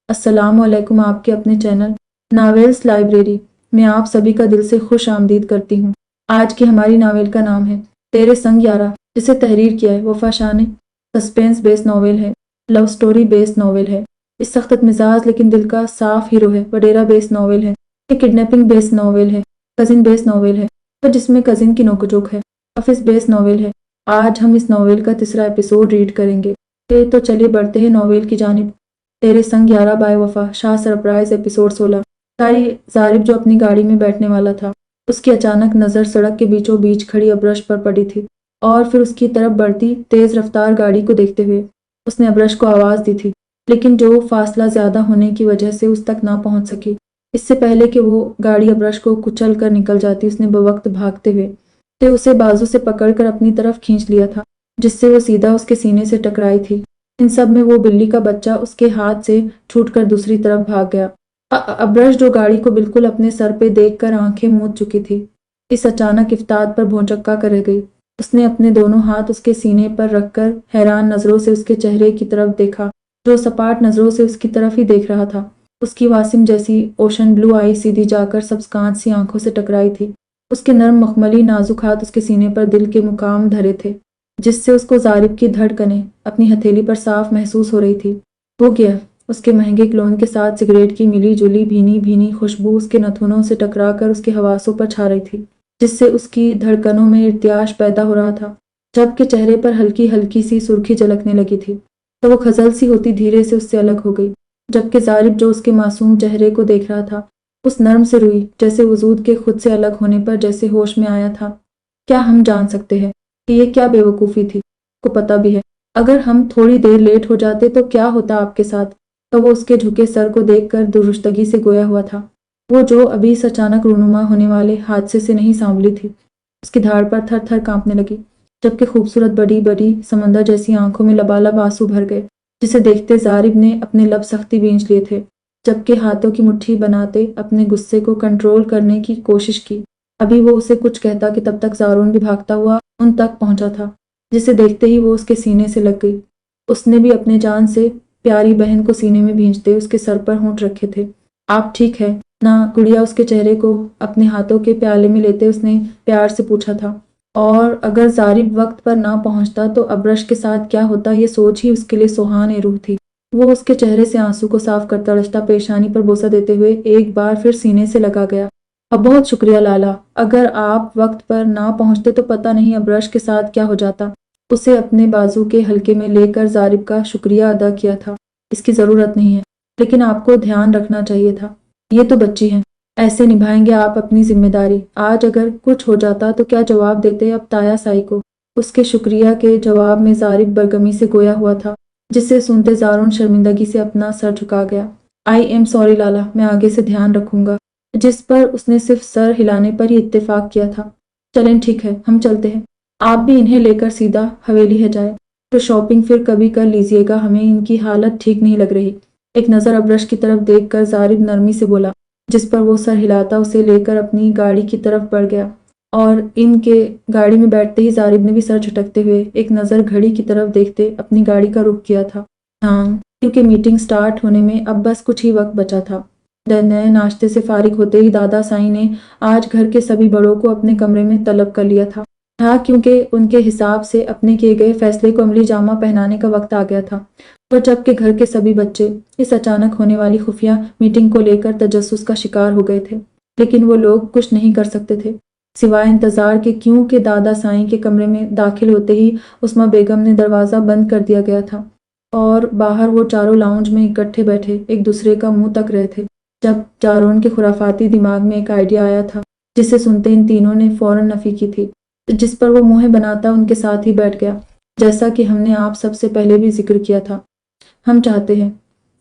अस्सलाम वालेकुम। आपके अपने चैनल नावेल्स लाइब्रेरी में आप सभी का दिल से खुश आमदीद करती हूँ। आज की हमारी नावल का नाम है तेरे संग यारा, जिसे तहरीर किया है वफा शाह ने। सस्पेंस बेस्ड नावल है, लव स्टोरी बेस्ड नावल है। इस सख्त मिजाज लेकिन दिल का साफ हीरो है। वडेरा बेस्ड नावल है, एक किडनैपिंग बेस्ड नावल है, कजिन बेस्ड नावल है तो जिसमें कजिन की नोकझोंक है, ऑफिस बेस्ड नावल है। आज हम इस नावल का तीसरा एपिसोड रीड करेंगे। तो चलिए बढ़ते हैं नावल की जानिब। तेरे संग 11 बाय वफा शाह सरप्राइज एपिसोड 16। जारिब जो अपनी गाड़ी में बैठने वाला था, उसकी अचानक नज़र सड़क के बीचों बीच खड़ी अब्रश पर पड़ी थी और फिर उसकी तरफ बढ़ती तेज रफ्तार गाड़ी को देखते हुए उसने अब्रश को आवाज़ दी थी, लेकिन जो फासला ज़्यादा होने की वजह से उस तक ना पहुंच सकी। इससे पहले कि वो गाड़ी अब्रश को कुचल कर निकल जाती, उसने बवक्त भागते हुए उसे बाजू से पकड़कर अपनी तरफ खींच लिया था, जिससे वो सीधा उसके सीने से टकराई थी। इन सब में वो बिल्ली का बच्चा उसके हाथ से छूटकर दूसरी तरफ भाग गया। अब्रश जो गाड़ी को बिल्कुल अपने सर पे देखकर आंखें मूंद चुकी थी, इस अचानक इफ्तार पर भौचक्का कर गई। उसने अपने दोनों हाथ उसके सीने पर रखकर हैरान नजरों से उसके चेहरे की तरफ देखा, जो सपाट नजरों से उसकी तरफ ही देख रहा था। उसकी वासिम जैसी ओशन ब्लू आई सीधी जाकर सब्सकांच सी आंखों से टकराई थी। उसके नर्म मखमली नाजुक हाथ उसके सीने पर दिल के मुकाम धरे थे, जिससे उसको जारिब की धड़कनें अपनी हथेली पर साफ महसूस हो रही थी। वो गया, उसके महंगे क्लोन के साथ सिगरेट की मिली जुली भीनी भीनी खुशबू उसके नथुनों से टकराकर उसके हवासों पर छा रही थी, जिससे उसकी धड़कनों में इर्तियाश पैदा हो रहा था। जबकि चेहरे पर हल्की हल्की सी सुर्खी झलकने लगी थी, तो वो खजल सी होती धीरे से उससे अलग हो गई। जबकि जारिब जो उसके मासूम चेहरे को देख रहा था, उस नर्म से रुई जैसे वजूद के खुद से अलग होने पर जैसे होश में आया था। क्या हम जान सकते हैं कि ये क्या बेवकूफ़ी थी? को पता भी है, अगर हम थोड़ी देर लेट हो जाते तो क्या होता आपके साथ? तो वो उसके झुके सर को देखकर दुरुस्तगी से गोया हुआ था, वो जो अभी इस अचानक रूनुमा होने वाले हादसे से नहीं सांभली थी। उसकी धाड़ पर थर थर कांपने लगी, जबकि खूबसूरत बड़ी बड़ी समंदर जैसी आंखों में लबालब आंसू भर गए, जिसे देखते जारिब ने अपने लब सख्ती भींच लिए थे, जबकि हाथों की मुट्ठी बनाते अपने गुस्से को कंट्रोल करने की कोशिश की। अभी वो उसे कुछ कहता कि तब तक जारून भी भागता हुआ उन तक पहुंचा था, जिसे देखते ही वो उसके सीने से लग गई। उसने भी अपने जान से प्यारी बहन को सीने में भींचते उसके सर पर होंठ रखे थे। आप ठीक है ना गुड़िया? उसके चेहरे को अपने हाथों के प्याले में लेते उसने प्यार से पूछा था। और अगर जारिब वक्त पर ना पहुंचता तो अब्रश के साथ क्या होता, ये सोच ही उसके लिए सुहान रूह थी। वो उसके चेहरे से आंसू को साफ करता रिश्ता पेशानी पर बोसा देते हुए एक बार फिर सीने से लगा गया। अब बहुत शुक्रिया लाला, अगर आप वक्त पर ना पहुंचते तो पता नहीं अब्रश के साथ क्या हो जाता। उसे अपने बाजू के हल्के में लेकर जारिब का शुक्रिया अदा किया था। इसकी ज़रूरत नहीं है, लेकिन आपको ध्यान रखना चाहिए था। ये तो बच्ची हैं, ऐसे निभाएंगे आप अपनी जिम्मेदारी। आज अगर कुछ हो जाता तो क्या जवाब देते अब ताया साई को? उसके शुक्रिया के जवाब में जारिब बरगमी से गोया हुआ था, जिसे सुनते जारून शर्मिंदगी से अपना सर झुका गया। आई एम सॉरी लाला, मैं आगे से ध्यान रखूंगा। जिस पर उसने सिर्फ सर हिलाने पर ही इत्तेफाक किया था। चलें ठीक है, हम चलते हैं। आप भी इन्हें लेकर सीधा हवेली है जाए, तो शॉपिंग फिर कभी कर लीजिएगा, हमें इनकी हालत ठीक नहीं लग रही। एक नज़र अब्रश की तरफ देखकर जारिब नरमी से बोला, जिस पर वो सर हिलाता उसे लेकर अपनी गाड़ी की तरफ बढ़ गया। और इनके गाड़ी में बैठते ही जारिब ने भी सर झटकते हुए एक नज़र घड़ी की तरफ देखते अपनी गाड़ी का रुख किया था। हाँ, क्योंकि मीटिंग स्टार्ट होने में अब बस कुछ ही वक्त बचा था। नए नाश्ते से फारिग होते ही दादा साईं ने आज घर के सभी बड़ों को अपने कमरे में तलब कर लिया था। क्योंकि उनके हिसाब से अपने किए गए फैसले को अमली जामा पहनाने का वक्त आ गया था। और जबकि घर के सभी बच्चे इस अचानक होने वाली खुफिया मीटिंग को लेकर तजस्सुस का शिकार हो गए थे, लेकिन वो लोग कुछ नहीं कर सकते थे सिवाय इंतजार के, क्योंकि दादा साईं के कमरे में दाखिल होते ही उस्मा बेगम ने दरवाज़ा बंद कर दिया गया था और बाहर वो चारों लाउंज में इकट्ठे बैठे एक दूसरे का मुंह तक रहे थे, जब जारून के खुराफाती दिमाग में एक आइडिया आया था, जिसे सुनते इन तीनों ने फौरन नफी की थी, जिस पर वो मुँह बनाता उनके साथ ही बैठ गया। जैसा कि हमने आप सबसे पहले भी जिक्र किया था, हम चाहते हैं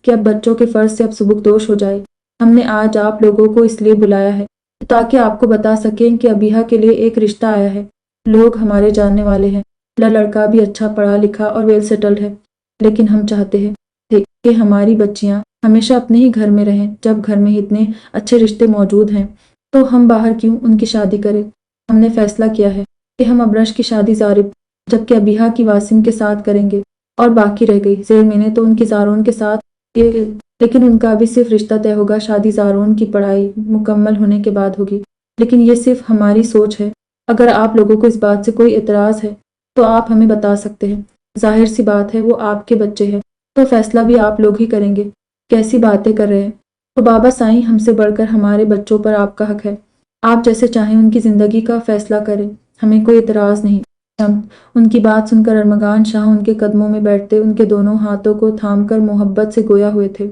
कि अब बच्चों के फर्ज से अब सुबुकदोश हो जाए। हमने आज आप लोगों को इसलिए बुलाया है ताकि आपको बता सकें कि अबीहा के लिए एक रिश्ता आया है। लोग हमारे जानने वाले हैं, लड़का भी अच्छा पढ़ा लिखा और वेल सेटल्ड है, लेकिन हम चाहते हैं कि हमारी बच्चियां हमेशा अपने ही घर में रहें। जब घर में इतने अच्छे रिश्ते मौजूद हैं तो हम बाहर क्यों उनकी शादी करें? हमने फैसला किया है कि हम अब्रश की शादी जारिब जबकि अबीहा की वासिम के साथ करेंगे, और बाकी रह गई जेर मैंने तो उनकी जारून के साथ ये لیکن ان کا بھی صرف رشتہ طے ہوگا شادی زارون کی پڑھائی مکمل ہونے کے بعد ہوگی۔ لیکن یہ صرف ہماری سوچ ہے، اگر آپ لوگوں کو اس بات سے کوئی اعتراض ہے تو آپ ہمیں بتا سکتے ہیں۔ ظاہر سی بات ہے وہ آپ کے بچے ہیں تو فیصلہ بھی آپ لوگ ہی کریں گے۔ کیسی باتیں کر رہے ہیں؟ تو بابا سائیں، ہم سے بڑھ کر ہمارے بچوں پر آپ کا حق ہے، آپ جیسے چاہیں ان کی زندگی کا فیصلہ کریں، ہمیں کوئی اعتراض نہیں۔ ان کی بات سن کر ارمغان شاہ ان کے قدموں میں بیٹھتے ان کے دونوں ہاتھوں کو تھام کر محبت سے گویا ہوئے تھے۔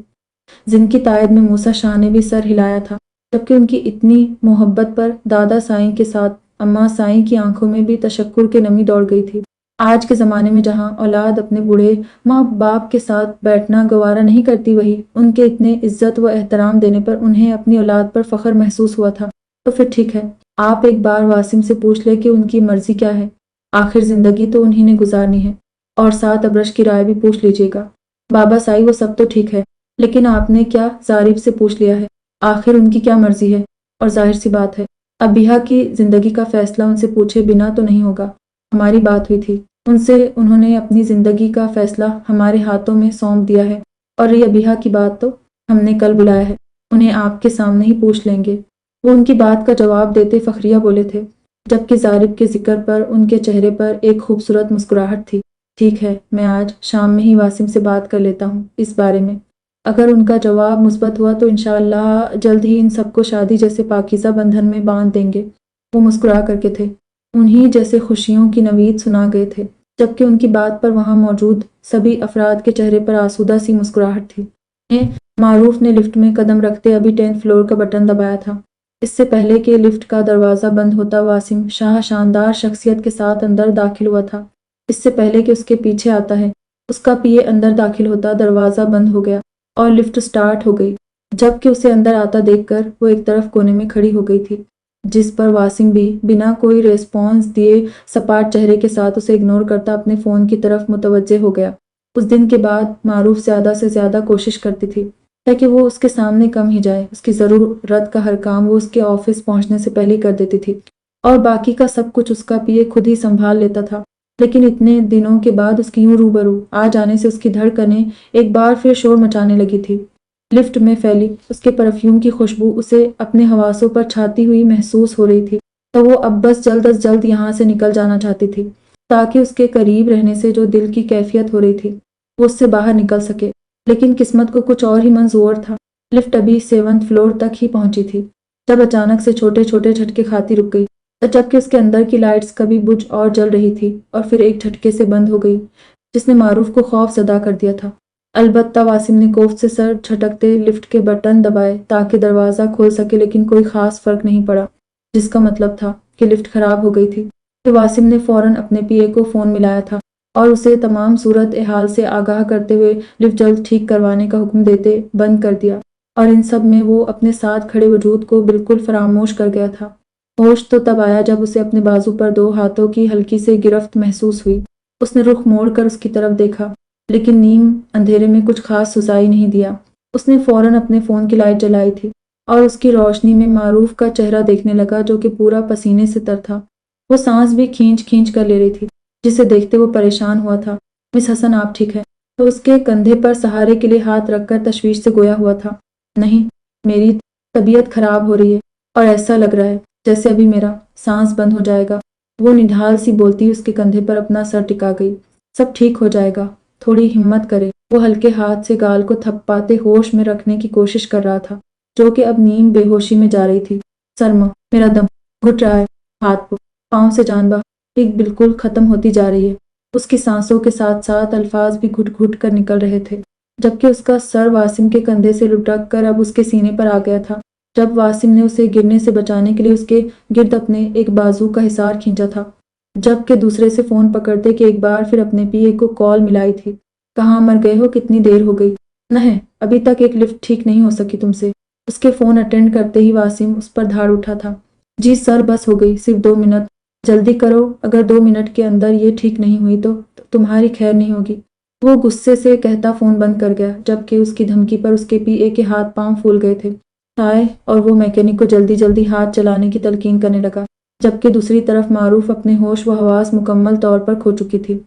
جن کی تائید میں موسیٰ شاہ نے بھی سر ہلایا تھا، جبکہ ان کی اتنی محبت پر دادا سائیں کے ساتھ اماں سائیں کی آنکھوں میں بھی تشکر کی نمی دوڑ گئی تھی۔ آج کے زمانے میں جہاں اولاد اپنے بوڑھے ماں باپ کے ساتھ بیٹھنا گوارا نہیں کرتی، وہی ان کے اتنے عزت و احترام دینے پر انہیں اپنی اولاد پر فخر محسوس ہوا تھا۔ تو پھر ٹھیک ہے، آپ ایک بار واسم سے پوچھ لیں کہ ان کی مرضی کیا ہے، آخر زندگی تو انہی نے گزارنی ہے، اور ساتھ ابرش کی رائے بھی پوچھ لیجیے گا۔ بابا سائی، وہ سب تو ٹھیک ہے، لیکن آپ نے کیا زارب سے پوچھ لیا ہے، آخر ان کی کیا مرضی ہے؟ اور ظاہر سی بات ہے ابیہ کی زندگی کا فیصلہ ان سے پوچھے بنا تو نہیں ہوگا۔ ہماری بات ہوئی تھی ان سے، انہوں نے اپنی زندگی کا فیصلہ ہمارے ہاتھوں میں سونپ دیا ہے، اور رہی ابیہ کی بات تو ہم نے کل بلایا ہے، انہیں آپ کے سامنے ہی پوچھ لیں گے۔ وہ ان کی بات کا جواب دیتے فخریہ بولے تھے، جبکہ زارب کے ذکر پر ان کے چہرے پر ایک خوبصورت مسکراہٹ تھی۔ ٹھیک ہے، میں آج شام میں ہی واسم سے بات کر لیتا ہوں اس بارے میں، اگر ان کا جواب مثبت ہوا تو انشاءاللہ جلد ہی ان سب کو شادی جیسے پاکیزہ بندھن میں باندھ دیں گے۔ وہ مسکرا کر کے تھے، انہی جیسے خوشیوں کی نوید سنا گئے تھے، جبکہ ان کی بات پر وہاں موجود سبھی افراد کے چہرے پر آسودہ سی مسکراہٹ تھی۔ معروف نے لفٹ میں قدم رکھتے ابھی 10th فلور کا بٹن دبایا تھا۔ اس سے پہلے کہ لفٹ کا دروازہ بند ہوتا واسم شاہ شاندار شخصیت کے ساتھ اندر داخل ہوا تھا۔ اس سے پہلے کہ اس کے پیچھے آتا ہے اس کا پی اے اندر داخل ہوتا، دروازہ بند ہو گیا اور لفٹ سٹارٹ ہو گئی، جبکہ اسے اندر آتا دیکھ کر وہ ایک طرف کونے میں کھڑی ہو گئی تھی، جس پر واسم بھی بنا کوئی ریسپانس دیے سپاٹ چہرے کے ساتھ اسے اگنور کرتا اپنے فون کی طرف متوجہ ہو گیا۔ اس دن کے بعد معروف زیادہ سے زیادہ کوشش کرتی تھی تاکہ وہ اس کے سامنے کم ہی جائے، اس کی ضرورت کا ہر کام وہ اس کے آفس پہنچنے سے پہلے کر دیتی تھی، اور باقی کا سب کچھ اس کا پی اے خود ہی سنبھال لیتا تھا۔ لیکن اتنے دنوں کے بعد اس کی یوں روبرو آ جانے سے اس کی دھڑکنیں ایک بار پھر شور مچانے لگی تھی۔ لفٹ میں پھیلی اس کے پرفیوم کی خوشبو اسے اپنے حواسوں پر چھاتی ہوئی محسوس ہو رہی تھی، تو وہ اب بس جلد از جلد یہاں سے نکل جانا چاہتی تھی تاکہ اس کے قریب رہنے سے جو دل کی کیفیت ہو رہی تھی وہ اس سے باہر نکل سکے۔ لیکن قسمت کو کچھ اور ہی منظور تھا۔ لفٹ ابھی 7th فلور تک ہی پہنچی تھی جب اچانک سے چھوٹے چھوٹے جھٹکے کھاتی رک گئی، جبکہ اس کے اندر کی لائٹس کبھی بجھ اور جل رہی تھی اور پھر ایک جھٹکے سے بند ہو گئی، جس نے معروف کو خوف زدہ کر دیا تھا۔ البتہ واسم نے کوفت سے سر جھٹکتے لفٹ کے بٹن دبائے تاکہ دروازہ کھول سکے، لیکن کوئی خاص فرق نہیں پڑا، جس کا مطلب تھا کہ لفٹ خراب ہو گئی تھی۔ تو واسم نے فوراً اپنے پی اے کو فون ملایا تھا اور اسے تمام صورت حال سے آگاہ کرتے ہوئے لفٹ جلد ٹھیک کروانے کا حکم دیتے بند کر دیا، اور ان سب میں وہ اپنے ساتھ کھڑے وجود کو بالکل فراموش کر گیا تھا۔ ہوش تو تب آیا جب اسے اپنے بازو پر 2 ہاتھوں کی ہلکی سے گرفت محسوس ہوئی۔ اس نے رخ موڑ کر اس کی طرف دیکھا، لیکن نیم اندھیرے میں کچھ خاص سزائی نہیں دیا۔ اس نے فوراً اپنے فون کی لائٹ جلائی تھی اور اس کی روشنی میں معروف کا چہرہ دیکھنے لگا جو کہ پورا پسینے سے تر تھا۔ وہ سانس بھی کھینچ کھینچ کر لے رہی تھی، جسے دیکھتے وہ پریشان ہوا تھا۔ مس حسن، آپ ٹھیک ہے؟ تو اس کے کندھے پر سہارے کے لیے ہاتھ رکھ کر تشویش سے گویا ہوا تھا۔ نہیں، میری طبیعت خراب ہو رہی ہے اور ایسا لگ رہا ہے جیسے ابھی میرا سانس بند ہو جائے گا۔ وہ نڈھال سی بولتی اس کے کندھے پر اپنا سر ٹکا گئی۔ سب ٹھیک ہو جائے گا، تھوڑی ہمت کرے۔ وہ ہلکے ہاتھ سے گال کو تھپاتے ہوش میں رکھنے کی کوشش کر رہا تھا، جو کہ اب نیم بے ہوشی میں جا رہی تھی۔ سرما، میرا دم گھٹ رہا ہے، ہاتھ پاؤں سے جان بالکل ختم ہوتی جا رہی ہے۔ اس کی سانسوں کے ساتھ ساتھ الفاظ بھی گھٹ گھٹ کر نکل رہے تھے، جبکہ اس کا سر واسم کے کندھے سے لٹک کر اب اس کے سینے پر آ گیا تھا، جب واسم نے اسے گرنے سے بچانے کے لیے اس کے گرد اپنے ایک بازو کا حصار کھینچا تھا، جبکہ دوسرے سے فون پکڑتے کہ ایک بار پھر اپنے پی اے کو کال ملائی تھی۔ کہاں مر گئے ہو، کتنی دیر ہو گئی؟ نہیں، ابھی تک ایک لفٹ ٹھیک نہیں ہو سکی تم سے۔ اس کے فون اٹینڈ کرتے ہی واسم اس پر دھاڑ اٹھا تھا۔ جی سر، بس ہو گئی، صرف 2 منٹ، جلدی کرو، اگر 2 منٹ کے اندر یہ ٹھیک نہیں ہوئی تو تمہاری خیر نہیں ہوگی۔ وہ غصے سے کہتا فون بند کر گیا، جبکہ اس کی دھمکی پر اس کے پی اے کے ہاتھ پاؤں پھول گئے تھے۔ ہائے، اور وہ میکینک کو جلدی جلدی ہاتھ چلانے کی تلقین کرنے لگا، جبکہ دوسری طرف معروف اپنے ہوش و حواس مکمل طور پر کھو چکی تھی۔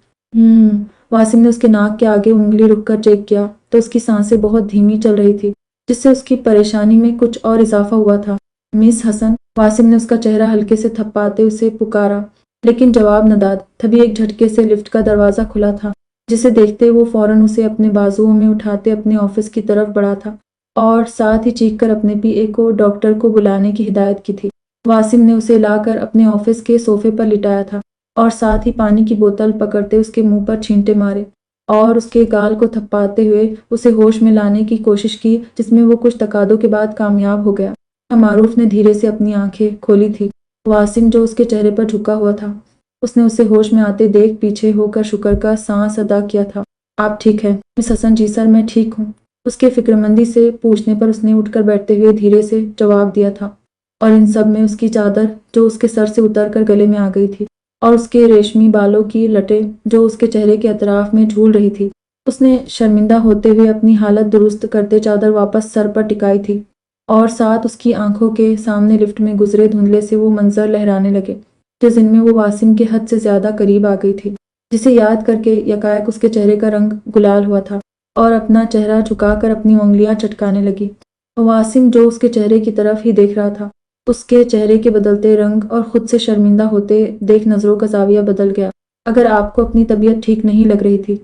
वासिम ने उसके नाक के आगे उंगली रुक कर चेक किया तो उसकी सांसें बहुत धीमी चल रही थी, जिससे उसकी परेशानी में कुछ और इजाफा हुआ था। मिस हसन, वासिम ने उसका चेहरा हल्के से थपथपाते उसे पुकारा, लेकिन जवाब न दाद। तभी एक झटके से लिफ्ट का दरवाजा खुला था, जिसे देखते वो फौरन उसे अपने बाजुओं में उठाते अपने ऑफिस की तरफ बढ़ा था और साथ ही चीख कर अपने पीए को डॉक्टर को बुलाने की हिदायत की थी। वासिम ने उसे लाकर अपने ऑफिस के सोफे पर लिटाया था और साथ ही पानी की बोतल पकड़ते उसके मुंह पर छींटे मारे और उसके गाल को थपथपाते हुए उसे होश में लाने की कोशिश की, जिसमें वो कुछ तकादों के बाद कामयाब हो गया। मारूफ ने धीरे से अपनी आंखें खोली थी। वासिम जो उसके चेहरे पर झुका हुआ था, उसने उसे होश में आते देख पीछे होकर शुक्र का सांस अदा किया था। आप ठीक है? मिस हसन, जी सर, मैं ठीक हूँ। उसके फिक्रमंदी से पूछने पर उसने उठकर बैठते हुए धीरे से जवाब दिया था, और इन सब में उसकी चादर जो उसके सर से उतरकर गले में आ गई थी और उसके रेशमी बालों की लटें जो उसके चेहरे के अतराफ में झूल रही थी। उसने शर्मिंदा होते हुए अपनी हालत दुरुस्त करते चादर वापस सर पर टिकाई थी और साथ उसकी आंखों के सामने लिफ्ट में गुजरे धुंधले से वो मंजर लहराने लगे, जिनमें वो वासिम के हद से ज्यादा करीब आ गई थी, जिसे याद करके यकायक उसके चेहरे का रंग गुलाल हुआ था और अपना चेहरा झुकाकर अपनी उंगलियां चटकाने लगी। वासिम जो उसके चेहरे की तरफ ही देख रहा था, उसके चेहरे के बदलते रंग और खुद से शर्मिंदा होते देख नजरों का जाविया बदल गया। अगर आपको अपनी तबीयत ठीक नहीं लग रही थी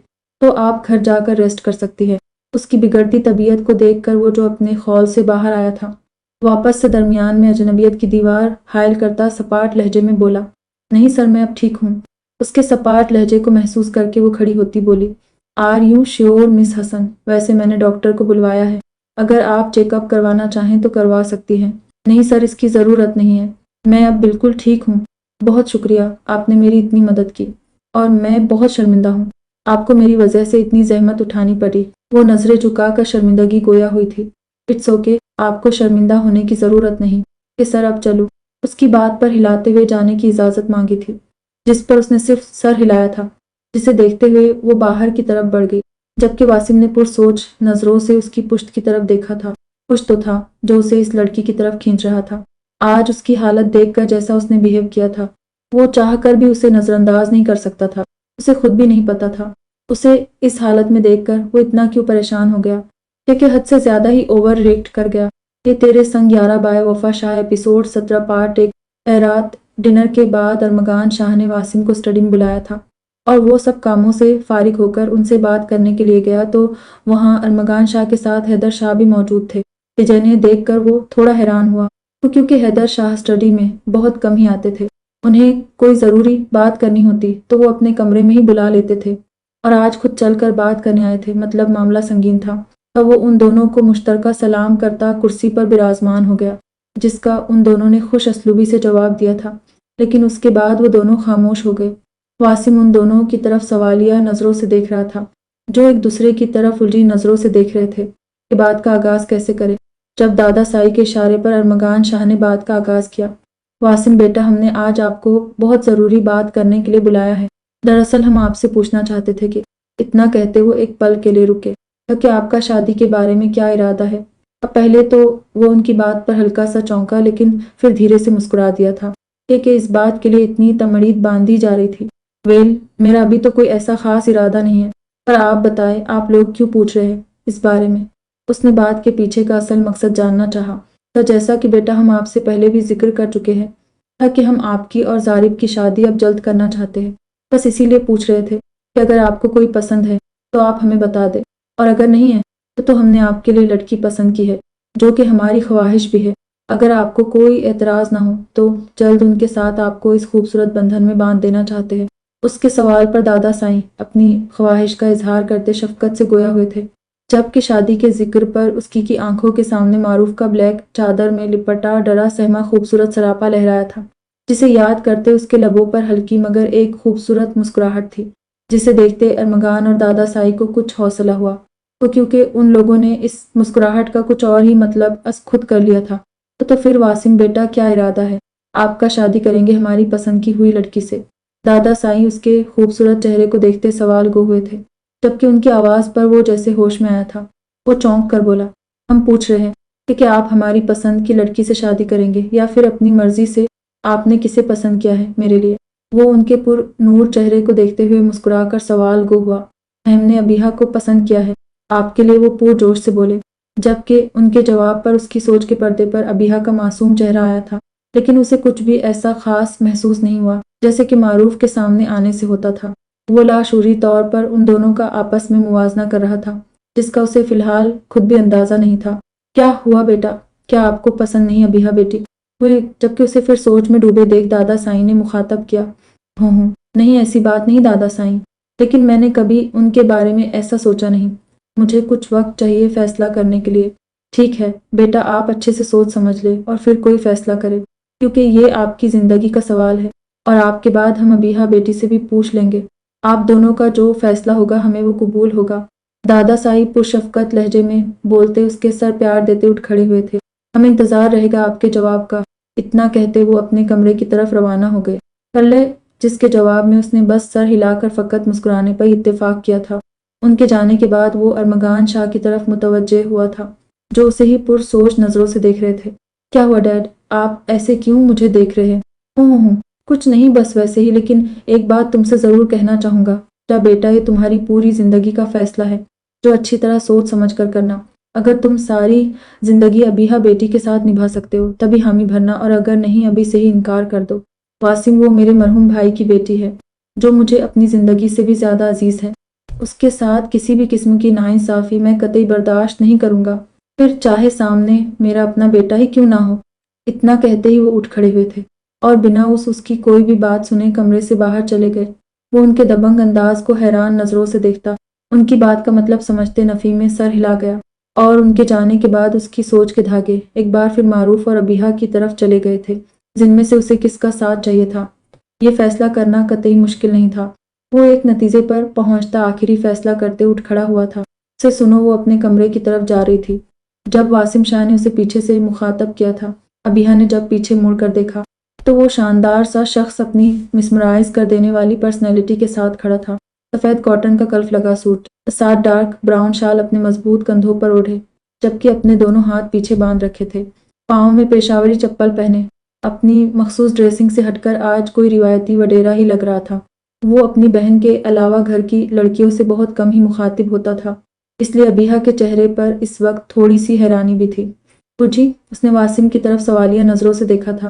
तो आप घर जाकर रेस्ट कर सकती है। उसकी बिगड़ती तबीयत को देखकर वो जो अपने खौल से बाहर आया था, वापस से दरमियान में अजनबियत की दीवार हायल करता सपाट लहजे में बोला, नहीं सर, मैं अब ठीक हूँ। उसके सपाट लहजे को महसूस करके वो खड़ी होती बोली, are you sure Miss Hasan? वैसे मैंने डॉक्टर को बुलवाया है, अगर आप चेकअप करवाना चाहें तो करवा सकती हैं। नहीं सर, इसकी ज़रूरत नहीं है, मैं अब बिल्कुल ठीक हूँ। बहुत शुक्रिया, आपने मेरी इतनी मदद की और मैं बहुत शर्मिंदा हूँ, आपको मेरी वजह से इतनी जहमत उठानी पड़ी। वो नजरें झुकाकर शर्मिंदगी गोया हुई थी। इट्स ओके, आपको शर्मिंदा होने की ज़रूरत नहीं कि सर अब चलो। उसकी बात पर हिलाते हुए जाने की इजाज़त मांगी थी, जिस पर उसने सिर्फ सर हिलाया था, जिसे देखते हुए वो बाहर की तरफ बढ़ गई, जबकि वासिम ने पुरसोच नजरों से उसकी पुश्त की तरफ देखा था। कुछ तो था जो उसे इस लड़की की तरफ खींच रहा था। आज उसकी हालत देखकर जैसा उसने बिहेव किया था, वो चाह कर भी उसे नजरअंदाज नहीं कर सकता था। उसे खुद भी नहीं पता था उसे इस हालत में देखकर वो इतना क्यों परेशान हो गया, क्योंकि हद से ज्यादा ही ओवर रिएक्ट कर गया। ये तेरे संग 11 बाय वफा शाह एपिसोड 17 पार्ट 1। रात डिनर के बाद अरमगान शाह ने वासिम को स्टडी में बुलाया था और वो सब कामों से फारिग होकर उनसे बात करने के लिए गया तो वहाँ अरमगान शाह के साथ हैदर शाह भी मौजूद थे। जिन्हें देखकर वो थोड़ा हैरान हुआ, तो क्योंकि हैदर शाह स्टडी में बहुत कम ही आते थे। उन्हें कोई ज़रूरी बात करनी होती तो वो अपने कमरे में ही बुला लेते थे, और आज खुद चलकर बात करने आए थे, मतलब मामला संगीन था। तब वो उन दोनों को मुश्तरका सलाम करता कुर्सी पर विराजमान हो गया, जिसका उन दोनों ने खुश असलूबी से जवाब दिया था, लेकिन उसके बाद वो दोनों खामोश हो गए। वासिम उन दोनों की तरफ सवालिया नज़रों से देख रहा था, जो एक दूसरे की तरफ उलझी नज़रों से देख रहे थे कि बात का आगाज़ कैसे करे। जब दादा साई के इशारे पर अरमगान शाह ने बात का आगाज़ किया, वासिम बेटा, हमने आज आपको बहुत ज़रूरी बात करने के लिए बुलाया है। दरअसल हम आपसे पूछना चाहते थे कि। इतना कहते वो एक पल के लिए रुके, कि आपका शादी के बारे में क्या इरादा है। अब पहले तो वो उनकी बात पर हल्का सा चौंका, लेकिन फिर धीरे से मुस्कुरा दिया था कि इस बात के लिए इतनी तमड़ीद बांधी जा रही थी। वेल, मेरा अभी तो कोई ऐसा खास इरादा नहीं है, पर आप बताएं, आप लोग क्यों पूछ रहे हैं इस बारे में। उसने बात के पीछे का असल मकसद जानना चाहा। तो जैसा कि बेटा हम आपसे पहले भी जिक्र कर चुके हैं कि हम आपकी और जारिब की शादी अब जल्द करना चाहते हैं। बस इसीलिए पूछ रहे थे कि अगर आपको कोई पसंद है तो आप हमें बता दें, और अगर नहीं है तो हमने आपके लिए लड़की पसंद की है, जो कि हमारी ख्वाहिश भी है। अगर आपको कोई एतराज़ ना हो तो जल्द उनके साथ आपको इस खूबसूरत बंधन में बांध देना चाहते हैं। उसके सवाल पर दादा साईं अपनी ख्वाहिश का इजहार करते शफकत से गोया हुए थे, जबकि शादी के जिक्र पर उसकी की आंखों के सामने मारूफ का ब्लैक चादर में लिपटा डरा सहमा खूबसूरत सरापा लहराया था, जिसे याद करते उसके लबों पर हल्की मगर एक खूबसूरत मुस्कुराहट थी, जिसे देखते अरमगान और दादा साई को कुछ हौसला हुआ, तो क्योंकि उन लोगों ने इस मुस्कुराहट का कुछ और ही मतलब खुद कर लिया था। तो फिर वासिम बेटा, क्या इरादा है आपका? शादी करेंगे हमारी पसंद की हुई लड़की से? दादा साईं उसके खूबसूरत चेहरे को देखते सवाल गो हुए थे, जबकि उनकी आवाज़ पर वो जैसे होश में आया था। वो चौंक कर बोला, हम पूछ रहे हैं कि क्या आप हमारी पसंद की लड़की से शादी करेंगे या फिर अपनी मर्जी से? आपने किसे पसंद किया है मेरे लिए? वो उनके पुर नूर चेहरे को देखते हुए मुस्कुरा कर सवाल गो हुआ, हमने अबीहा को पसंद किया है आपके लिए, वो पुरजोश से बोले, जबकि उनके जवाब पर उसकी सोच के पर्दे पर अबीहा का मासूम चेहरा आया था, लेकिन उसे कुछ भी ऐसा खास महसूस नहीं हुआ जैसे कि मारूफ के सामने आने से होता था। वो लाशूरी तौर पर उन दोनों का आपस में मुवाजना कर रहा था, जिसका उसे फिलहाल खुद भी अंदाजा नहीं था। क्या हुआ बेटा, क्या आपको पसंद नहीं अबीहा बेटी? हुई, जबकि उसे फिर सोच में डूबे देख दादा साईं ने मुखातब किया, हूँ नहीं, ऐसी बात नहीं दादा साईं, लेकिन मैंने कभी उनके बारे में ऐसा सोचा नहीं। मुझे कुछ वक्त चाहिए फैसला करने के लिए। ठीक है बेटा, आप अच्छे से सोच समझ ले और फिर कोई फैसला करें, क्योंकि ये आपकी जिंदगी का सवाल है और आपके बाद हम अबीहा बेटी से भी पूछ लेंगे। आप दोनों का जो फैसला होगा हमें वो कबूल होगा। दादा साहिब पुरशफकत लहजे में बोलते उसके सर प्यार देते उठ खड़े हुए थे। हमें इंतजार रहेगा आपके जवाब का। इतना कहते वो अपने कमरे की तरफ रवाना हो गए। कल्ले, जिसके जवाब में उसने बस सर हिलाकर फकत मुस्कुराने पर इत्तेफाक किया था। उनके जाने के बाद वो अरमगान शाह की तरफ मुतवज्जे हुआ था, जो उसे ही पुरसोच नजरों से देख रहे थे। क्या हुआ डैड, आप ऐसे क्यों मुझे देख रहे हैं? हूँ, कुछ नहीं, बस वैसे ही, लेकिन एक बात तुमसे जरूर कहना चाहूंगा। क्या बेटा, ये तुम्हारी पूरी जिंदगी का फैसला है, जो अच्छी तरह सोच समझ कर करना। अगर तुम सारी जिंदगी अबीहा बेटी के साथ निभा सकते हो तभी हामी भरना, और अगर नहीं अभी से ही इनकार कर दो। वासिम वो मेरे मरहूम भाई की बेटी है, जो मुझे अपनी जिंदगी से भी ज्यादा अजीज है। उसके साथ किसी भी किस्म की नाइंसाफी मैं कतई बर्दाश्त नहीं करूंगा, फिर चाहे सामने मेरा अपना बेटा ही क्यों ना हो। इतना कहते ही वो उठ खड़े हुए थे और बिना उसकी कोई भी बात सुने कमरे से बाहर चले गए। वो उनके दबंग अंदाज को हैरान नजरों से देखता, उनकी बात का मतलब समझते नफी में सर हिला गया और उनके जाने के बाद उसकी सोच के धागे एक बार फिर मारूफ और अबीहा की तरफ चले गए थे, जिनमें से उसे किसका साथ चाहिए था। ये फैसला करना कतई मुश्किल नहीं था। वो एक नतीजे पर पहुंचता आखिरी फैसला करते उठ खड़ा हुआ था। उसे सुनो, वो अपने कमरे की तरफ जा रही थी। जब वासिम शाह ने उसे पीछे से मुखातब किया था, अबीहा ने जब पीछे मुड़कर देखा तो वो शानदार सा शख्स अपनी मिसमराइज कर देने वाली पर्सनैलिटी के साथ खड़ा था। सफ़ेद कॉटन का कल्फ लगा सूट, साथ डार्क ब्राउन शाल अपने मजबूत कंधों पर ओढ़े, जबकि अपने दोनों हाथ पीछे बांध रखे थे। पाँव में पेशावरी चप्पल पहने अपनी मखसूस ड्रेसिंग से हटकर आज कोई रिवायती वडेरा ही लग रहा था। वो अपनी बहन के अलावा घर की लड़कियों से बहुत कम ही मुखातिब होता था, इसलिए अबीहा के चेहरे पर इस वक्त थोड़ी सी हैरानी भी थी। बुझी, उसने वासिम की तरफ सवालिया नजरों से देखा था।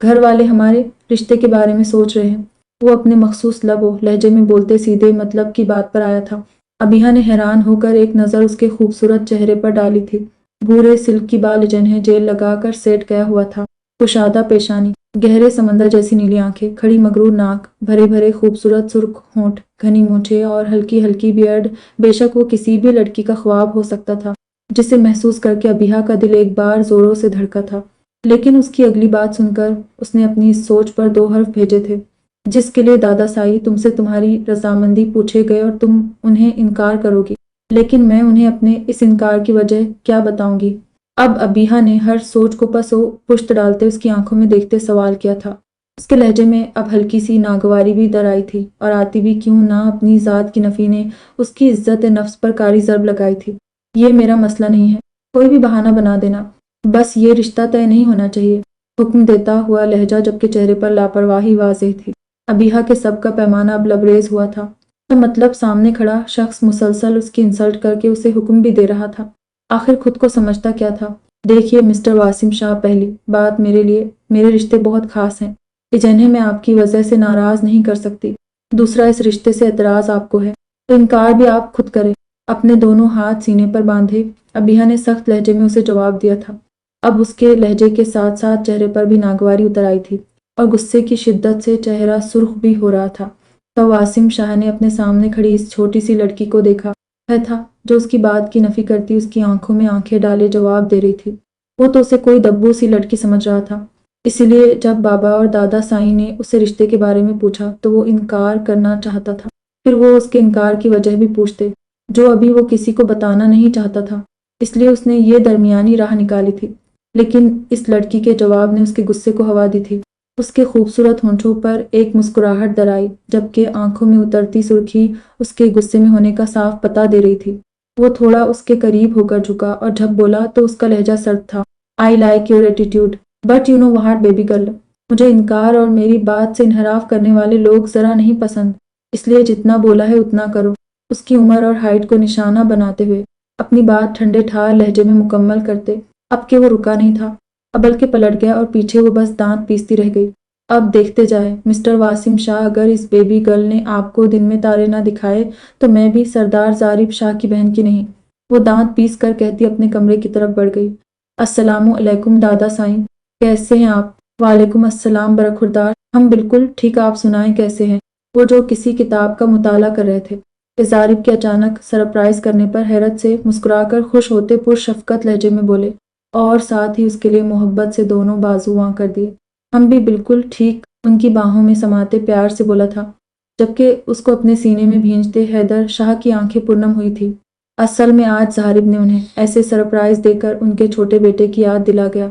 घर वाले हमारे रिश्ते के बारे में सोच रहे हैं, वो अपने मखसूस लबो लहजे में बोलते सीधे मतलब की बात पर आया था। अबीहा ने हैरान होकर एक नज़र उसके खूबसूरत चेहरे पर डाली थी। भूरे सिल्क की बाल जिन्हें जेल लगाकर सेट गया हुआ था, कुशादा पेशानी, गहरे समंदर जैसी नीली आंखें, खड़ी मगरूर नाक, भरे भरे खूबसूरत सुर्ख होंठ, घनी मूछें और हल्की हल्की बियर्ड। बेशक वो किसी भी लड़की का ख्वाब हो सकता था, जिसे महसूस करके अबीहा का दिल एक बार जोरों से धड़का था। लेकिन उसकी अगली बात सुनकर उसने अपनी इस सोच पर दो हर्फ भेजे थे, जिसके लिए दादा साई तुमसे तुम्हारी रजामंदी पूछे गए और तुम उन्हें इनकार करोगी, लेकिन मैं उन्हें अपने इस इनकार की वजह क्या बताऊंगी। अब अबीहा ने हर सोच को पसो पुश्त डालते उसकी आंखों में देखते सवाल किया था। उसके लहजे में अब हल्की सी नागवारी भी दर आई थी, और आती भी क्यों ना अपनी जात की नफी ने उसकी इज्जत नफ्स पर कारी जरब लगाई थी। ये मेरा मसला नहीं है, कोई भी बहाना बना देना, बस ये रिश्ता तय नहीं होना चाहिए, हुक्म देता हुआ लहजा, जबकि चेहरे पर लापरवाही वाज़ेह थी। अबीहा के सब का पैमाना अब लबरेज हुआ था। तो मतलब सामने खड़ा शख्स मुसलसल उसकी इंसल्ट करके उसे हुक्म भी दे रहा था। आखिर खुद को समझता क्या था? देखिए मिस्टर वासिम शाह, पहली बात मेरे लिए मेरे रिश्ते बहुत खास हैं, जिन्हें मैं आपकी वजह से नाराज नहीं कर सकती। दूसरा, इस रिश्ते से एतराज आपको है तो इनकार भी आप खुद करें। अपने दोनों हाथ सीने पर बांधे अबीहा ने सख्त लहजे में उसे जवाब दिया था। अब उसके लहजे के साथ साथ चेहरे पर भी नागवारी उतर आई थी और गुस्से की शिद्दत से चेहरा सुर्ख भी हो रहा था। तब वासिम शाह ने अपने सामने खड़ी इस छोटी सी लड़की को देखा। वह था जो उसकी बात की नफी करती उसकी आंखों में आंखें डाले जवाब दे रही थी। वो तो उसे कोई दब्बू सी लड़की समझ रहा था, इसलिए जब बाबा और दादा साईं ने उससे रिश्ते के बारे में पूछा तो वो इनकार करना चाहता था। फिर वो उसके इनकार की वजह भी पूछते, जो अभी वो किसी को बताना नहीं चाहता था, इसलिए उसने ये दरमियानी राह निकाली थी। लेकिन इस लड़की के जवाब ने उसके गुस्से को हवा दी थी। उसके खूबसूरत होंठों पर एक मुस्कुराहट दराई, जबकि आंखों में उतरती सुर्खी उसके गुस्से में होने का साफ पता दे रही थी। वो थोड़ा उसके करीब होकर झुका और जब बोला तो उसका लहजा सर्द था। I like your attitude but you know what baby girl, مجھے انکار اور میری بات سے انحراف کرنے والے لوگ ذرا نہیں پسند، اس لیے جتنا بولا ہے اتنا کرو۔ اس کی عمر اور ہائٹ کو نشانہ بناتے ہوئے اپنی بات ٹھنڈے ٹھار لہجے میں مکمل کرتے اب کہ وہ رکا نہیں تھا، اب بلکہ پلٹ گیا اور پیچھے وہ بس دانت پیستی رہ گئی۔ اب دیکھتے جائے مسٹر واسم شاہ، اگر اس بیبی گرل نے آپ کو دن میں تارے نہ دکھائے تو میں بھی سردار زارب شاہ کی بہن کی نہیں۔ وہ دانت پیس کر کہتی اپنے کمرے کی طرف بڑھ گئی۔ السلام علیکم دادا سائیں، کیسے ہیں آپ؟ وعلیکم السلام برخوردار، ہم بالکل ٹھیک، آپ سنائیں کیسے ہیں؟ وہ جو کسی کتاب کا مطالعہ کر رہے تھے، زارب کے اچانک سرپرائز کرنے پر حیرت سے مسکرا کر خوش ہوتے پرشفقت لہجے میں بولے، اور ساتھ ہی اس کے لیے محبت سے دونوں بازو واں کر دیے۔ ہم بھی بالکل ٹھیک، ان کی باہوں میں سماتے پیار سے بولا تھا، جبکہ اس کو اپنے سینے میں بھینچتے حیدر شاہ کی آنکھیں پرنم ہوئی تھی۔ اصل میں آج زارب نے انہیں ایسے سرپرائز دے کر ان کے چھوٹے بیٹے کی یاد دلا گیا۔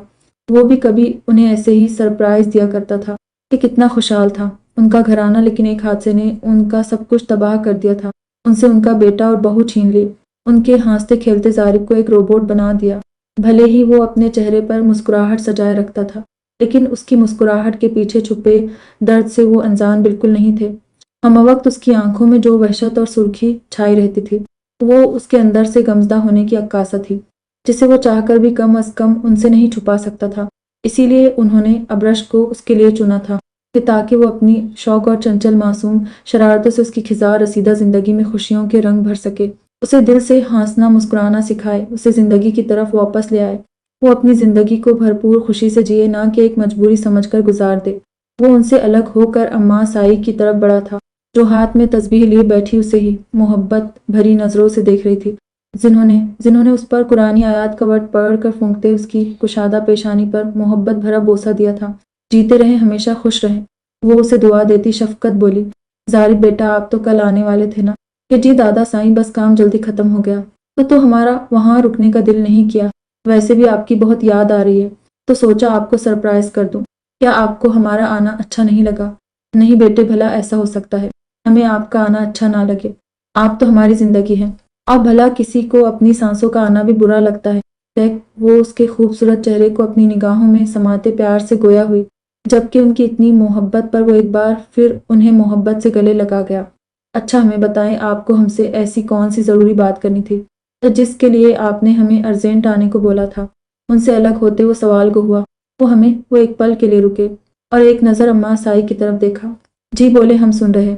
وہ بھی کبھی انہیں ایسے ہی سرپرائز دیا کرتا تھا کہ کتنا خوشحال تھا ان کا گھرانہ، لیکن ایک حادثے نے ان کا سب کچھ تباہ کر دیا تھا۔ ان سے ان کا بیٹا اور بہو چھین لی، ان کے ہنستے کھیلتے زارب کو ایک روبوٹ بنا دیا۔ بھلے ہی وہ اپنے چہرے پر مسکراہٹ سجائے رکھتا تھا، لیکن اس کی مسکراہٹ کے پیچھے چھپے درد سے وہ انجان بالکل نہیں تھے۔ ہم وقت اس کی آنکھوں میں جو وحشت اور سرخی چھائی رہتی تھی، وہ اس کے اندر سے گمزدہ ہونے کی عکاسہ تھی، جسے وہ چاہ کر بھی کم از کم ان سے نہیں چھپا سکتا تھا۔ اسی لیے انہوں نے ابرش کو اس کے لیے چنا تھا کہ تاکہ وہ اپنی شوق اور چنچل معصوم شرارتوں سے اس کی خزاں رسیدہ زندگی میں خوشیوں کے رنگ بھر سکے، اسے دل سے ہنسنا مسکرانا سکھائے، اسے زندگی کی طرف واپس لے آئے۔ وہ اپنی زندگی کو بھرپور خوشی سے جیے، نہ کہ ایک مجبوری سمجھ کر گزار دے۔ وہ ان سے الگ ہو کر اماں سائی کی طرف بڑھا تھا، جو ہاتھ میں تسبیح لیے بیٹھی اسے ہی محبت بھری نظروں سے دیکھ رہی تھی، جنہوں نے اس پر قرآنی آیات کا ورد پڑھ کر پھونکتے اس کی کشادہ پیشانی پر محبت بھرا بوسہ دیا تھا۔ جیتے رہیں، ہمیشہ خوش رہیں، وہ اسے دعا دیتی شفقت بولی۔ زارب بیٹا، آپ تو کل آنے والے تھے نا؟ کہ جی دادا سائیں، بس کام جلدی ختم ہو گیا تو ہمارا وہاں رکنے کا دل نہیں کیا، ویسے بھی آپ کی بہت یاد آ رہی ہے تو سوچا آپ کو سرپرائز کر دوں۔ کیا آپ کو ہمارا آنا اچھا نہیں لگا؟ نہیں بیٹے، بھلا ایسا ہو سکتا ہے ہمیں آپ کا آنا اچھا نہ لگے؟ آپ تو ہماری زندگی ہیں، اور بھلا کسی کو اپنی سانسوں کا آنا بھی برا لگتا ہے؟ دیکھ، وہ اس کے خوبصورت چہرے کو اپنی نگاہوں میں سماتے پیار سے گویا ہوئی، جبکہ ان کی اتنی محبت پر وہ ایک بار پھر انہیں محبت سے گلے لگا گیا۔ اچھا ہمیں بتائیں، آپ کو ہم سے ایسی کون سی ضروری بات کرنی تھی جس کے لیے آپ نے ہمیں ارجنٹ آنے کو بولا تھا؟ ان سے الگ ہوتے وہ سوال کو ہوا، وہ ایک پل کے لیے رکے اور ایک نظر اماں سائی کی طرف دیکھا۔ جی بولے، ہم سن رہے۔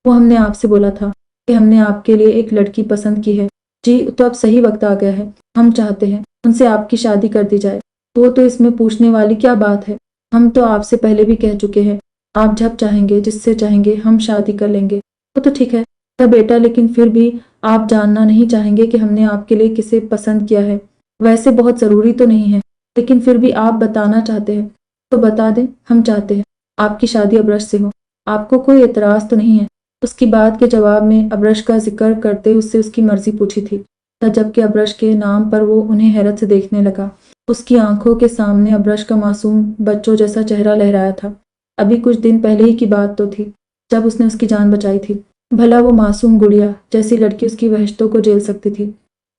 وہ ہم نے آپ سے بولا تھا کہ ہم نے آپ کے لیے ایک لڑکی پسند کی ہے۔ جی تو اب صحیح وقت آ گیا ہے، ہم چاہتے ہیں ان سے آپ کی شادی کر دی جائے۔ وہ تو اس میں پوچھنے والی کیا بات ہے، ہم تو آپ سے پہلے بھی کہہ چکے ہیں، آپ جب چاہیں گے، جس سے چاہیں گے، ہم شادی کر لیں گے۔ وہ تو ٹھیک ہے بیٹا، لیکن پھر بھی آپ جاننا نہیں چاہیں گے کہ ہم نے آپ کے لیے کسے پسند کیا ہے؟ ویسے بہت ضروری تو نہیں ہے، لیکن پھر بھی آپ بتانا چاہتے ہیں تو بتا دیں۔ ہم چاہتے ہیں آپ کی شادی ابرش سے ہو، آپ کو کوئی اعتراض تو نہیں ہے؟ اس کی بات کے جواب میں ابرش کا ذکر کرتے اس سے اس کی مرضی پوچھی تھی، جبکہ ابرش کے نام پر وہ انہیں حیرت سے دیکھنے لگا۔ اس کی آنکھوں کے سامنے ابرش کا معصوم بچوں جیسا چہرہ لہرایا تھا۔ ابھی کچھ دن پہلے ہی کی بات تو تھی جب اس نے اس کی جان بچائی تھی۔ بھلا وہ معصوم گڑیا جیسی لڑکی اس کی وحشتوں کو جھیل سکتی تھی؟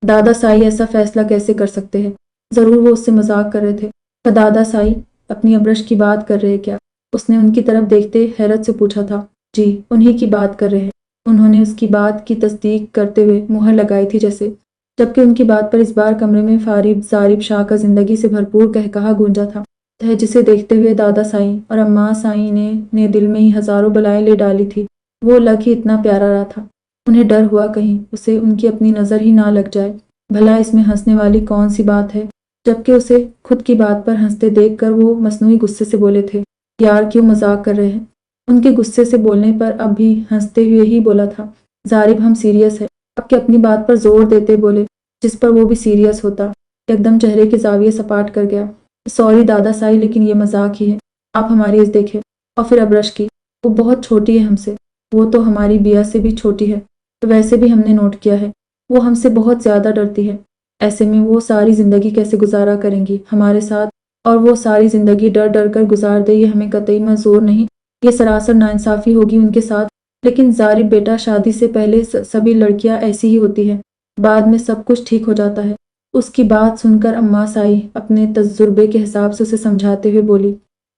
دادا سائی ایسا فیصلہ کیسے کر سکتے ہیں؟ ضرور وہ اس سے مذاق کر رہے تھے۔ پر دادا سائی اپنی ابرش کی بات کر رہے کیا؟ اس نے ان کی طرف دیکھتے حیرت سے پوچھا تھا۔ جی، انہی کی بات کر رہے ہیں۔ انہوں نے اس کی بات کی تصدیق کرتے ہوئے مہر لگائی تھی جبکہ ان کی بات پر اس بار کمرے میں فارغ زارب شاہ کا زندگی سے بھرپور قہقہا گونجا تھا، جسے دیکھتے ہوئے دادا سائی اور اماں سائی نے دل میں ہی ہزاروں بلائیں لے ڈالی تھی۔ وہ لگ ہی اتنا پیارا رہا تھا، انہیں ڈر ہوا کہیں اسے ان کی اپنی نظر ہی نہ لگ جائے۔ بھلا اس میں ہنسنے والی کون سی بات ہے؟ جبکہ اسے خود کی بات پر ہنستے دیکھ کر وہ مصنوعی غصے سے بولے تھے، یار کیوں مذاق کر رہے ہیں؟ ان کے غصے سے بولنے پر اب بھی ہنستے ہوئے ہی بولا تھا، زارب ہم سیریس ہے۔ اب کہ اپنی بات پر زور دیتے بولے جس پر وہ بھی سیریس ہوتا، ایک دم چہرے کے زاویے سپاٹ کر گیا۔ سوری دادا سائی، لیکن یہ مذاق ہی ہے، آپ ہماری اس دیکھیں۔ اور پھر ابرش کی، وہ بہت چھوٹی ہے ہم سے، وہ تو ہماری بیا سے بھی چھوٹی ہے، تو ویسے بھی ہم نے نوٹ کیا ہے وہ ہم سے بہت زیادہ ڈرتی ہے۔ ایسے میں وہ ساری زندگی کیسے گزارا کریں گی ہمارے ساتھ؟ اور وہ ساری زندگی ڈر ڈر کر گزار دے، یہ ہمیں قطعی منظور نہیں، یہ سراسر ناانصافی ہوگی ان کے ساتھ۔ لیکن زارب بیٹا، شادی سے پہلے سبھی لڑکیاں ایسی ہی ہوتی ہیں، بعد میں سب کچھ ٹھیک ہو جاتا ہے۔ اس کی بات سن کر اماں سائی اپنے تجربے کے حساب سے اسے سمجھاتے ہوئے بولی،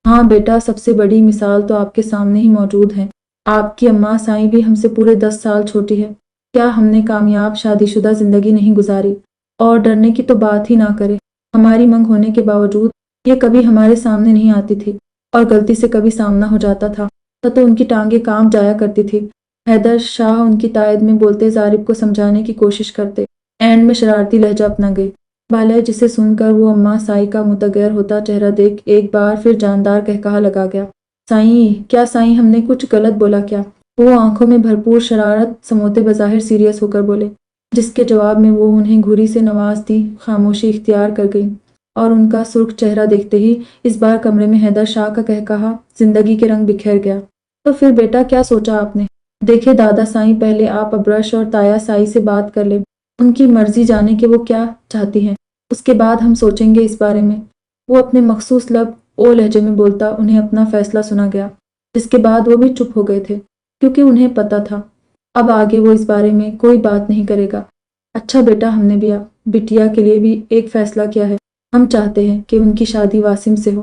ہاں بیٹا، سب سے بڑی مثال تو آپ کے سامنے ہی موجود ہے۔ آپ کی اماں سائیں بھی ہم سے پورے 10 سال چھوٹی ہے۔ کیا ہم نے کامیاب شادی شدہ زندگی نہیں گزاری؟ اور ڈرنے کی تو بات ہی نہ کرے۔ ہماری منگ ہونے کے باوجود یہ کبھی ہمارے سامنے نہیں آتی تھی، اور غلطی سے کبھی سامنا ہو جاتا تھا تو ان کی ٹانگیں کام جایا کرتی تھی۔ حیدر شاہ ان کی تائید میں بولتے، ظارف کو سمجھانے کی کوشش کرتے، اینڈ میں شرارتی لہجہ اپنا گئی۔ بالے جسے سن کر وہ اماں سائی کا متغیر ہوتا چہرہ دیکھ ایک بار پھر جاندار قہقہا لگا گیا۔ سائیں، کیا سائیں، ہم نے کچھ غلط بولا کیا؟ وہ آنکھوں میں بھرپور شرارت سموتے بظاہر سیریس ہو کر بولے، جس کے جواب میں وہ انہیں گھوری سے نواز دی خاموشی اختیار کر گئی، اور ان کا سرخ چہرہ دیکھتے ہی اس بار کمرے میں حیدر شاہ کا قہقہا زندگی کے رنگ بکھیر گیا۔ تو پھر بیٹا کیا سوچا آپ نے؟ دیکھے دادا سائیں، پہلے آپ ابرش اور تایا سائی سے بات کر لیں، ان کی مرضی جانے کہ وہ کیا چاہتی ہیں، اس کے بعد ہم سوچیں گے اس بارے میں۔ وہ اپنے مخصوص لب او لہجے میں بولتا انہیں اپنا فیصلہ سنا گیا، جس کے بعد وہ بھی چپ ہو گئے تھے، کیونکہ انہیں پتا تھا اب آگے وہ اس بارے میں کوئی بات نہیں کرے گا۔ اچھا بیٹا، ہم نے بھی بٹیا کے لیے بھی ایک فیصلہ کیا ہے۔ ہم چاہتے ہیں کہ ان کی شادی واسم سے ہو،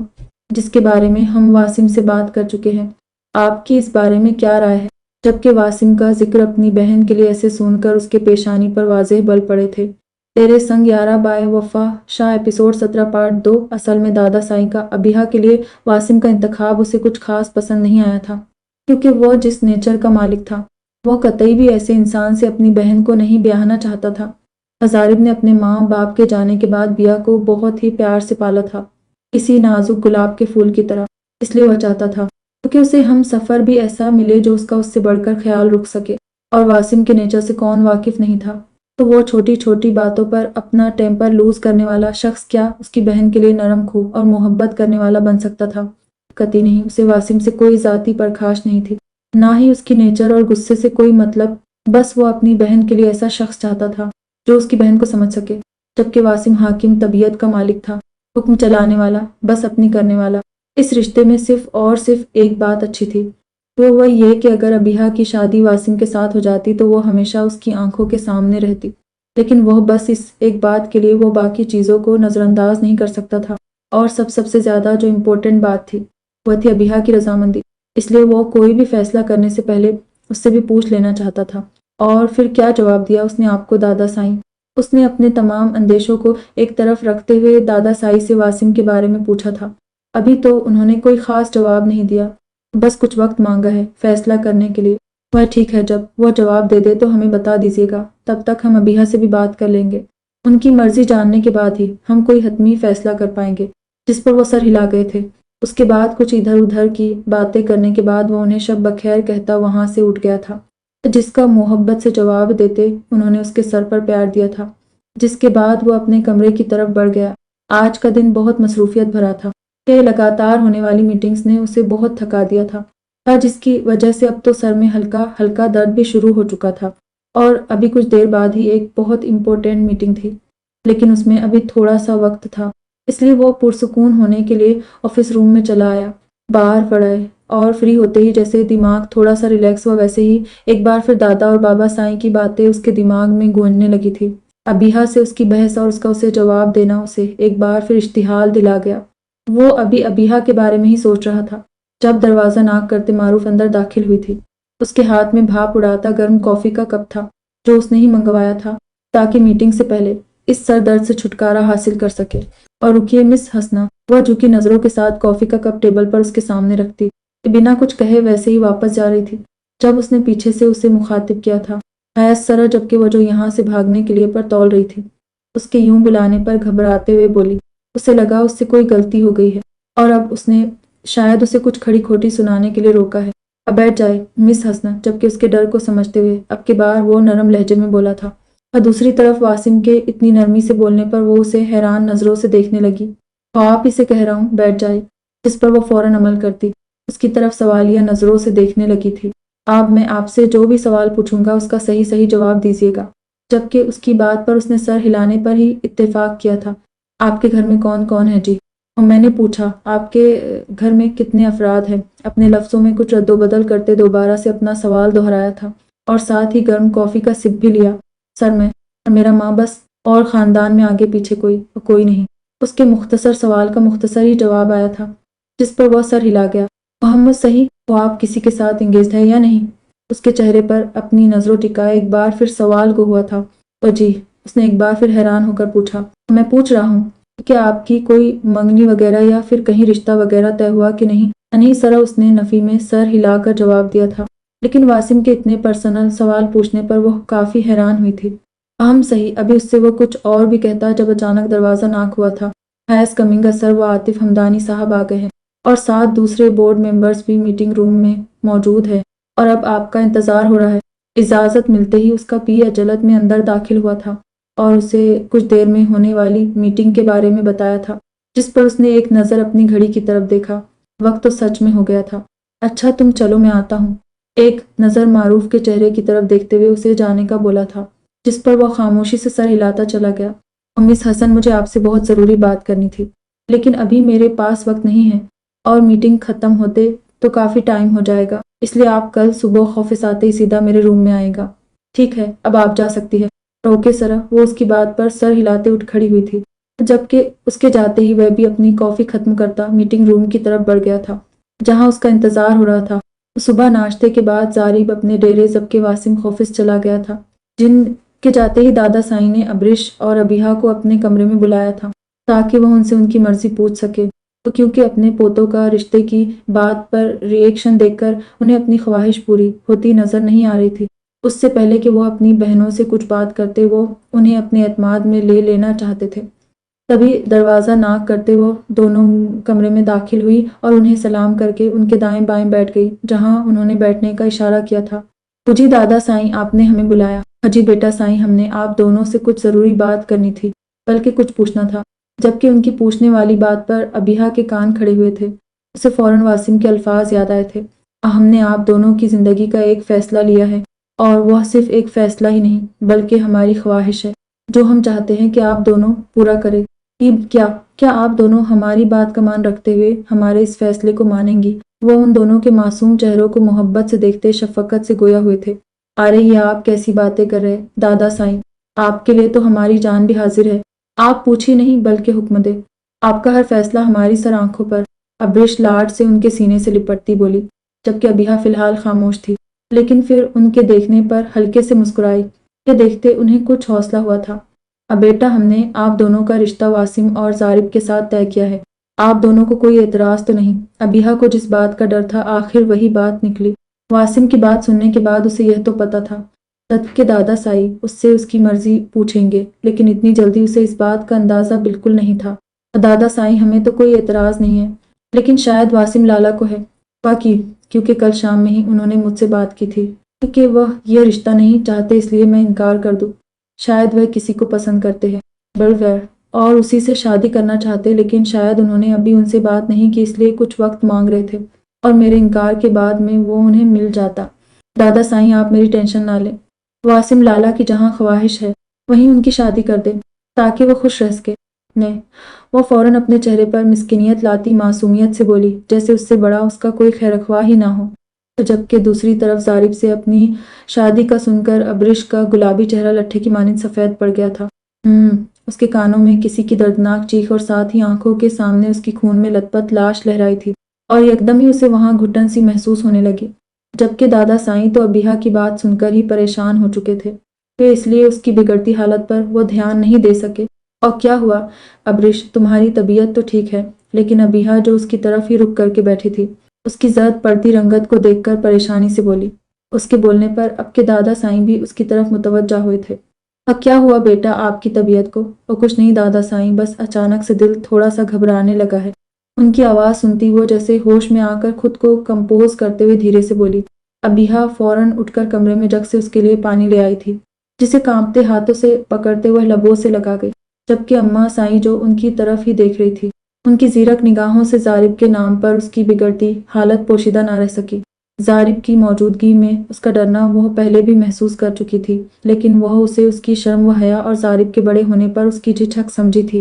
جس کے بارے میں ہم واسم سے بات کر چکے ہیں۔ آپ کی اس بارے میں کیا رائے ہے؟ جبکہ واسم کا ذکر اپنی بہن کے لیے ایسے سن کر اس کے پیشانی پر واضح بل پڑے تھے۔ تیرے سنگ یارہ بائے وفا شاہ ایپیسوڈ 17 پارٹ 2۔ اصل میں دادا سائیں کا ابیہا کے لیے واسم کا انتخاب اسے کچھ خاص پسند نہیں آیا تھا، کیونکہ وہ جس نیچر کا مالک تھا، وہ قطعی بھی ایسے انسان سے اپنی بہن کو نہیں بیاہنا چاہتا تھا۔ ہزارب نے اپنے ماں باپ کے جانے کے بعد بیا کو بہت ہی پیار سے پالا تھا، کسی نازک گلاب کے پھول کی طرح۔ اس لیے وہ چاہتا تھا کہ اسے ہم سفر بھی ایسا ملے جو اس کا اس سے بڑھ کر خیال رکھ سکے، اور واسم کے نیچر سے کون واقف نہیں تھا؟ تو وہ چھوٹی چھوٹی باتوں پر اپنا ٹیمپر لوز کرنے والا شخص کیا اس کی بہن کے لیے نرم خو اور محبت کرنے والا بن سکتا تھا؟ قطعی نہیں۔ اسے واسم سے کوئی ذاتی پرخاش نہیں تھی، نہ ہی اس کی نیچر اور غصے سے کوئی مطلب۔ بس وہ اپنی بہن کے لیے ایسا شخص چاہتا تھا جو اس کی بہن کو سمجھ سکے، جبکہ واسم حاکم طبیعت کا مالک تھا، حکم چلانے والا، بس اپنی کرنے والا۔ اس رشتے میں صرف اور صرف ایک بات اچھی تھی، وہ یہ کہ اگر ابیہا کی شادی واسم کے ساتھ ہو جاتی تو وہ ہمیشہ اس کی آنکھوں کے سامنے رہتی، لیکن وہ بس اس ایک بات کے لیے وہ باقی چیزوں کو نظر انداز نہیں کر سکتا تھا، اور سب سے زیادہ جو امپورٹنٹ بات تھی وہ تھی ابیہا کی رضامندی۔ اس لیے وہ کوئی بھی فیصلہ کرنے سے پہلے اس سے بھی پوچھ لینا چاہتا تھا۔ اور پھر کیا جواب دیا اس نے آپ کو دادا سائیں؟ اس نے اپنے تمام اندیشوں کو ایک طرف رکھتے ہوئے دادا سائی سے واسم کے بارے میں پوچھا تھا۔ ابھی تو انہوں نے کوئی خاص جواب نہیں دیا، بس کچھ وقت مانگا ہے فیصلہ کرنے کے لیے۔ وہ ٹھیک ہے، جب وہ جواب دے دے تو ہمیں بتا دیجیے گا، تب تک ہم ابیہا سے بھی بات کر لیں گے۔ ان کی مرضی جاننے کے بعد ہی ہم کوئی حتمی فیصلہ کر پائیں گے۔ جس پر وہ سر ہلا گئے تھے۔ اس کے بعد کچھ ادھر ادھر کی باتیں کرنے کے بعد وہ انہیں شب بخیر کہتا وہاں سے اٹھ گیا تھا، جس کا محبت سے جواب دیتے انہوں نے اس کے سر پر پیار دیا تھا، جس کے بعد وہ اپنے کمرے کی طرف بڑھ گیا۔ آج کا دن بہت مصروفیت بھرا تھا کہ لگاتار ہونے والی میٹنگز نے اسے بہت تھکا دیا تھا، جس کی وجہ سے اب تو سر میں ہلکا ہلکا درد بھی شروع ہو چکا تھا، اور ابھی کچھ دیر بعد ہی ایک بہت امپورٹنٹ میٹنگ تھی، لیکن اس میں ابھی تھوڑا سا وقت تھا، اس لیے وہ پرسکون ہونے کے لیے آفس روم میں چلا آیا، باہر پڑے، اور فری ہوتے ہی جیسے دماغ تھوڑا سا ریلیکس ہوا ویسے ہی ایک بار پھر دادا اور بابا سائیں کی باتیں اس کے دماغ میں گونجنے لگی تھی۔ ابیہا سے اس کی بحث اور اس کا اسے جواب دینا اسے ایک بار پھر اشتعال دلا گیا۔ وہ ابھی ابیہا کے بارے میں ہی سوچ رہا تھا جب دروازہ ناک کرتے معروف اندر داخل ہوئی تھی۔ اس کے ہاتھ میں بھاپ اڑاتا گرم کافی کا کپ تھا جو اس نے ہی منگوایا تھا تاکہ میٹنگ سے پہلے اس سر درد سے چھٹکارا حاصل کر سکے۔ اور رکیے مس حسنہ، وہ جھکی نظروں کے ساتھ کافی کا کپ ٹیبل پر اس کے سامنے رکھتی بنا کچھ کہے ویسے ہی واپس جا رہی تھی جب اس نے پیچھے سے اسے مخاطب کیا تھا، حیث سرا، جبکہ وہ جو یہاں سے بھاگنے کے لیے پر تول رہی تھی۔ اس کے یوں بلانے پر گھبراتے ہوئے بولی۔ اسے لگا اس سے کوئی غلطی ہو گئی ہے اور اب اس نے شاید اسے کچھ کھڑی کھوٹی سنانے کے لیے روکا ہے۔ اب بیٹھ جائے مس حسنہ، جبکہ اس کے ڈر کو سمجھتے ہوئے اب کی بار وہ نرم لہجے میں بولا تھا، اور دوسری طرف واسم کے اتنی نرمی سے بولنے پر وہ اسے حیران نظروں سے دیکھنے لگی۔ آپ ہی سے کہہ رہا ہوں بیٹھ جائے، جس پر وہ فوراً عمل کرتی اس کی طرف سوالیہ نظروں سے دیکھنے لگی تھی۔ اب میں آپ سے جو بھی سوال پوچھوں گا اس کا صحیح جواب دیجیے گا، جبکہ اس کی بات پر اس نے سر ہلانے پر ہی اتفاق کیا تھا۔ آپ کے گھر میں کون کون ہے جی؟ اور میں نے پوچھا آپ کے گھر میں کتنے افراد ہیں؟ اپنے لفظوں میں کچھ رد و بدل کرتے دوبارہ سے اپنا سوال دہرایا تھا، اور ساتھ ہی گرم کافی کا سپ بھی لیا۔ سر میں اور میرا ماں بس، اور خاندان میں آگے پیچھے کوئی نہیں۔ اس کے مختصر سوال کا مختصر ہی جواب آیا تھا۔ जिस पर वह सर हिला गया। मोहम्मद सही, वो आप किसी के साथ इंगेज्ड है या नहीं? उसके चेहरे पर अपनी नजरों टिकाए एक बार फिर सवाल को हुआ था। ओ जी, उसने एक बार फिर हैरान होकर पूछा। मैं पूछ रहा हूँ कि क्या आपकी कोई मंगनी वगैरह या फिर कहीं रिश्ता वगैरह तय हुआ कि नहीं? नहीं सरा, उसने नफी में सर हिलाकर जवाब दिया था। लेकिन वासिम के इतने पर्सनल सवाल पूछने पर वह काफी हैरान हुई थी। हम सही, अभी उससे वो कुछ और भी कहता जब अचानक दरवाजा नॉक हुआ था। हैज कमिंग सर, वो आतिफ हमदानी साहब आ गए हैं और 7 दूसरे बोर्ड मेंबर्स भी मीटिंग रूम में मौजूद है और अब आपका इंतजार हो रहा है। इजाजत मिलते ही उसका पी अजलत में अंदर दाखिल हुआ था और उसे कुछ देर में होने वाली मीटिंग के बारे में बताया था, जिस पर उसने एक नज़र अपनी घड़ी की तरफ देखा। वक्त तो सच में हो गया था। अच्छा तुम चलो, मैं आता हूँ। एक नज़र मारूफ के चेहरे की तरफ देखते हुए उसे जाने का बोला था, जिस पर वह खामोशी से सर हिलाता चला गया। मिस हसन, मुझे आपसे बहुत ज़रूरी बात करनी थी, लेकिन अभी मेरे पास वक्त नहीं है और मीटिंग ख़त्म होते तो काफ़ी टाइम हो जाएगा, इसलिए आप कल सुबह ऑफिस आते ही सीधा मेरे रूम में आएगा। ठीक है, अब आप जा सकती है। ओके सरा, वो उसकी बात पर सर हिलाते उठ खड़ी हुई थी, जबकि उसके जाते ही वह भी अपनी कॉफ़ी ख़त्म करता मीटिंग रूम की तरफ बढ़ गया था, जहाँ उसका इंतज़ार हो रहा था। सुबह नाश्ते के बाद जारिब अपने डेरे, जबकि वासिम ऑफिस चला गया था। जिनके जाते ही दादा साईं ने अब्रिश और अबिहा को अपने कमरे में बुलाया था, ताकि वह उनसे उनकी मर्जी पूछ सके। तो क्योंकि अपने पोतों का रिश्ते की बात पर रिएक्शन देखकर उन्हें अपनी ख्वाहिश पूरी होती नजर नहीं आ रही थी। उससे पहले कि वो अपनी बहनों से कुछ बात करते, वो उन्हें अपने एतमाद में ले लेना चाहते थे। तभी दरवाज़ा नॉक करते वो दोनों कमरे में दाखिल हुई और उन्हें सलाम करके उनके दाएं बाएं बैठ गई, जहां उन्होंने बैठने का इशारा किया था। जी दादा साईं, आपने हमें बुलाया? अजी बेटा साईं, हमने आप दोनों से कुछ ज़रूरी बात करनी थी, बल्कि कुछ पूछना था। जबकि उनकी पूछने वाली बात पर अबिहा के कान खड़े हुए थे, उसे फौरन वासिम के अल्फाज याद आए थे। हमने आप दोनों की ज़िंदगी का एक फ़ैसला लिया है, और वह सिर्फ एक फ़ैसला ही नहीं बल्कि हमारी ख्वाहिश है, जो हम चाहते हैं कि आप दोनों पूरा करें। कि क्या क्या आप दोनों हमारी बात का मान रखते हुए हमारे इस फैसले को मानेंगी? वो उन दोनों के मासूम चेहरों को मोहब्बत से देखते शफकत से गोया हुए थे। अरे ये आप कैसी बातें कर रहे दादा साईं, आपके लिए तो हमारी जान भी हाजिर है। आप पूछिए नहीं बल्कि हुक्म दे, आपका हर फैसला हमारी सर आंखों पर। अब्रिश लाड से उनके सीने से लिपटती बोली, जबकि अबिहा फिलहाल खामोश थी, लेकिन फिर उनके देखने पर हल्के से मुस्कुराई। ये देखते उन्हें कुछ हौसला हुआ था। अब बेटा, हमने आप दोनों का रिश्ता वासिम और जारिब के साथ तय किया है। आप दोनों को कोई एतराज तो नहीं? अबिहा को जिस बात का डर था, आखिर वही बात निकली। वासिम की बात सुनने के बाद उसे यह तो पता था कि दादा साई उससे उसकी मर्जी पूछेंगे, लेकिन इतनी जल्दी उसे इस बात का अंदाजा बिल्कुल नहीं था। दादा साई, हमें तो कोई एतराज नहीं है, लेकिन शायद वासिम लाला को है। बाकी क्योंकि कल शाम में ही उन्होंने मुझसे बात की थी कि वह यह रिश्ता नहीं चाहते, इसलिए मैं इनकार कर दूं। शायद वह किसी को पसंद करते हैं बलवैर और उसी से शादी करना चाहते, लेकिन शायद उन्होंने अभी उनसे बात नहीं की, इसलिए कुछ वक्त मांग रहे थे और मेरे इनकार के बाद में वो उन्हें मिल जाता। दादा साईं, आप मेरी टेंशन ना लें। वासिम लाला की जहाँ ख्वाहिश है वहीं उनकी शादी कर दे, ताकि वो खुश रह सके। ने वो फौरन अपने चेहरे पर मिस्किनियत लाती मासूमियत से बोली, जैसे उससे बड़ा उसका कोई खैरख्वाह ही ना हो। तो जबकि दूसरी तरफ जारिब से अपनी शादी का सुनकर अब्रिश का गुलाबी चेहरा लट्ठे की मानिंद सफ़ेद पड़ गया था। उसके कानों में किसी की दर्दनाक चीख और साथ ही आंखों के सामने उसकी खून में लथपथ लाश लहराई थी और एकदम ही उसे वहां घुटन सी महसूस होने लगी। जबकि दादा साईं तो अबिहा की बात सुनकर ही परेशान हो चुके थे, वे इसलिए उसकी बिगड़ती हालत पर वो ध्यान नहीं दे सके। और क्या हुआ अब्रिश, तुम्हारी तबीयत तो ठीक है? लेकिन अबिहा जो उसकी तरफ ही रुक करके बैठी थी, उसकी जर्द पड़ती रंगत को देखकर परेशानी से बोली। उसके बोलने पर अब के दादा साईं भी उसकी तरफ मुतवज्जा हुए थे। अब क्या हुआ बेटा आपकी तबीयत को? और कुछ नहीं दादा साईं, बस अचानक से दिल थोड़ा सा घबराने लगा है। उनकी आवाज़ सुनती वो जैसे होश में आकर खुद को कंपोज करते हुए धीरे से बोली। अबिहा फौरन उठकर कमरे में जग से उसके लिए पानी ले आई थी, जिसे कांपते हाथों से पकड़ते हुए लबों से लगा गई। जबकि अम्मा साईं जो उनकी तरफ ही देख रही थी, उनकी जीरक निगाहों से जारिब के नाम पर उसकी बिगड़ती हालत पोशीदा न रह सकी। जारिब की मौजूदगी में उसका डरना वह पहले भी महसूस कर चुकी थी, लेकिन वह उसे उसकी शर्म व हया और जारिब के बड़े होने पर उसकी झिझक समझी थी।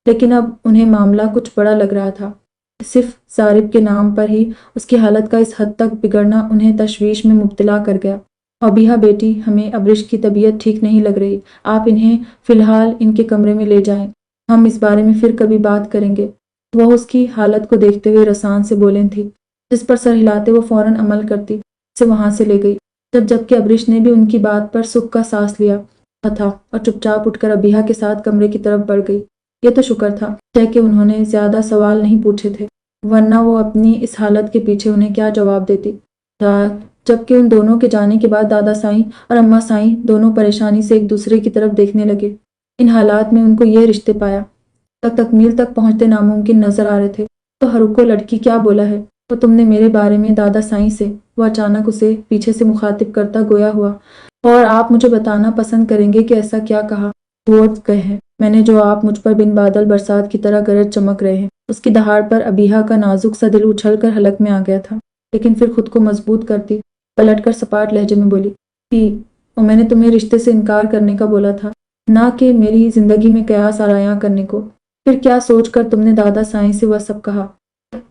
लेकिन अब उन्हें मामला कुछ बड़ा लग रहा था। सिर्फ जारिब के नाम पर ही उसकी हालत का इस हद तक बिगड़ना उन्हें तशवीश में मुब्तला कर गया। अबिहा बेटी, हमें अब्रिश की तबीयत ठीक नहीं लग रही, आप इन्हें फिलहाल इनके कमरे में ले जाएं, हम इस बारे में फिर कभी बात करेंगे। وہ اس کی حالت کو دیکھتے ہوئے رسان سے بولیں تھی، جس پر سر ہلاتے وہ فوراً عمل کرتی، اسے وہاں سے لے گئی۔ جبکہ ابریش نے بھی ان کی بات پر سکھ کا سانس لیا تھا اور چپ چاپ اٹھ کر ابیہا کے ساتھ کمرے کی طرف بڑھ گئی۔ یہ تو شکر تھا کہ انہوں نے زیادہ سوال نہیں پوچھے تھے، ورنہ وہ اپنی اس حالت کے پیچھے انہیں کیا جواب دیتی۔ جبکہ ان دونوں کے جانے کے بعد دادا سائیں اور اماں سائیں دونوں پریشانی سے ایک دوسرے کی طرف دیکھنے لگے۔ ان حالات میں ان کو یہ رشتے پایا تکمیل تک پہنچتے ناممکن نظر آ رہے تھے۔ تو ہروکو لڑکی کیا بولا ہے تو تم نے میرے بارے میں دادا سائیں سے؟ وہ اچانک اسے پیچھے سے مخاطب کرتا گویا ہوا، اور آپ مجھے بتانا پسند کریں گے کہ ایسا کیا کہا؟ وہ کہے میں نے جو آپ مجھ پر بن بادل برسات کی طرح گرج چمک رہے ہیں۔ اس کی دہاڑ پر ابیہا کا نازک سا دل اچھل کر حلق میں آ گیا تھا، لیکن پھر خود کو مضبوط کرتی پلٹ کر سپاٹ لہجے میں بولی، اور میں نے تمہیں رشتے سے انکار کرنے کا بولا تھا، نہ کہ میری زندگی میں قیاس آراں کرنے کو۔ پھر کیا سوچ کر تم نے دادا سائیں سے وہ سب کہا؟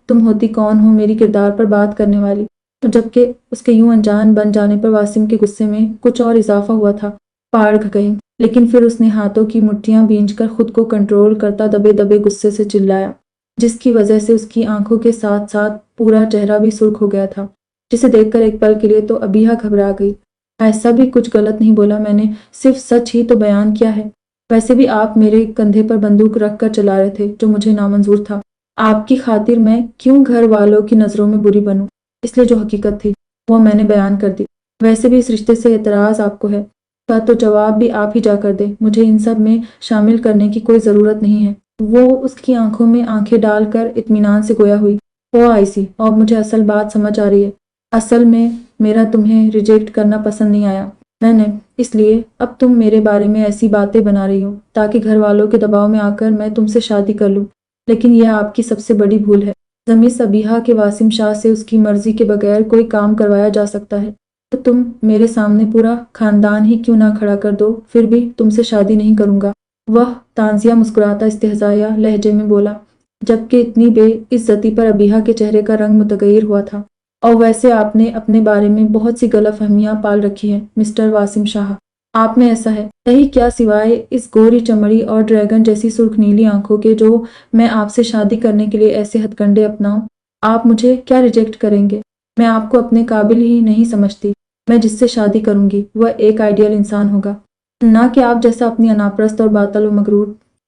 تم ہوتی کون ہو میری کردار پر بات کرنے والی؟ جبکہ اس کے یوں انجان بن جانے پر واسم کے غصے میں کچھ اور اضافہ ہوا تھا۔ پاڑ گئی، لیکن پھر اس نے ہاتھوں کی مٹھیاں بھینج کر خود کو کنٹرول کرتا دبے دبے غصے سے چلایا، جس کی وجہ سے اس کی آنکھوں کے ساتھ ساتھ پورا چہرہ بھی سرخ ہو گیا تھا، جسے دیکھ کر ایک پل کے لیے تو ابیہا گھبرا گئی۔ ایسا بھی کچھ غلط نہیں بولا میں نے، صرف سچ ہی تو بیان کیا ہے۔ ویسے بھی آپ میرے کندھے پر بندوق رکھ کر چلا رہے تھے، جو مجھے نامنظور تھا۔ آپ کی خاطر میں کیوں گھر والوں کی نظروں میں بری بنوں؟ اس لیے جو حقیقت تھی وہ میں نے بیان کر دی۔ ویسے بھی اس رشتے سے اعتراض آپ کو ہے تو جواب بھی آپ ہی جا کر دیں، مجھے ان سب میں شامل کرنے کی کوئی ضرورت نہیں ہے۔ وہ اس کی آنکھوں میں آنکھیں ڈال کر اطمینان سے گویا ہوئی، وہ آئی سی، اور مجھے اصل بات سمجھ آ رہی ہے۔ اصل میں میرا تمہیں ریجیکٹ کرنا پسند نہیں آیا، میں نے اس لیے اب تم میرے بارے میں ایسی باتیں بنا رہی ہو تاکہ گھر والوں کے دباؤ میں آ کر میں تم سے شادی کر لوں، لیکن یہ آپ کی سب سے بڑی بھول ہے۔ زمیں ابیہا کے واسم شاہ سے اس کی مرضی کے بغیر کوئی کام کروایا جا سکتا ہے تو تم میرے سامنے پورا خاندان ہی کیوں نہ کھڑا کر دو، پھر بھی تم سے شادی نہیں کروں گا۔ وہ طنزیہ مسکراتا استہزائیہ لہجے میں بولا، جبکہ اتنی بے عزتی پر ابیہا کے چہرے کا رنگ متغیر ہوا تھا۔ اور ویسے آپ نے اپنے بارے میں بہت سی غلط فہمیاں پال رکھی ہیں مسٹر واسم شاہ۔ آپ میں ایسا ہے یہی کیا سوائے اس گوری چمڑی اور ڈریگن جیسی سرخ نیلی آنکھوں کے جو میں آپ سے شادی کرنے کے لیے ایسے ہتھ کنڈے اپناؤں؟ آپ مجھے کیا ریجیکٹ کریں گے؟ میں آپ کو اپنے قابل ہی نہیں سمجھتی۔ میں جس سے شادی کروں گی وہ ایک آئیڈیل انسان ہوگا، نہ کہ آپ جیسا اپنی اناپرست اور باطل و مغرور،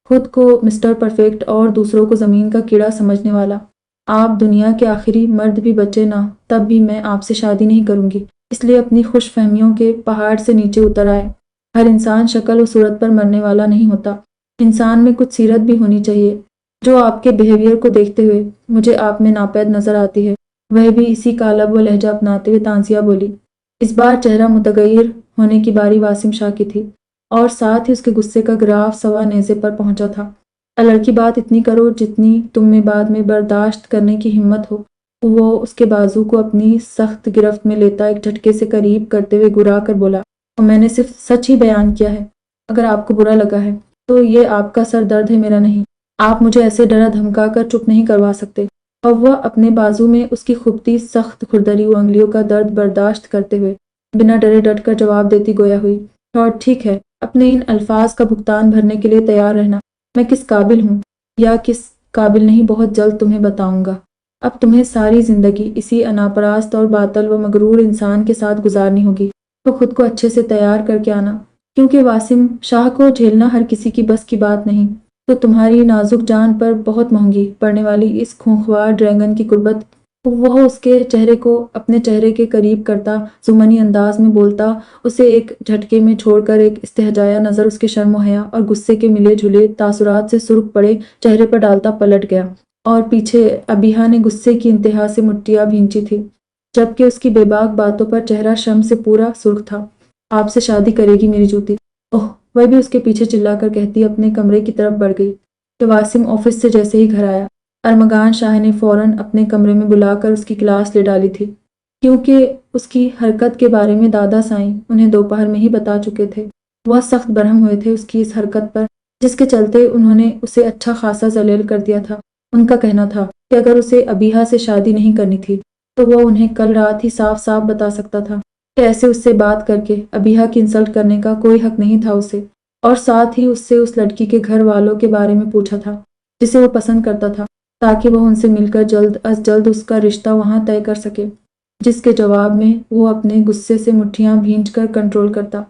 خود کو مسٹر پرفیکٹ اور دوسروں کو زمین کا کیڑا سمجھنے والا۔ آپ دنیا کے آخری مرد بھی بچے نہ تب بھی میں آپ سے شادی نہیں کروں گی، اس لیے اپنی خوش فہمیوں کے پہاڑ سے نیچے اتر آئے۔ ہر انسان شکل و صورت پر مرنے والا نہیں ہوتا، انسان میں کچھ سیرت بھی ہونی چاہیے، جو آپ کے بیہیویئر کو دیکھتے ہوئے مجھے آپ میں ناپید نظر آتی ہے۔ وہ بھی اسی قالب و لہجہ اپناتے ہوئے طنزیہ بولی۔ اس بار چہرہ متغیر ہونے کی باری واسم شاہ کی تھی، اور ساتھ ہی اس کے غصے کا گراف سوا نیزے پر پہنچا تھا۔ لڑکی بات اتنی کرو جتنی تم میں بعد میں برداشت کرنے کی ہمت ہو۔ وہ اس کے بازو کو اپنی سخت گرفت میں لیتا ایک جھٹکے سے قریب کرتے ہوئے گھرا کر بولا، اور میں نے صرف سچ ہی بیان کیا ہے، اگر آپ کو برا لگا ہے تو یہ آپ کا سر درد ہے، میرا نہیں۔ آپ مجھے ایسے ڈرا دھمکا کر چپ نہیں کروا سکتے۔ اور وہ اپنے بازو میں اس کی خبتی سخت کھردری انگلیوں کا درد برداشت کرتے ہوئے بنا ڈرے ڈٹ کر جواب دیتی گویا ہوئی، اور ٹھیک ہے، اپنے ان الفاظ کا بھگتان بھرنے کے لیے تیار رہنا۔ میں کس قابل ہوں یا کس قابل نہیں بہت جلد تمہیں بتاؤں گا۔ اب تمہیں ساری زندگی اسی اناپراست اور باطل و مغرور انسان کے ساتھ گزارنی ہوگی، تو خود کو اچھے سے تیار کر کے آنا، کیونکہ واسم شاہ کو جھیلنا ہر کسی کی بس کی بات نہیں۔ تو تمہاری نازک جان پر بہت مہنگی پڑنے والی اس خونخوار ڈریگن کی قربت۔ وہ اس کے چہرے کو اپنے چہرے کے قریب کرتا ضمنی انداز میں بولتا اسے ایک جھٹکے میں چھوڑ کر ایک استہجائیہ نظر اس کے شرم و حیا اور غصے کے ملے جھلے تاثرات سے سرخ پڑے چہرے پر ڈالتا پلٹ گیا، اور پیچھے ابیہا نے غصے کی انتہا سے مٹھیاں بھینچی تھی، جبکہ اس کی بے باک باتوں پر چہرہ شرم سے پورا سرخ تھا۔ آپ سے شادی کرے گی میری جوتی؟ اوہ، وہ بھی اس کے پیچھے چلا کر کہتی اپنے کمرے کی طرف بڑھ گئی کہ واسم آفس سے جیسے ہی گھر آیا، ارمغان شاہ نے فوراً اپنے کمرے میں بلا کر اس کی کلاس لے ڈالی تھی، کیونکہ اس کی حرکت کے بارے میں دادا سائیں انہیں دوپہر میں ہی بتا چکے تھے۔ وہ سخت برہم ہوئے تھے اس کی اس حرکت پر، جس کے چلتے انہوں نے اسے اچھا خاصا ذلیل کر دیا تھا۔ ان کا کہنا تھا کہ اگر اسے ابیہا سے شادی نہیں کرنی تھی تو وہ انہیں کل رات ہی صاف صاف بتا سکتا تھا کہ ایسے اس سے بات کر کے ابیہا کی انسلٹ کرنے کا کوئی حق نہیں تھا اسے، اور ساتھ ہی اس سے اس لڑکی کے گھر والوں کے بارے میں پوچھا تھا جسے وہ پسند کرتا تھا۔ تاکہ وہ ان سے مل کر جلد از جلد اس کا رشتہ وہاں طے کر سکے، جس کے جواب میں وہ اپنے غصے سے مٹھیاں بھینچ کر کنٹرول کرتا۔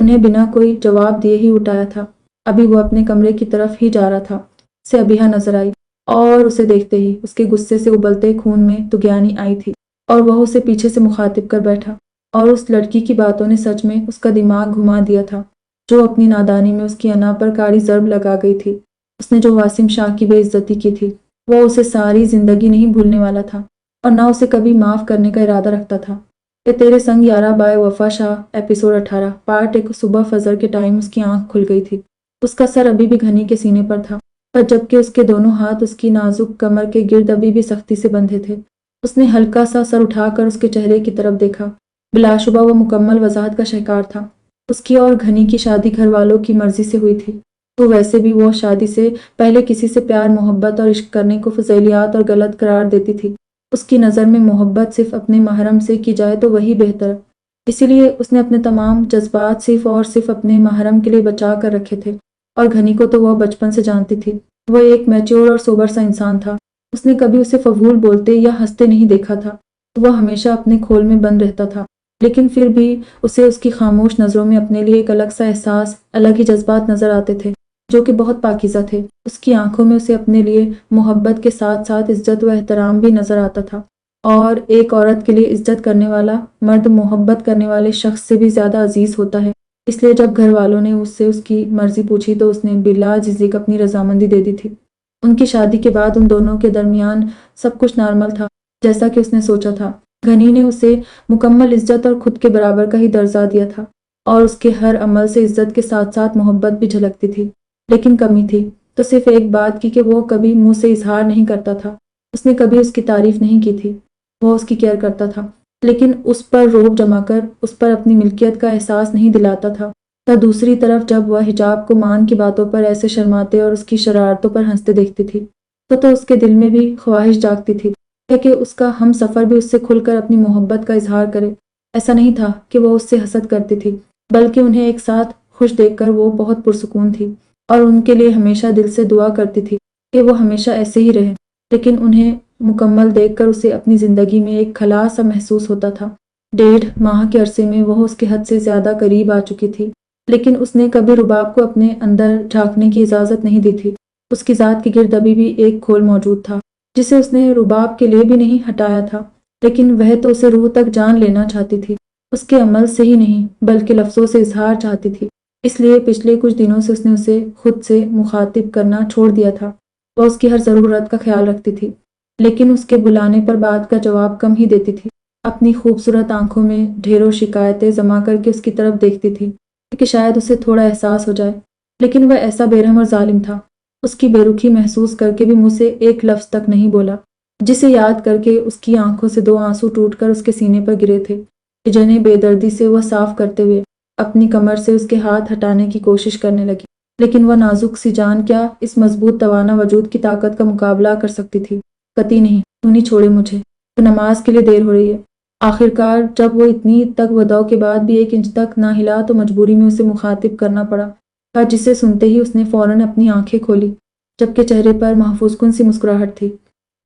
انہیں بنا کوئی جواب دیے ہی اٹھایا تھا۔ ابھی وہ اپنے کمرے کی طرف ہی جا رہا تھا، اسے ابیحا نظر آئی اور اسے دیکھتے ہی اس کے غصے سے ابلتے خون میں طغیانی آئی تھی، اور وہ اسے پیچھے سے مخاطب کر بیٹھا۔ اور اس لڑکی کی باتوں نے سچ میں اس کا دماغ گھما دیا تھا، جو اپنی نادانی میں اس کی انا پر کاڑی ضرب لگا گئی تھی۔ اس نے جو واسم شاہ کی بے عزتی کی تھی، وہ اسے ساری زندگی نہیں بھولنے والا تھا، اور نہ اسے کبھی معاف کرنے کا ارادہ رکھتا تھا۔ یہ تیرے سنگ یارا بائے وفا شاہ ایپیسوڈ 18 پارٹ 1 صبح فجر کے ٹائم اس کی آنکھ کھل گئی تھی۔ اس کا سر ابھی بھی گھنی کے سینے پر تھا، پر جبکہ اس کے دونوں ہاتھ اس کی نازک کمر کے گرد ابھی بھی سختی سے بندھے تھے۔ اس نے ہلکا سا سر اٹھا کر اس کے چہرے کی طرف دیکھا۔ بلا شبہ وہ مکمل وضاحت کا شہکار تھا۔ اس کی اور گھنی کی شادی گھر والوں کی مرضی سے ہوئی تھی، تو ویسے بھی وہ شادی سے پہلے کسی سے پیار محبت اور عشق کرنے کو فضیلیات اور غلط قرار دیتی تھی۔ اس کی نظر میں محبت صرف اپنے محرم سے کی جائے تو وہی بہتر، اسی لیے اس نے اپنے تمام جذبات صرف اور صرف اپنے محرم کے لیے بچا کر رکھے تھے۔ اور گھنی کو تو وہ بچپن سے جانتی تھی، وہ ایک میچور اور سوبر سا انسان تھا۔ اس نے کبھی اسے فضول بولتے یا ہنستے نہیں دیکھا تھا، وہ ہمیشہ اپنے کھول میں بند رہتا تھا، لیکن پھر بھی اسے اس کی خاموش نظروں میں اپنے لیے ایک الگ سا احساس، الگ ہی جذبات نظر آتے تھے، جو کہ بہت پاکیزہ تھے۔ اس کی آنکھوں میں اسے اپنے لیے محبت کے ساتھ ساتھ عزت و احترام بھی نظر آتا تھا، اور ایک عورت کے لیے عزت کرنے والا مرد محبت کرنے والے شخص سے بھی زیادہ عزیز ہوتا ہے۔ اس لیے جب گھر والوں نے اس سے اس کی مرضی پوچھی تو اس نے بلا جھجک اپنی رضامندی دے دی تھی۔ ان کی شادی کے بعد ان دونوں کے درمیان سب کچھ نارمل تھا، جیسا کہ اس نے سوچا تھا۔ گھنی نے اسے مکمل عزت اور خود کے برابر کا ہی درجہ دیا تھا، اور اس کے ہر عمل سے عزت کے ساتھ ساتھ محبت بھی جھلکتی تھی۔ لیکن کمی تھی تو صرف ایک بات کی کہ وہ کبھی منہ سے اظہار نہیں کرتا تھا۔ اس نے کبھی اس کی تعریف نہیں کی تھی، وہ اس کی کیئر کرتا تھا، لیکن اس پر روب جما کر اس پر اپنی ملکیت کا احساس نہیں دلاتا تھا۔ تو دوسری طرف جب وہ حجاب کو مان کی باتوں پر ایسے شرماتے اور اس کی شرارتوں پر ہنستے دیکھتی تھی تو اس کے دل میں بھی خواہش جاگتی تھی کہ اس کا ہم سفر بھی اس سے کھل کر اپنی محبت کا اظہار کرے۔ ایسا نہیں تھا کہ وہ اس سے حسد کرتی تھی، بلکہ انہیں ایک ساتھ خوش دیکھ کر وہ بہت پرسکون تھی، اور ان کے لیے ہمیشہ دل سے دعا کرتی تھی کہ وہ ہمیشہ ایسے ہی رہیں۔ لیکن انہیں مکمل دیکھ کر اسے اپنی زندگی میں ایک خلا سا محسوس ہوتا تھا۔ 1.5 ماہ کے عرصے میں وہ اس کے حد سے زیادہ قریب آ چکی تھی، لیکن اس نے کبھی رباب کو اپنے اندر جھانکنے کی اجازت نہیں دی تھی۔ اس کی ذات کے گرد ابھی بھی ایک کھول موجود تھا، جسے اس نے رباب کے لیے بھی نہیں ہٹایا تھا، لیکن وہ تو اسے روح تک جان لینا چاہتی تھی، اس کے عمل سے ہی نہیں بلکہ لفظوں سے اظہار چاہتی تھی۔ اس لیے پچھلے کچھ دنوں سے اس نے اسے خود سے مخاطب کرنا چھوڑ دیا تھا۔ وہ اس کی ہر ضرورت کا خیال رکھتی تھی، لیکن اس کے بلانے پر بات کا جواب کم ہی دیتی تھی۔ اپنی خوبصورت آنکھوں میں ڈھیروں شکایتیں جمع کر کے اس کی طرف دیکھتی تھی کہ شاید اسے تھوڑا احساس ہو جائے، لیکن وہ ایسا بے رحم اور ظالم تھا، اس کی بے رخی محسوس کر کے بھی منہ سے ایک لفظ تک نہیں بولا، جسے یاد کر کے اس کی آنکھوں سے 2 آنسو ٹوٹ کر اس کے سینے پر گرے تھے، جنہیں بے دردی سے وہ صاف کرتے ہوئے اپنی کمر سے اس کے ہاتھ ہٹانے کی کوشش کرنے لگی، لیکن وہ نازک سی جان کیا اس مضبوط توانا وجود کی طاقت کا مقابلہ کر سکتی تھی۔ قطعی نہیں، تو نہیں چھوڑے مجھے، تو نماز کے لیے دیر ہو رہی ہے۔ آخر کار جب وہ اتنی تک وداع کے بعد بھی 1 انچ تک نہ ہلا تو مجبوری میں اسے مخاطب کرنا پڑا، پر جسے سنتے ہی اس نے فوراً اپنی آنکھیں کھولی، جبکہ چہرے پر محفوظ کن سی مسکراہٹ تھی۔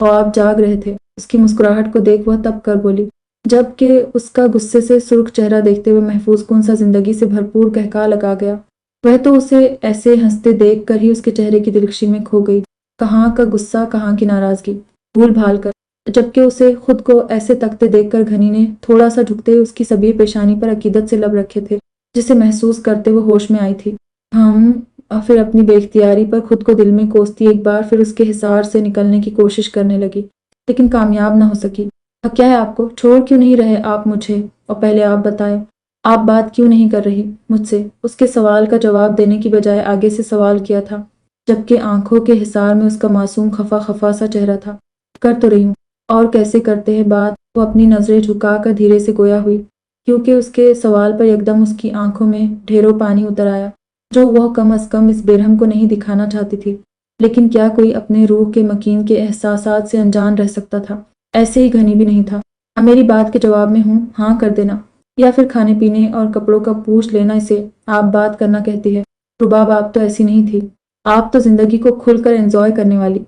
خواب جاگ رہے تھے۔ اس کی مسکراہٹ کو دیکھ وہ تب کر بولی، جبکہ اس کا غصے سے سرخ چہرہ دیکھتے ہوئے محفوظ کن سا زندگی سے بھرپور قہقہا لگا گیا۔ وہ تو اسے ایسے ہنستے دیکھ کر ہی اس کے چہرے کی دلکشی میں کھو گئی، کہاں کا غصہ کہاں کی ناراضگی بھول بھال کر، جبکہ اسے خود کو ایسے تکتے دیکھ کر گھنی نے تھوڑا سا جھکتے اس کی سبھی پیشانی پر عقیدت سے لب رکھے تھے، جسے محسوس کرتے وہ ہوش میں آئی تھی۔ پھر اپنی بے اختیاری پر خود کو دل میں کوستی ایک بار پھر اس کے حصار سے نکلنے کی کوشش کرنے لگی، لیکن کامیاب نہ ہو سکی۔ کیا ہے آپ کو؟ چھوڑ کیوں نہیں رہے آپ مجھے؟ اور پہلے آپ بتائیں، آپ بات کیوں نہیں کر رہی مجھ سے؟ اس کے سوال کا جواب دینے کی بجائے آگے سے سوال کیا تھا، جبکہ آنکھوں کے حصار میں اس کا معصوم خفا خفا سا چہرہ تھا۔ کر تو رہی ہوں، اور کیسے کرتے ہیں بات؟ وہ اپنی نظریں جھکا کر دھیرے سے گویا ہوئی، کیونکہ اس کے سوال پر یکدم اس کی آنکھوں میں ڈھیروں پانی اتر آیا، جو وہ کم از کم اس بیرحم کو نہیں دکھانا چاہتی تھی۔ لیکن کیا کوئی اپنے روح کے مکین کے احساسات سے انجان رہ سکتا تھا؟ ایسے ہی گھنی بھی نہیں تھا۔ اب میری بات کے جواب میں ہاں کر دینا، یا پھر کھانے پینے اور کپڑوں کا پوچھ لینا اسے آپ بات کرنا کہتی ہے؟ رباب آپ تو ایسی نہیں تھی، آپ تو زندگی کو کھل کر انجوائے کرنے والی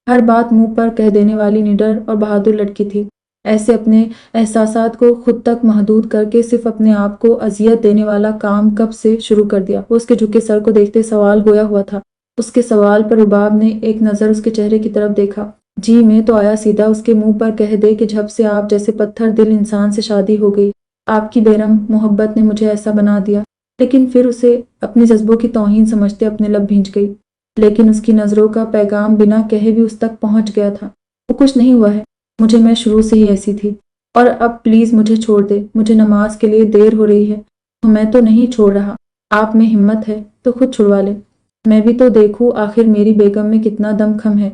ہر بات منہ پر کہہ دینے والی نڈر اور بہادر لڑکی تھی۔ ایسے اپنے احساسات کو خود تک محدود کر کے صرف اپنے آپ کو اذیت دینے والا کام کب سے شروع کر دیا؟ وہ اس کے جھکے سر کو دیکھتے سوال گویا ہوا تھا۔ اس کے سوال پر رباب نے ایک نظر اس کے چہرے کی طرف دیکھا۔ جی میں تو آیا سیدھا اس کے منہ پر کہہ دے کہ جب سے آپ جیسے پتھر دل انسان سے شادی ہو گئی، آپ کی بے رحم محبت نے مجھے ایسا بنا دیا۔ لیکن پھر اسے اپنے جذبوں کی توہین سمجھتے اپنے لب بھینچ گئی۔ لیکن اس کی نظروں کا پیغام بنا کہے بھی اس تک پہنچ گیا تھا۔ وہ کچھ نہیں ہوا ہے، میں شروع سے ہی ایسی تھی، اور اب پلیز مجھے چھوڑ دے، مجھے نماز کے لیے دیر ہو رہی ہے۔ میں تو نہیں چھوڑ رہا، آپ میں ہمت ہے تو خود چھڑوا لے، میں بھی تو دیکھوں آخر میری بیگم میں کتنا دم خم ہے۔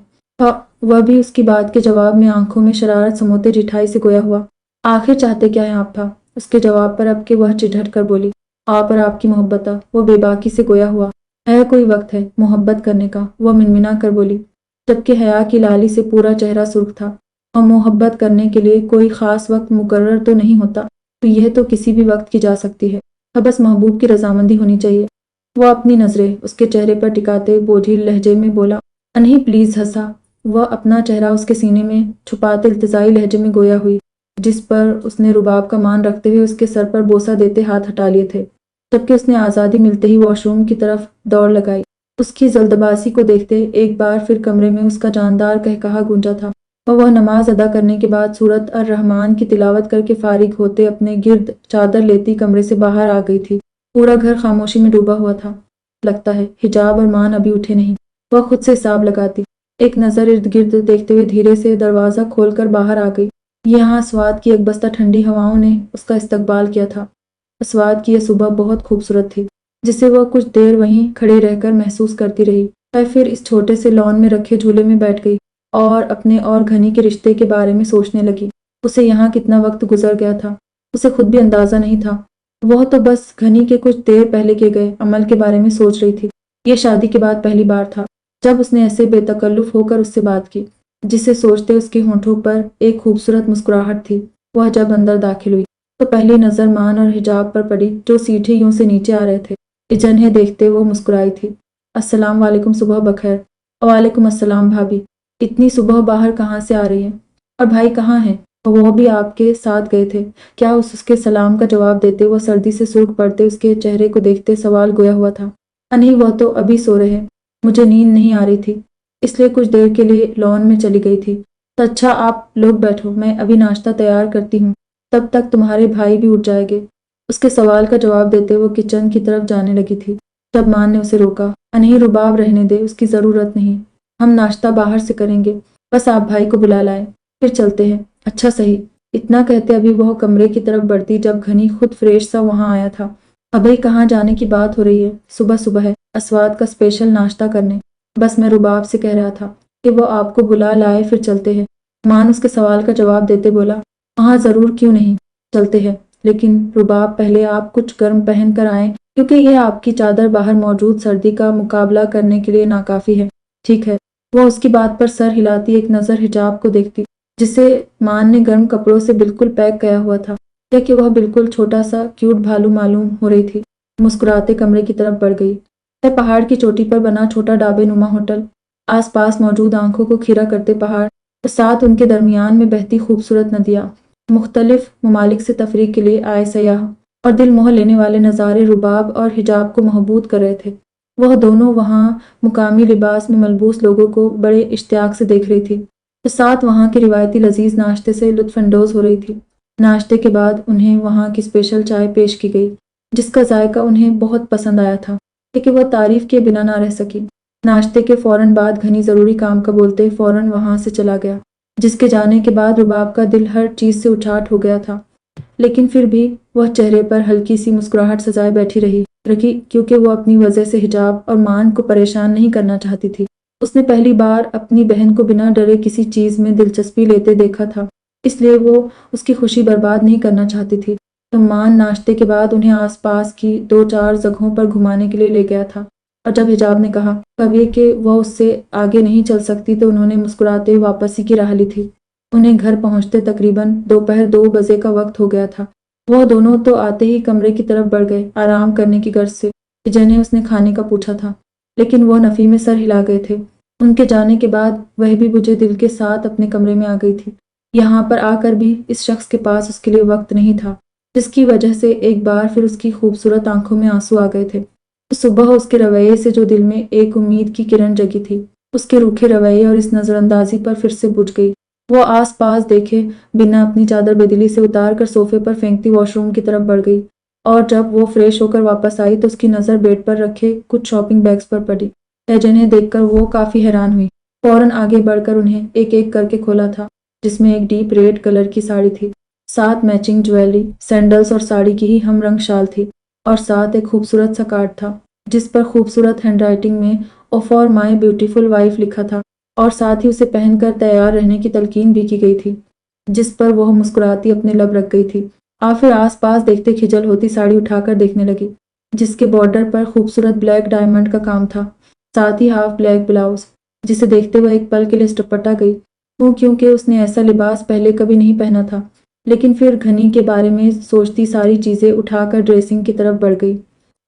وہ بھی اس کی بات کے جواب میں آنکھوں میں شرارت سموتے جٹھائی سے گویا ہوا۔ آخر چاہتے کیا ہیں آپ؟ تھا اس کے جواب پر اب کہ وہ چڑھٹ کر بولی، آپ اور آپ کی محبت۔ وہ بے باکی سے گویا ہوا، ہے کوئی وقت ہے محبت کرنے کا؟ وہ منمنا کر بولی، جبکہ حیا کی لالی سے پورا چہرہ سرخ تھا۔ اور محبت کرنے کے لیے کوئی خاص وقت مقرر تو نہیں ہوتا، تو یہ تو کسی بھی وقت کی جا سکتی ہے، بس محبوب کی رضامندی ہونی چاہیے۔ وہ اپنی نظریں اس کے چہرے پر ٹکاتے بوجھل لہجے میں بولا، نہیں پلیز۔ ہنسا۔ وہ اپنا چہرہ اس کے سینے میں چھپاتے التجائی لہجے میں گویا ہوئی، جس پر اس نے رباب کا مان رکھتے ہوئے اس کے سر پر بوسہ دیتے ہاتھ ہٹا لیے تھے، جبکہ اس نے آزادی ملتے ہی واش روم کی طرف دوڑ لگائی۔ اس کی جلد بازی کو دیکھتے ایک بار پھر کمرے میں اس کا جاندار قہقہا گونجا تھا، اور وہ نماز ادا کرنے کے بعد سورت الرحمن کی تلاوت کر کے فارغ ہوتے اپنے گرد چادر لیتی کمرے سے باہر آ گئی تھی۔ پورا گھر خاموشی میں ڈوبا ہوا تھا۔ لگتا ہے حجاب اور مان ابھی اٹھے نہیں، وہ خود سے حساب لگاتی، ایک نظر ارد گرد دیکھتے ہوئے دھیرے سے دروازہ کھول کر باہر آ گئی۔ یہاں اسوات کی اکبستہ ٹھنڈی ہواؤں نے اس کا استقبال کیا تھا۔ اسوات کی یہ صبح بہت خوبصورت تھی، جسے وہ کچھ دیر وہیں کھڑے رہ کر محسوس کرتی رہی، پھر اس چھوٹے سے لان میں رکھے جھولے میں بیٹھ گئی اور اپنے اور گھنی کے رشتے کے بارے میں سوچنے لگی۔ اسے یہاں کتنا وقت گزر گیا تھا، اسے خود بھی اندازہ نہیں تھا۔ وہ تو بس گھنی کے کچھ دیر پہلے کیے گئے عمل کے بارے میں سوچ رہی تھی۔ یہ شادی کے بعد پہلی بار تھا جب اس نے ایسے بے تکلف ہو کر اس سے بات کی، جسے سوچتے اس کے ہونٹوں پر ایک خوبصورت مسکراہٹ تھی۔ وہ جب اندر داخل ہوئی تو پہلی نظر مان اور حجاب پر پڑی، جو سیڑھی یوں سے نیچے آ رہے تھے۔ جنہیں دیکھتے وہ مسکرائی تھی۔ السلام علیکم، صبح بخیر۔ وعلیکم السلام بھابھی، اتنی صبح باہر کہاں سے آ رہی ہیں؟ اور بھائی کہاں ہیں؟ وہ بھی آپ کے ساتھ گئے تھے کیا؟ اس کے سلام کا جواب دیتے وہ سردی سے سرخ پڑتے اس کے چہرے کو دیکھتے سوال گویا ہوا تھا۔ نہیں، وہ تو ابھی سو رہے ہیں، مجھے نیند نہیں آ رہی تھی، اس لیے کچھ دیر کے لیے لان میں چلی گئی تھی۔ تو اچھا آپ لوگ بیٹھو، میں ابھی ناشتہ تیار کرتی ہوں، تب تک تمہارے بھائی بھی اٹھ جائیں گے۔ اس کے سوال کا جواب دیتے وہ کچن کی طرف جانے لگی تھی جب مان نے اسے روکا۔ نہیں رباب، رہنے دے، اس کی ضرورت نہیں، ہم ناشتہ باہر سے کریں گے، بس آپ بھائی کو بلا لائیں، پھر چلتے ہیں۔ اچھا صحیح۔ اتنا کہتے ابھی وہ کمرے کی طرف بڑھتی جب گھنی خود فریش سا وہاں آیا تھا۔ ابھی کہاں جانے کی بات ہو رہی ہے؟ صبح صبح ہے اسوات کا اسپیشل ناشتہ کرنے، بس میں رباب سے کہہ رہا تھا کہ وہ آپ کو بلا لائے، پھر چلتے ہیں۔ مان اس کے سوال کا جواب دیتے بولا، ہاں ضرور، کیوں نہیں، چلتے ہیں، لیکن رباب پہلے آپ کچھ گرم پہن کر آئیں، کیونکہ یہ آپ کی چادر باہر موجود سردی کا مقابلہ کرنے کے لیے ناکافی ہے۔ ٹھیک ہے۔ وہ اس کی بات پر سر ہلاتی ایک نظر حجاب کو دیکھتی، جسے مان نے گرم کپڑوں سے بالکل پیک کیا ہوا تھا، کہ وہ بالکل چھوٹا سا کیوٹ بھالو معلوم ہو رہی تھی۔ مسکراتے کمرے کی طرف بڑھ گئی۔ پہاڑ کی چوٹی پر بنا چھوٹا ڈھابے نما ہوٹل، آس پاس موجود آنکھوں کو کھیرا کرتے پہاڑ، ساتھ ان کے درمیان میں بہتی خوبصورت ندیاں، مختلف ممالک سے تفریح کے لیے آئے سیاح اور دل موہ لینے والے نظارے رباب اور حجاب کو محبوط کر رہے تھے۔ وہ دونوں وہاں مقامی لباس میں ملبوس لوگوں کو بڑے اشتیاق سے دیکھ رہی تھی، ساتھ وہاں کے روایتی لذیذ ناشتے سے لطف اندوز ہو رہی تھی۔ ناشتے کے بعد انہیں وہاں کی اسپیشل چائے پیش کی گئی، جس کا ذائقہ انہیں بہت پسند آیا تھا، کہ وہ تعریف کیے بنا نہ رہ سکی۔ ناشتے کے فوراً بعد گھنی ضروری کام کا بولتے فوراً وہاں سے چلا گیا، جس کے جانے کے بعد رباب کا دل ہر چیز سے اچاٹ ہو گیا تھا، لیکن پھر بھی وہ چہرے پر ہلکی سی مسکراہٹ سجائے بیٹھی رہی کیونکہ وہ اپنی وجہ سے حجاب اور مان کو پریشان نہیں کرنا چاہتی تھی۔ اس نے پہلی بار اپنی بہن کو بنا ڈرے کسی چیز میں دلچسپی لیتے دیکھا تھا، اس لیے وہ اس کی خوشی برباد نہیں کرنا چاہتی تھی۔ تو مان ناشتے کے بعد انہیں آس پاس کی 2-4 جگہوں پر گھمانے کے لیے لے گیا تھا، اور جب حجاب نے کہا کبھی کہ وہ اس سے آگے نہیں چل سکتی تو انہوں نے مسکراتے واپسی کی راہ لی تھی۔ انہیں گھر پہنچتے تقریباً دوپہر 2 بجے کا وقت ہو گیا تھا۔ وہ دونوں تو آتے ہی کمرے کی طرف بڑھ گئے آرام کرنے کی غرض سے، جنہیں اس نے کھانے کا پوچھا تھا، لیکن وہ نفی میں سر ہلا گئے تھے۔ उनके जाने के बाद वह भी बुझे दिल के साथ अपने कमरे में आ गई थी। यहाँ पर आकर भी इस शख्स के पास उसके लिए वक्त नहीं था, जिसकी वजह से एक बार फिर उसकी खूबसूरत आंखों में आंसू आ गए थे। तो सुबह उसके रवैये से जो दिल में एक उम्मीद की किरण जगी थी, उसके रूखे रवैये और इस नजरअंदाजी पर फिर से बुझ गई। वो आस पास देखे बिना अपनी चादर बेदिली से उतार कर सोफे पर फेंकती वॉशरूम की तरफ बढ़ गई, और जब वो फ्रेश होकर वापस आई तो उसकी नज़र बेड पर रखे कुछ शॉपिंग बैग्स पर पड़ी। जिन्हें देखकर वो काफी हैरान हुई। फौरन आगे बढ़कर उन्हें एक एक करके खोला था, जिसमें एक डीप रेड कलर की साड़ी थी, साथ मैचिंग ज्वेलरी, सैंडल्स और साड़ी की ही हम रंग शाल थी, और साथ एक खूबसूरत सा कार्ड था जिस पर खूबसूरत हैंडराइटिंग में o for my beautiful wife लिखा था, और साथ ही उसे पहनकर तैयार रहने की तलकीन भी की गई थी, जिस पर वह मुस्कुराती अपने लब रख गई थी। और फिर आस पास देखते खिजल होती साड़ी उठाकर देखने लगी, जिसके बॉर्डर पर खूबसूरत ब्लैक डायमंड का काम था, साथ ही हाफ ब्लैक ब्लाउज, जिसे देखते हुए एक पल के लिए स्टपटा गई। वो क्योंकि उसने ऐसा लिबास पहले कभी नहीं पहना था, लेकिन फिर घनी के बारे में सोचती सारी चीजें उठाकर ड्रेसिंग की तरफ बढ़ गई।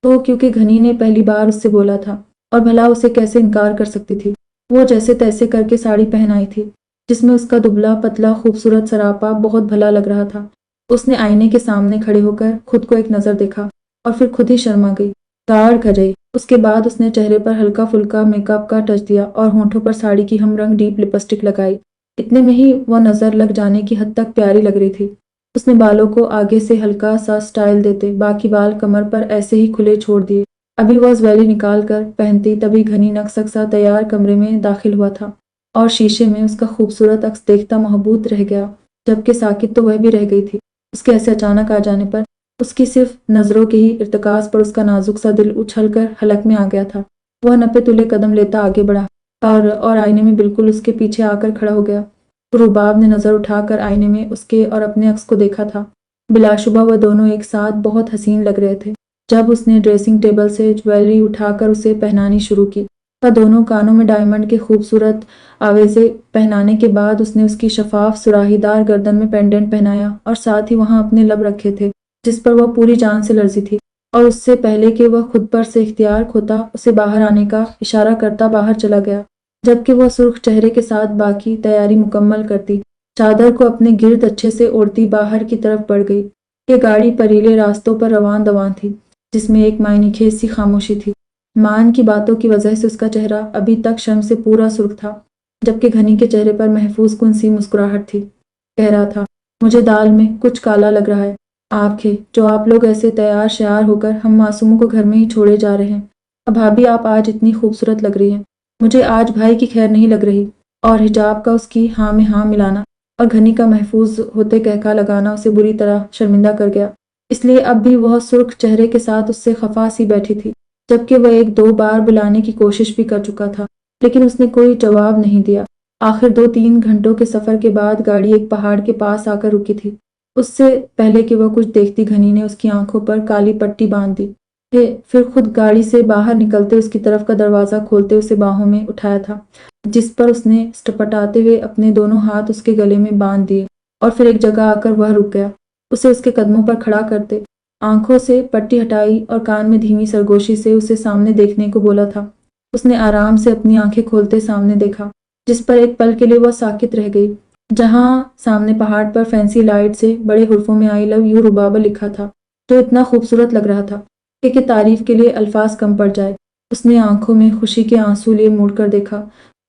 तो क्योंकि घनी ने पहली बार उससे बोला था, और भला उसे कैसे इनकार कर सकती थी। वो जैसे तैसे करके साड़ी पहनाई थी, जिसमें उसका दुबला पतला खूबसूरत सरापा बहुत भला लग रहा था। उसने आईने के सामने खड़े होकर खुद को एक नजर देखा और फिर खुद ही शर्मा गई, गाढ़ खजाई। उसके बाद उसने चेहरे पर हल्का फुल्का मेकअप का टच दिया और होंठों पर साड़ी की हम रंग डीप लिपस्टिक लगाई। इतने में ही वह नजर लग जाने की हद तक प्यारी लग रही थी। उसने बालों को आगे से हल्का सा स्टाइल देते बाकी बाल कमर पर ऐसे ही खुले छोड़ दिए। अभी वह ज्वेलरी निकाल कर पहनती तभी घनी नक्शक सा तैयार कमरे में दाखिल हुआ था, और शीशे में उसका खूबसूरत अक्स देखता महबूत रह गया, जबकि साकित तो वह भी रह गई थी। उसके ऐसे अचानक आ जाने पर उसकी सिर्फ नजरों के ही इर्तिकाज पर उसका नाजुक सा दिल उछलकर हलक में आ गया था। वह नपे तुले कदम लेता आगे बढ़ा और आईने में बिल्कुल उसके पीछे आकर खड़ा हो गया। तो रुबाब ने नजर उठाकर आईने में उसके और अपने अक्स को देखा था। बिलाशुबा वह दोनों एक साथ बहुत हसीन लग रहे थे। जब उसने ड्रेसिंग टेबल से ज्वेलरी उठाकर उसे पहनानी शुरू की, वह दोनों कानों में डायमंड के खूबसूरत आवेजे पहनाने के बाद उसने उसकी शफाफ सुराहीदार गर्दन में पेंडेंट पहनाया, और साथ ही वहां अपने लब रखे थे जिस पर वह पूरी जान से लरजी थी। और उससे पहले कि वह खुद पर से इख्तियार खोता उसे बाहर आने का इशारा करता बाहर चला गया, जबकि वह सुर्ख चेहरे के साथ बाकी तैयारी मुकम्मल करती चादर को अपने गिर्द अच्छे से ओढ़ती बाहर की तरफ बढ़ गई। ये गाड़ी परीले रास्तों पर रवान दवान थी, जिसमें एक मायनेखेज सी खामोशी थी। मान की बातों की वजह से उसका चेहरा अभी तक शर्म से पूरा सुर्ख था, जबकि घनी के चेहरे पर महफूज कुन सी मुस्कुराहट थी। कह रहा था, मुझे दाल में कुछ काला लग रहा है। आंखें जो आप लोग ऐसे तैयार श्यार होकर हम मासूमों को घर में ही छोड़े जा रहे हैं। अब भाभी आप आज इतनी खूबसूरत लग रही हैं। मुझे आज भाई की खैर नहीं लग रही। और हिजाब का उसकी हाँ में हाँ मिलाना और घनी का महफूज होते कहका लगाना उसे बुरी तरह शर्मिंदा कर गया। इसलिए अब भी वह सुर्ख चेहरे के साथ उससे खफा सी बैठी थी, जबकि वह एक दो बार बुलाने की कोशिश भी कर चुका था, लेकिन उसने कोई जवाब नहीं दिया। आखिर 2-3 घंटों के सफर के बाद गाड़ी एक पहाड़ के पास आकर रुकी थी। उससे पहले कि वह कुछ देखती घनी ने उसकी आंखों पर काली पट्टी बांध दी। फिर खुद गाड़ी से बाहर निकलते उसकी तरफ का दरवाजा खोलते उसे बाहों में उठाया था, जिस पर उसने स्टपटाते हुए अपने दोनों हाथ उसके गले में बांध दिए, और फिर एक जगह आकर वह रुक गया। उसे उसके कदमों पर खड़ा करते आंखों से पट्टी हटाई और कान में धीमी सरगोशी से उसे सामने देखने को बोला था। उसने आराम से अपनी आंखें खोलते सामने देखा, जिस पर एक पल के लिए वह साकित रह गई, जहां सामने पहाड़ पर फैंसी लाइट से बड़े हुर्फों में आई लव यू रुबाबा लिखा था, जो इतना खूबसूरत लग रहा था कि तारीफ के लिए अल्फाज कम पड़ जाए। उसने आंखों में खुशी के आंसू लिए मुड़कर देखा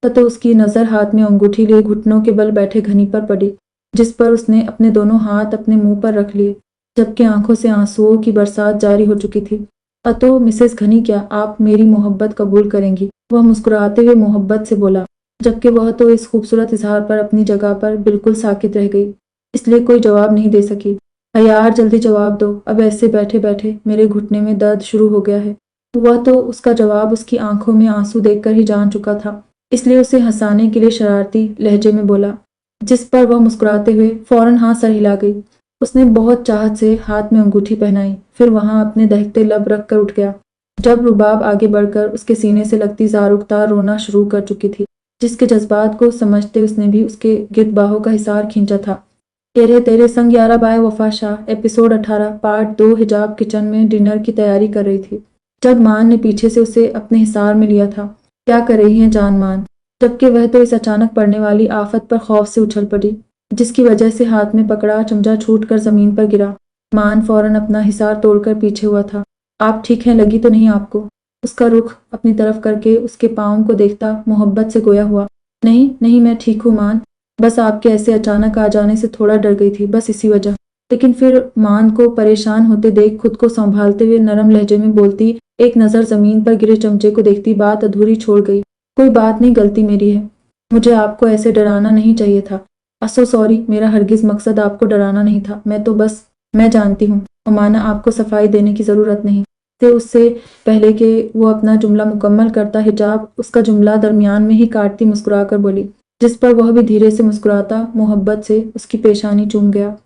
तो उसकी नजर हाथ में अंगूठी लिए घुटनों के बल बैठे घनी पर पड़ी, जिस पर उसने अपने दोनों हाथ अपने मुंह पर रख लिए, जबकि आंखों से आंसुओं की बरसात जारी हो चुकी थी। तो मिसेस घनी, क्या आप मेरी मोहब्बत कबूल करेंगी? वह मुस्कुराते हुए मोहब्बत से बोला, जबकि वह तो इस खूबसूरत इजहार पर अपनी जगह पर बिल्कुल साकित रह गई, इसलिए कोई जवाब नहीं दे सकी। यार जल्दी जवाब दो, अब ऐसे बैठे बैठे मेरे घुटने में दर्द शुरू हो गया है। वह तो उसका जवाब उसकी आंखों में आंसू देखकर ही जान चुका था, इसलिए उसे हंसाने के लिए शरारती लहजे में बोला, जिस पर वह मुस्कुराते हुए फौरन हाथ सर हिला गई। उसने बहुत चाहत से हाथ में अंगूठी पहनाई, फिर वहां अपने दहकते लब रख कर उठ गया, जब रुबाब आगे बढ़कर उसके सीने से लगती जारुकतार रोना शुरू कर चुकी थी, जिसके जज्बात को समझते उसने भी उसके गिर्द बाहों का हिसार खींचा था। तेरे संग 11 बाय वफा शाह एपिसोड 18 पार्ट 2। हिजाब किचन में डिनर की तैयारी कर रही थी, जब मान ने पीछे से उसे अपने हिसार में लिया था। क्या कर रही हैं जान मान? जबकि वह तो इस अचानक पड़ने वाली आफत पर खौफ से उछल पड़ी, जिसकी वजह से हाथ में पकड़ा चमचा छूटकर जमीन पर गिरा। मान फौरन अपना हिसार तोड़कर पीछे हुआ था। आप ठीक हैं, लगी तो नहीं आपको? उसका रुख अपनी तरफ करके उसके पाँव को देखता मोहब्बत से गोया हुआ। नहीं नहीं, मैं ठीक हूँ मान, बस आपके ऐसे अचानक आ जाने से थोड़ा डर गई थी, बस इसी वजह। लेकिन फिर मान को परेशान होते देख खुद को संभालते हुए नरम लहजे में बोलती, एक नज़र जमीन पर गिरे चमचे को देखती बात अधूरी छोड़ गई। कोई बात नहीं, गलती मेरी है, मुझे आपको ऐसे डराना नहीं चाहिए था। असो सॉरी, मेरा हरगिज मकसद आपको डराना नहीं था, मैं तो बस। मैं जानती हूँ उमाना, आपको सफाई देने की ज़रूरत नहीं थे। उससे पहले कि वो अपना जुमला मुकम्मल करता, हिजाब उसका जुमला दरमियान में ही काटती मुस्कुराकर बोली, जिस पर वह भी धीरे से मुस्कुराता मोहब्बत से उसकी पेशानी चूम गया।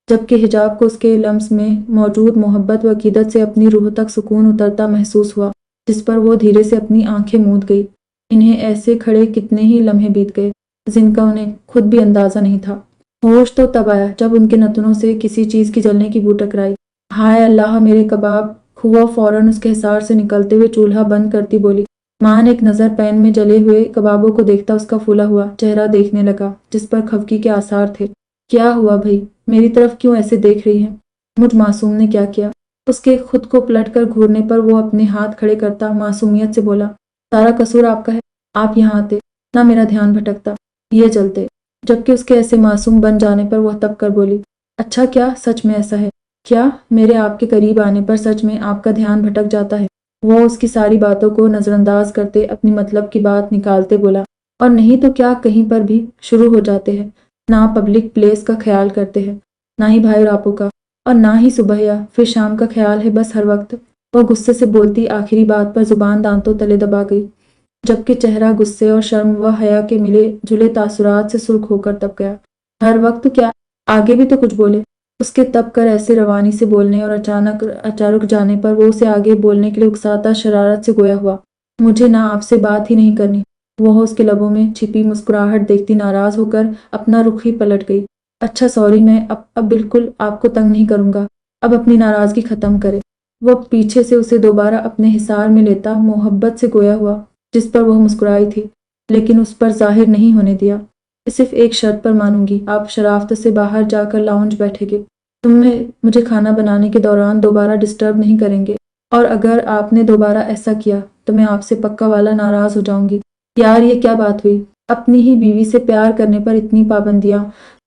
जबकि हिजाब को उसके लम्स में मौजूद मोहब्बत व अकीदत से अपनी रूह तक सुकून उतरता महसूस हुआ, जिस पर वो धीरे से अपनी आंखें मूंद गई। इन्हें ऐसे खड़े कितने ही लम्हे बीत गए जिनका उन्हें खुद भी अंदाजा नहीं था। होश तो तब आया जब उनके नथनों से किसी चीज की जलने की बू टकराई। हाय अल्लाह, मेरे कबाब! हुआ फौरन उसके हिसार से निकलते हुए चूल्हा बंद करती बोली। मान एक नज़र पैन में जले हुए कबाबों को देखता उसका फूला हुआ चेहरा देखने लगा, जिस पर खफगी के आसार थे। क्या हुआ भाई, मेरी तरफ क्यों ऐसे देख रही है? मुझ मासूम ने क्या किया? उसके खुद को पलट कर घूरने पर वो अपने हाथ खड़े करता मासूमियत से बोला, सारा कसूर आपका है, आप यहाँ आते ना, मेरा ध्यान भटकता, ये चलते। जबकि उसके ऐसे मासूम बन जाने पर वह तब कर बोली, अच्छा क्या सच में ऐसा है? क्या मेरे आपके करीब आने पर सच में आपका ध्यान भटक जाता है? वो उसकी सारी बातों को नज़रअंदाज करते अपनी मतलब की बात निकालते बोला, और नहीं तो क्या कहीं पर भी शुरू हो जाते हैं, ना पब्लिक प्लेस का ख्याल करते हैं, ना ही भाई रापों का, और ना ही सुबह या फिर शाम का ख्याल है, बस हर वक्त। वह गुस्से से बोलती आखिरी बात पर जुबान दांतों तले दबा गई, जबकि चेहरा गुस्से और शर्म व हया के मिले जुले तासुरात से सुर्ख होकर तप गया। हर वक्त क्या? आगे भी तो कुछ बोले। उसके तब कर ऐसे रवानी से बोलने और अचानक रुक जाने पर वो उसे आगे बोलने के लिए उकसाता शरारत से गोया हुआ। मुझे ना आपसे बात ही नहीं करनी। वह उसके लबों में छिपी मुस्कुराहट देखती नाराज होकर अपना रुख ही पलट गई। अच्छा सॉरी, मैं अब बिल्कुल आपको तंग नहीं करूंगा, अब अपनी नाराजगी खत्म करे। वह पीछे से उसे दोबारा अपने हिसार में लेता मोहब्बत से गोया हुआ, जिस पर वह मुस्कुराई थी, लेकिन उस पर जाहिर नहीं होने दिया। सिर्फ एक शर्त पर मानूंगी, आप शराफत से बाहर जाकर लाउंज बैठेंगे। तुम्हें मुझे खाना बनाने के दौरान दोबारा डिस्टर्ब नहीं करेंगे, और अगर आपने दोबारा ऐसा किया तो मैं आपसे पक्का वाला नाराज हो जाऊंगी। यार ये क्या बात हुई? अपनी ही बीवी से प्यार करने पर इतनी पाबंदियां।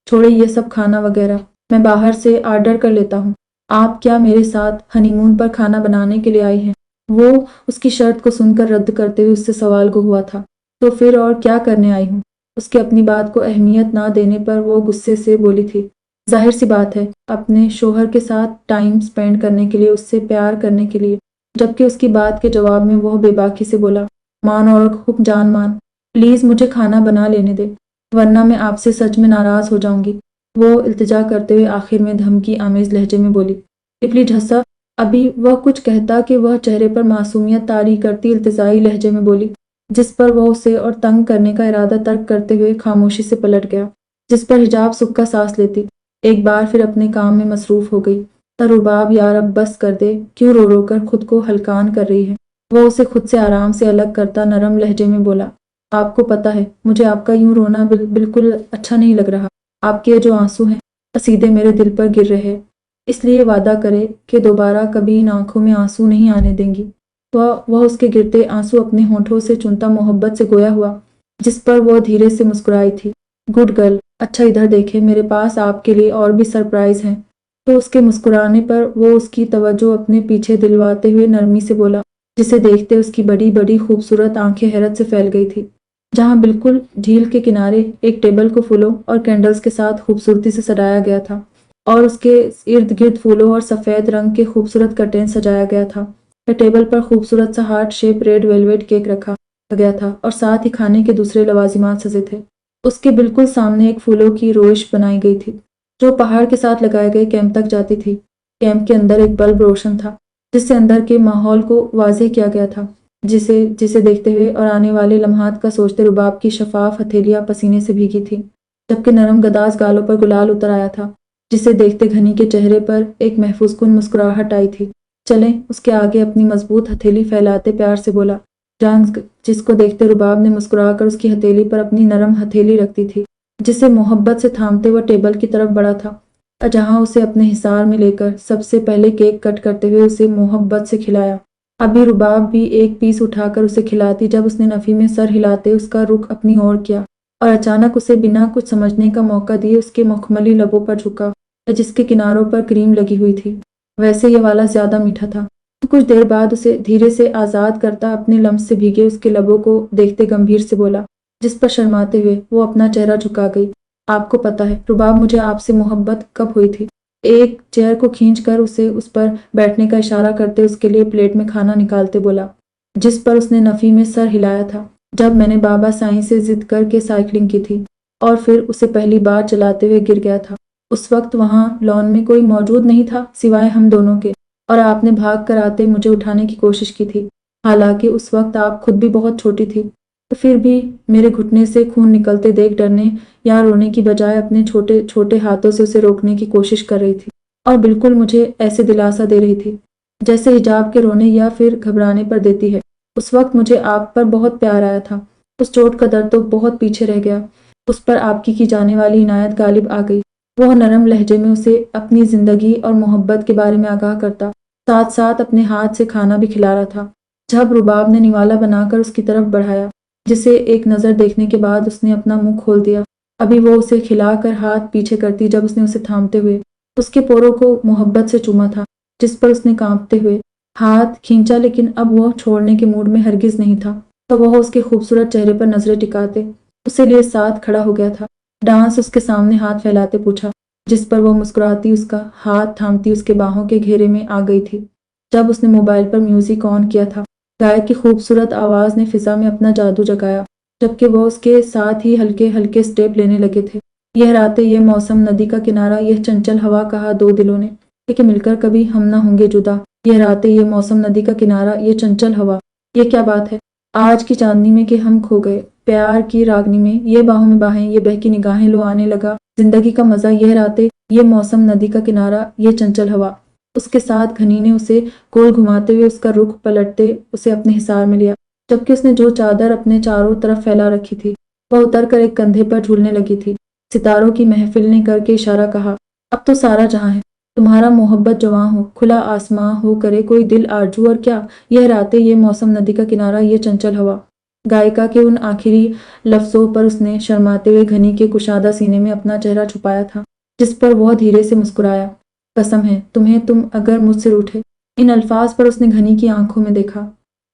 छोड़े ये सब खाना वगैरह, मैं बाहर से ऑर्डर कर लेता हूँ। आप क्या मेरे साथ हनीमून पर खाना बनाने के लिए आई हैं? वो उसकी शर्त को सुनकर रद्द करते हुए उससे सवाल को हुआ था, तो फिर और क्या करने आई हूँ? उसके अपनी बात को अहमियत ना देने पर वो गुस्से से बोली थी, जाहिर सी बात है अपने शोहर के साथ टाइम स्पेंड करने के लिए, उससे प्यार करने के लिए। जबकि उसकी बात के जवाब में वह बेबाकी से बोला, मान और हुक्म जान मान, प्लीज मुझे खाना बना लेने दे, वरना मैं आपसे सच में नाराज हो जाऊंगी। वो इल्तिजा करते हुए आखिर में धमकी आमेज लहजे में बोली। टिपली झस्सा। अभी वह कुछ कहता कि वह चेहरे पर मासूमियत तारी करती इल्तिजाई लहजे में बोली, जिस पर वह उसे और तंग करने का इरादा तर्क करते हुए खामोशी से पलट गया, जिस पर हिजाब सुख का सांस लेती एक बार फिर अपने काम में मसरूफ हो गई। तरुबाब यार अब बस कर दे, क्यों रो रो कर खुद को हलकान कर रही है? वह उसे खुद से आराम से अलग करता नरम लहजे में बोला, आपको पता है मुझे आपका यूं रोना बिल्कुल अच्छा नहीं लग रहा। आपके जो आंसू हैं सीधे मेरे दिल पर गिर रहे, इसलिए वादा करे कि दोबारा कभी इन आंखों में आंसू नहीं आने देंगी। वह उसके गिरते आंसू अपने होठों से चुनता मोहब्बत से गोया हुआ, जिस पर वह धीरे से मुस्कुराई थी। गुड गर्ल, अच्छा इधर देखे, मेरे पास आपके लिए और भी सरप्राइज हैं। तो उसके मुस्कुराने पर वो उसकी तवज्जो अपने पीछे दिलवाते हुए नरमी से बोला, जिसे देखते उसकी बड़ी बड़ी खूबसूरत आंखें हैरत से फैल गई थी। जहां बिल्कुल झील के किनारे एक टेबल को फूलों और कैंडल्स के साथ खूबसूरती से सजाया गया था, और उसके इर्द गिर्द फूलों और सफ़ेद रंग के खूबसूरत कर्टेन सजाया गया था। टेबल पर खूबसूरत सा heart shape red velvet cake रखा गया था, और साथ ही खाने के दूसरे लवाजिमात सजे थे। उसके बिल्कुल सामने एक फूलों की रोश बनाई गई थी, जो पहाड़ के साथ लगाए गए कैंप तक जाती थी। कैंप के अंदर एक बल्ब रोशन था, जिससे अंदर के माहौल को वाज़ेह किया गया था, जिसे जिसे देखते हुए और आने वाले लम्हात का सोचते रुबाब की शफाफ हथेलियां पसीने से भीगी थी, जबकि नरम गदास गालों पर गुलाल उतर आया था, जिसे देखते घनी के चेहरे पर एक महफूज कुन मुस्कुराहट आई थी। चलें, उसके आगे अपनी मजबूत हथेली फैलाते प्यार से बोला, रंग जिसको देखते रुबाब ने मुस्कुराकर उसकी हथेली पर अपनी नरम हथेली रखती थी, जिसे मोहब्बत से थामते हुए टेबल की तरफ बढ़ा था, जहां उसे अपने हिसार में लेकर सबसे पहले केक कट करते हुए उसे मोहब्बत से खिलाया। अभी रुबाब भी एक पीस उठाकर उसे खिलाती जब उसने नफी में सर हिलाते उसका रुख अपनी ओर किया और अचानक उसे बिना कुछ समझने का मौका दिए उसके मखमली लबों पर झुका, जिसके किनारों पर क्रीम लगी हुई थी। वैसे ये वाला ज्यादा मीठा था। कुछ देर बाद उसे धीरे से आजाद करता अपने लम्स से भीगे उसके लबों को देखते गंभीर से बोला, जिस पर शर्माते हुए वो अपना चेहरा झुका गई। आपको पता है रुबाब, मुझे आपसे मोहब्बत कब हुई थी? एक चेयर को खींचकर उसे उस पर बैठने का इशारा करते उसके लिए प्लेट में खाना निकालते बोला, जिस पर उसने नफी में सर हिलाया था। जब मैंने बाबा साईं से जिद करके साइकिलिंग की थी और फिर उसे पहली बार चलाते हुए गिर गया था, उस वक्त वहां लॉन में कोई मौजूद नहीं था सिवाय हम दोनों के, और आपने भाग कर आते मुझे उठाने की कोशिश की थी। हालांकि उस वक्त आप खुद भी बहुत छोटी थी, तो फिर भी मेरे घुटने से खून निकलते देख डरने या रोने की बजाय अपने छोटे छोटे हाथों से उसे रोकने की कोशिश कर रही थी, और बिल्कुल मुझे ऐसे दिलासा दे रही थी जैसे हिजाब के रोने या फिर घबराने पर देती है। उस वक्त मुझे आप पर बहुत प्यार आया था। उस चोट का दर्द तो बहुत पीछे रह गया, उस पर आपकी की जाने वाली इनायत गालिब आ गई। वह नरम लहजे में उसे अपनी जिंदगी और मोहब्बत के बारे में आगाह करता, साथ साथ अपने हाथ से खाना भी खिला रहा था। जब रुबाब ने निवाला बनाकर उसकी तरफ बढ़ाया, जिसे एक नजर देखने के बाद उसने अपना मुंह खोल दिया। अभी वो उसे खिलाकर हाथ पीछे करती जब उसने उसे थामते हुए उसके पोरों को मोहब्बत से चूमा था, जिस पर उसने कांपते हुए हाथ खींचा, लेकिन अब वह छोड़ने के मूड में हरगिज नहीं था। तो वह उसके खूबसूरत चेहरे पर नजरें टिकाते उसे लिए साथ खड़ा हो गया था। डांस उसके सामने हाथ फैलाते पूछा, जिस पर वह मुस्कुराती उसका हाथ थामती उसके बाहों के घेरे में आ गई थी। जब उसने मोबाइल पर म्यूजिक ऑन किया था, गायक की खूबसूरत आवाज ने फिजा में अपना जादू जगाया, जबकि वह उसके साथ ही हल्के हल्के स्टेप लेने लगे थे। यह रातें, यह मौसम, नदी का किनारा, यह चंचल हवा, कहा दो दिलों ने कि मिलकर कभी हम ना होंगे जुदा। यह रातें, यह मौसम, नदी का किनारा, यह चंचल हवा, ये क्या बात है आज की चांदनी में कि हम खो गए प्यार की रागनी में। ये बाहों में बाहें, ये बहकी निगाहें, लो आने लगा जिंदगी का मजा। यह रातें, ये मौसम, नदी का किनारा, ये चंचल हवा। उसके साथ घनी ने उसे गोल घुमाते हुए उसका रुख पलटते उसे अपने हिसार में लिया, जबकि उसने जो चादर अपने चारों तरफ फैला रखी थी वह उतर कर एक कंधे पर झूलने लगी थी। सितारों की महफिल ने करके इशारा कहा, अब तो सारा जहां है तुम्हारा, मोहब्बत जवां हो, खुला आसमां हो, करे कोई दिल आरजू। और क्या यह रातें, ये मौसम, नदी का किनारा, ये चंचल हवा। गायिका के उन आखिरी लफ्जों पर उसने शर्माते हुए घनी के कुशादा सीने में अपना चेहरा छुपाया था, जिस पर वह धीरे से मुस्कुराया। कसम है तुम्हें, तुम अगर मुझसे रूठे। इन अल्फाज पर उसने घनी की आंखों में देखा,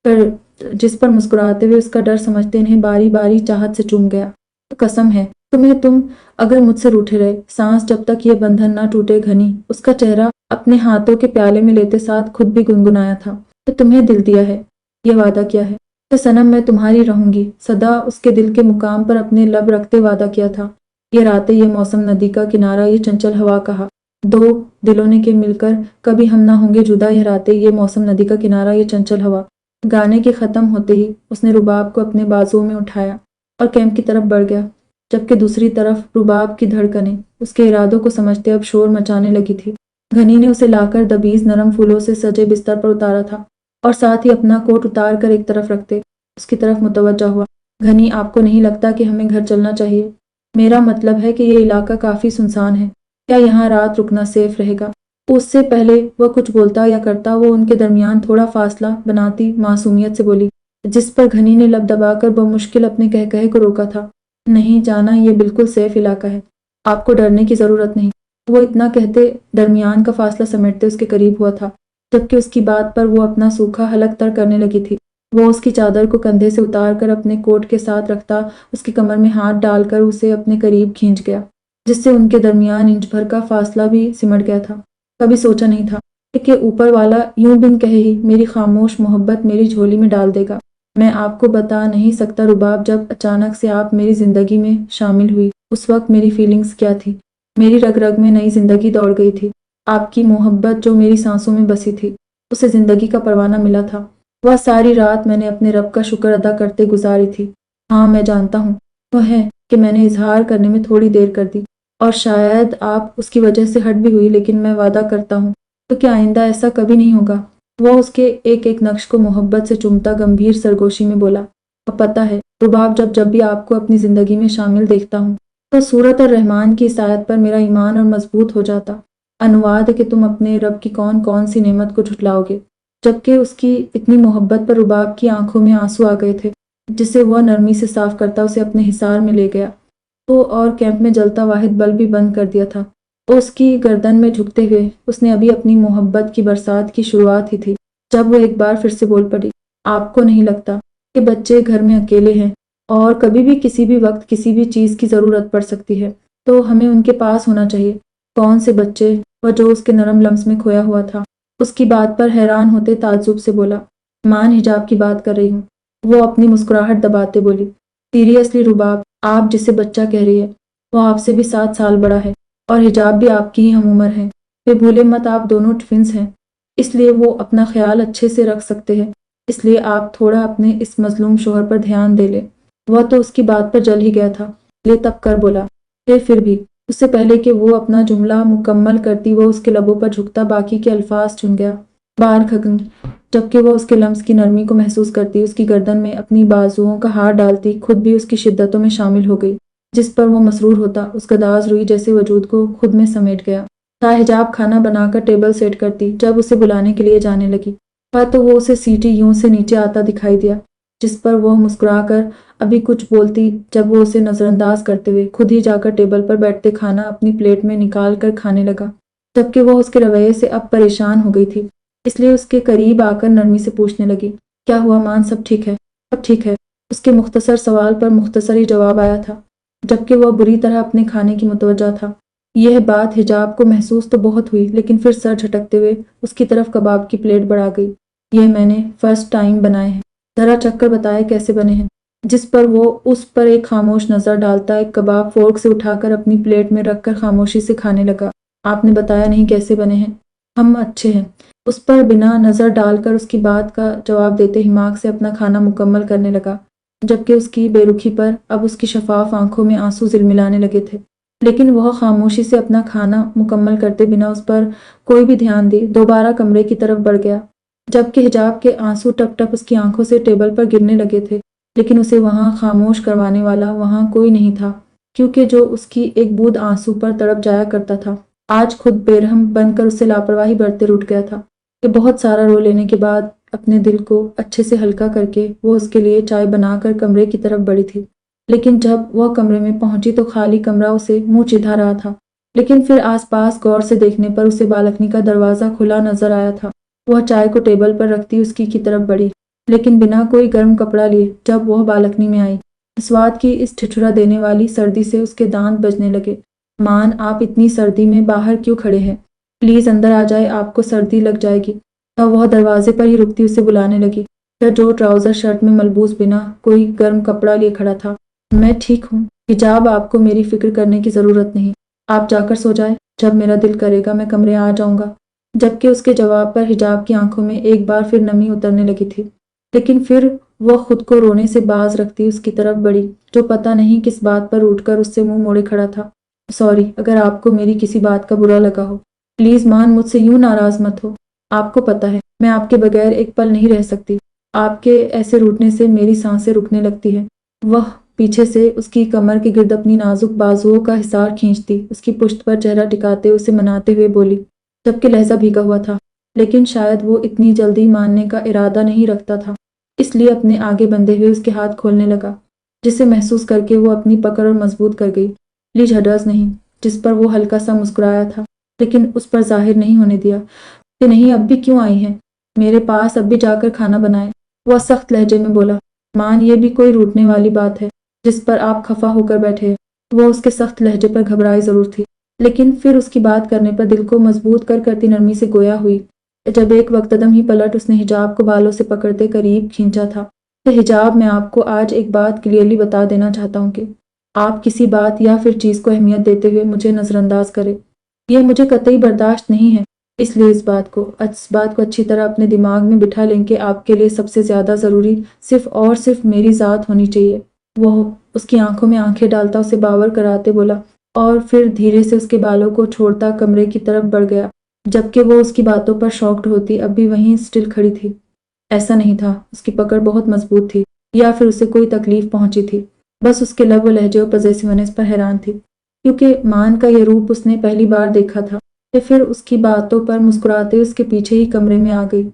पर जिस पर मुस्कुराते हुए उसका डर समझते इन्हें बारी बारी चाहत से चूम गया। तो कसम है तुम्हें, तुम अगर मुझसे रूठे रहे, सांस जब तक ये बंधन ना टूटे। घनी उसका चेहरा अपने हाथों के प्याले में लेते साथ खुद भी गुनगुनाया था, तो तुम्हें दिल दिया है, यह वादा किया है, तो सनम मैं तुम्हारी रहूंगी सदा। उसके दिल के मुकाम पर अपने लब रखते वादा किया था। ये रातें, ये मौसम, नदी का किनारा, ये चंचल हवा, कहा दो दिलों ने के मिलकर कभी हम ना होंगे जुदा। यह रातें, ये मौसम, नदी का किनारा, ये चंचल हवा। गाने के खत्म होते ही उसने रुबाब को अपने बाजुओं में उठाया और कैंप की तरफ बढ़ गया, जबकि दूसरी तरफ रुबाब की धड़कनें उसके इरादों को समझते अब शोर मचाने लगी थी। घनी ने उसे लाकर दबीज नरम फूलों से सजे बिस्तर पर उतारा था और साथ ही अपना कोट उतार कर एक तरफ रखते उसकी तरफ मुतवज्जा हुआ। घनी, आपको नहीं लगता कि हमें घर चलना चाहिए? मेरा मतलब है कि यह इलाका काफी सुनसान है, क्या यहाँ रात रुकना सेफ रहेगा? उससे पहले वह कुछ बोलता या करता वो उनके दरमियान थोड़ा फासला बनाती मासूमियत से बोली, जिस पर घनी ने लब दबाकर बमुश्किल अपने कहकहे को रोका था। नहीं जाना, ये बिल्कुल सेफ इलाका है, आपको डरने की जरूरत नहीं। वो इतना कहते दरमियान का फासला समेटते उसके करीब हुआ था, जबकि उसकी बात पर वो अपना सूखा हलक तर करने लगी थी। वो उसकी चादर को कंधे से उतार कर अपने कोट के साथ रखता उसकी कमर में हाथ डालकर उसे अपने करीब खींच गया, जिससे उनके दरमियान इंच भर का फासला भी सिमट गया था। कभी सोचा नहीं था कि ऊपर वाला यूं बिन कहे ही मेरी खामोश मोहब्बत मेरी झोली में डाल देगा। मैं आपको बता नहीं सकता रुबाब, जब अचानक से आप मेरी जिंदगी में शामिल हुई उस वक्त मेरी फीलिंग्स क्या थी। मेरी रग रग में नई जिंदगी दौड़ गई थी। आपकी मोहब्बत जो मेरी सांसों में बसी थी, उसे जिंदगी का परवाना मिला था। वह सारी रात मैंने अपने रब का शुक्र अदा करते गुजारी थी। हाँ, मैं जानता हूँ वह है कि मैंने इजहार करने में थोड़ी देर कर दी और शायद आप उसकी वजह से हट भी हुई, लेकिन मैं वादा करता हूँ तो क्या आइंदा ऐसा कभी नहीं होगा। وہ اس کے ایک ایک نقش کو محبت سے چومتا گمبھیر سرگوشی میں بولا، اور پتہ ہے رباب، جب بھی آپ کو اپنی زندگی میں شامل دیکھتا ہوں تو سورت اور رحمان کی عیسائیت پر میرا ایمان اور مضبوط ہو جاتا۔ انواد ہے کہ تم اپنے رب کی کون کون سی نعمت کو جھٹلاؤ گے۔ جبکہ اس کی اتنی محبت پر رباب کی آنکھوں میں آنسو آ گئے تھے، جسے وہ نرمی سے صاف کرتا اسے اپنے حصار میں لے گیا تو اور کیمپ میں جلتا واحد بلب بھی بند کر دیا تھا۔ اس کی گردن میں جھکتے ہوئے اس نے ابھی اپنی محبت کی برسات کی شروعات ہی تھی جب وہ ایک بار پھر سے بول پڑی، آپ کو نہیں لگتا کہ بچے گھر میں اکیلے ہیں اور کبھی بھی کسی بھی وقت کسی بھی چیز کی ضرورت پڑ سکتی ہے تو ہمیں ان کے پاس ہونا چاہیے؟ کون سے بچے؟ وہ جو اس کے نرم لمس میں کھویا ہوا تھا اس کی بات پر حیران ہوتے تعجب سے بولا، مان حجاب کی بات کر رہی ہوں۔ وہ اپنی مسکراہٹ دباتے بولی، سیریسلی رباب، آپ جسے بچہ کہہ رہی ہے وہ آپ سے بھی 7 سال بڑا ہے اور حجاب بھی آپ کی ہی ہم عمر ہے۔ پھر بھولے مت آپ دونوں ٹوینس ہیں، اس لیے وہ اپنا خیال اچھے سے رکھ سکتے ہیں، اس لیے آپ تھوڑا اپنے اس مظلوم شوہر پر دھیان دے لیں۔ وہ تو اس کی بات پر جل ہی گیا تھا، لے تب کر بولا، پھر بھی اس سے پہلے کہ وہ اپنا جملہ مکمل کرتی وہ اس کے لبوں پر جھکتا باقی کے الفاظ چن گیا، بار کھگن، جبکہ وہ اس کے لمس کی نرمی کو محسوس کرتی اس کی گردن میں اپنی بازوؤں کا ہار ڈالتی خود بھی اس کی شدتوں میں شامل ہو گئی، جس پر وہ مسرور ہوتا اس گداز روئی جیسے وجود کو خود میں سمیٹ گیا۔ حجاب کھانا بنا کر ٹیبل سیٹ کرتی جب اسے بلانے کے لیے جانے لگی، تو وہ اسے سیٹی یوں سے نیچے آتا دکھائی دیا، جس پر وہ مسکرا کر ابھی کچھ بولتی جب وہ اسے نظر انداز کرتے ہوئے خود ہی جا کر ٹیبل پر بیٹھتے کھانا اپنی پلیٹ میں نکال کر کھانے لگا، جبکہ وہ اس کے رویے سے اب پریشان ہو گئی تھی، اس لیے اس کے قریب آ کر نرمی سے پوچھنے لگی، کیا ہوا مان، سب ٹھیک ہے؟ سب ٹھیک ہے، اس کے مختصر سوال پر مختصر ہی جواب آیا تھا، جبکہ وہ بری طرح اپنے کھانے کی متوجہ تھا۔ یہ بات حجاب کو محسوس تو بہت ہوئی لیکن پھر سر جھٹکتے ہوئے اس کی طرف کباب کی پلیٹ بڑھا گئی، یہ میں نے فرسٹ ٹائم بنائے ہیں، ذرا چکھ کر بتائے کیسے بنے ہیں؟ جس پر وہ اس پر ایک خاموش نظر ڈالتا ایک کباب فورک سے اٹھا کر اپنی پلیٹ میں رکھ کر خاموشی سے کھانے لگا، آپ نے بتایا نہیں کیسے بنے ہیں؟ ہم اچھے ہیں، اس پر بنا نظر ڈال کر اس کی بات کا جواب دیتے حماق سے اپنا کھانا مکمل کرنے لگا، جبکہ اس کی بے رخی پر اب اس کی شفاف آنکھوں میں آنسو زلملانے لگے تھے، لیکن وہ خاموشی سے اپنا کھانا مکمل کرتے بنا اس پر کوئی بھی دھیان دے دوبارہ کمرے کی طرف بڑھ گیا، جبکہ حجاب کے آنسو ٹپ ٹپ اس کی آنکھوں سے ٹیبل پر گرنے لگے تھے، لیکن اسے وہاں خاموش کروانے والا وہاں کوئی نہیں تھا، کیونکہ جو اس کی ایک بوند آنسو پر تڑپ جایا کرتا تھا آج خود بے رحم بن کر اسے لاپرواہی برتتے روٹھ گیا تھا کہ بہت سارا رو لینے کے بعد اپنے دل کو اچھے سے ہلکا کر کے وہ اس کے لیے چائے بنا کر کمرے کی طرف بڑھی تھی، لیکن جب وہ کمرے میں پہنچی تو خالی کمرہ اسے منہ چڑھا رہا تھا، لیکن پھر آس پاس غور سے دیکھنے پر اسے بالکنی کا دروازہ کھلا نظر آیا تھا۔ وہ چائے کو ٹیبل پر رکھتی اس کی طرف بڑھی، لیکن بنا کوئی گرم کپڑا لیے جب وہ بالکنی میں آئی، سواد کی اس ٹھٹھرا دینے والی سردی سے اس کے دانت بجنے لگے۔ مان، آپ اتنی سردی میں باہر کیوں کھڑے ہیں؟ پلیز اندر آ جائے، آپ کو سردی لگ جائے گی۔ تو وہ دروازے پر ہی رکتی اسے بلانے لگی، جو ٹراؤزر شرٹ میں ملبوس بنا کوئی گرم کپڑا لیے کھڑا تھا۔ میں ٹھیک ہوں حجاب، آپ کو میری فکر کرنے کی ضرورت نہیں، آپ جا کر سو جائے، جب میرا دل کرے گا میں کمرے آ جاؤں گا۔ جبکہ اس کے جواب پر حجاب کی آنکھوں میں ایک بار پھر نمی اترنے لگی تھی، لیکن پھر وہ خود کو رونے سے باز رکھتی اس کی طرف بڑھی جو پتہ نہیں کس بات پر اٹھ کر اس سے منہ موڑے کھڑا تھا۔ سوری اگر آپ کو میری کسی بات کا برا لگا ہو، پلیز مان مجھ سے یوں ناراض مت ہو، آپ کو پتہ ہے میں آپ کے بغیر ایک پل نہیں رہ سکتی، آپ کے ایسے روٹنے سے میری سانسیں رکنے لگتی ہے۔ وہ پیچھے سے اس کی کمر کے گرد اپنی نازک بازوؤں کا حصار کھینچتی اس کی پشت پر چہرہ ٹکاتے اسے مناتے ہوئے بولی، جبکہ لہجہ بھیگا ہوا تھا، لیکن شاید وہ اتنی جلدی ماننے کا ارادہ نہیں رکھتا تھا، اس لیے اپنے آگے بندھے ہوئے اس کے ہاتھ کھولنے لگا، جسے محسوس کر کے وہ اپنی پکڑ اور مضبوط کر گئی۔ پلیز ہڈرز نہیں، جس پر وہ ہلکا سا مسکرایا تھا، لیکن اس پر ظاہر نہیں ہونے دیا کہ نہیں اب بھی کیوں آئی ہیں میرے پاس، اب بھی جا کر کھانا بنائے۔ وہ سخت لہجے میں بولا، مان یہ بھی کوئی روٹنے والی بات ہے جس پر آپ خفا ہو کر بیٹھے ہیں۔ وہ اس کے سخت لہجے پر گھبرائی ضرور تھی، لیکن پھر اس کی بات کرنے پر دل کو مضبوط کرتی نرمی سے گویا ہوئی، جب ایک وقت دم ہی پلٹ اس نے حجاب کو بالوں سے پکڑتے قریب کھینچا تھا کہ حجاب، میں آپ کو آج ایک بات کلیئرلی بتا دینا چاہتا ہوں کہ آپ کسی بات یا پھر چیز کو اہمیت دیتے ہوئے مجھے نظر انداز کریں، یہ مجھے قطعی برداشت نہیں ہے، اس لیے اس بات کو اچھی طرح اپنے دماغ میں بٹھا لیں کہ آپ کے لیے سب سے زیادہ ضروری صرف اور صرف میری ذات ہونی چاہیے۔ وہ اس کی آنکھوں میں آنکھیں ڈالتا اسے باور کراتے بولا، اور پھر دھیرے سے اس کے بالوں کو چھوڑتا کمرے کی طرف بڑھ گیا، जबकि वो उसकी बातों पर शॉक्ड होती अब भी वहीं स्टिल खड़ी थी। ऐसा नहीं था उसकी पकड़ बहुत मजबूत थी या फिर उसे कोई तकलीफ पहुंची थी, बस उसके लब व लहजे और पजेसिवनेस पर हैरान थी, क्योंकि मान का ये रूप उसने पहली बार देखा था। या फिर उसकी बातों पर मुस्कुराते उसके पीछे ही कमरे में आ गई।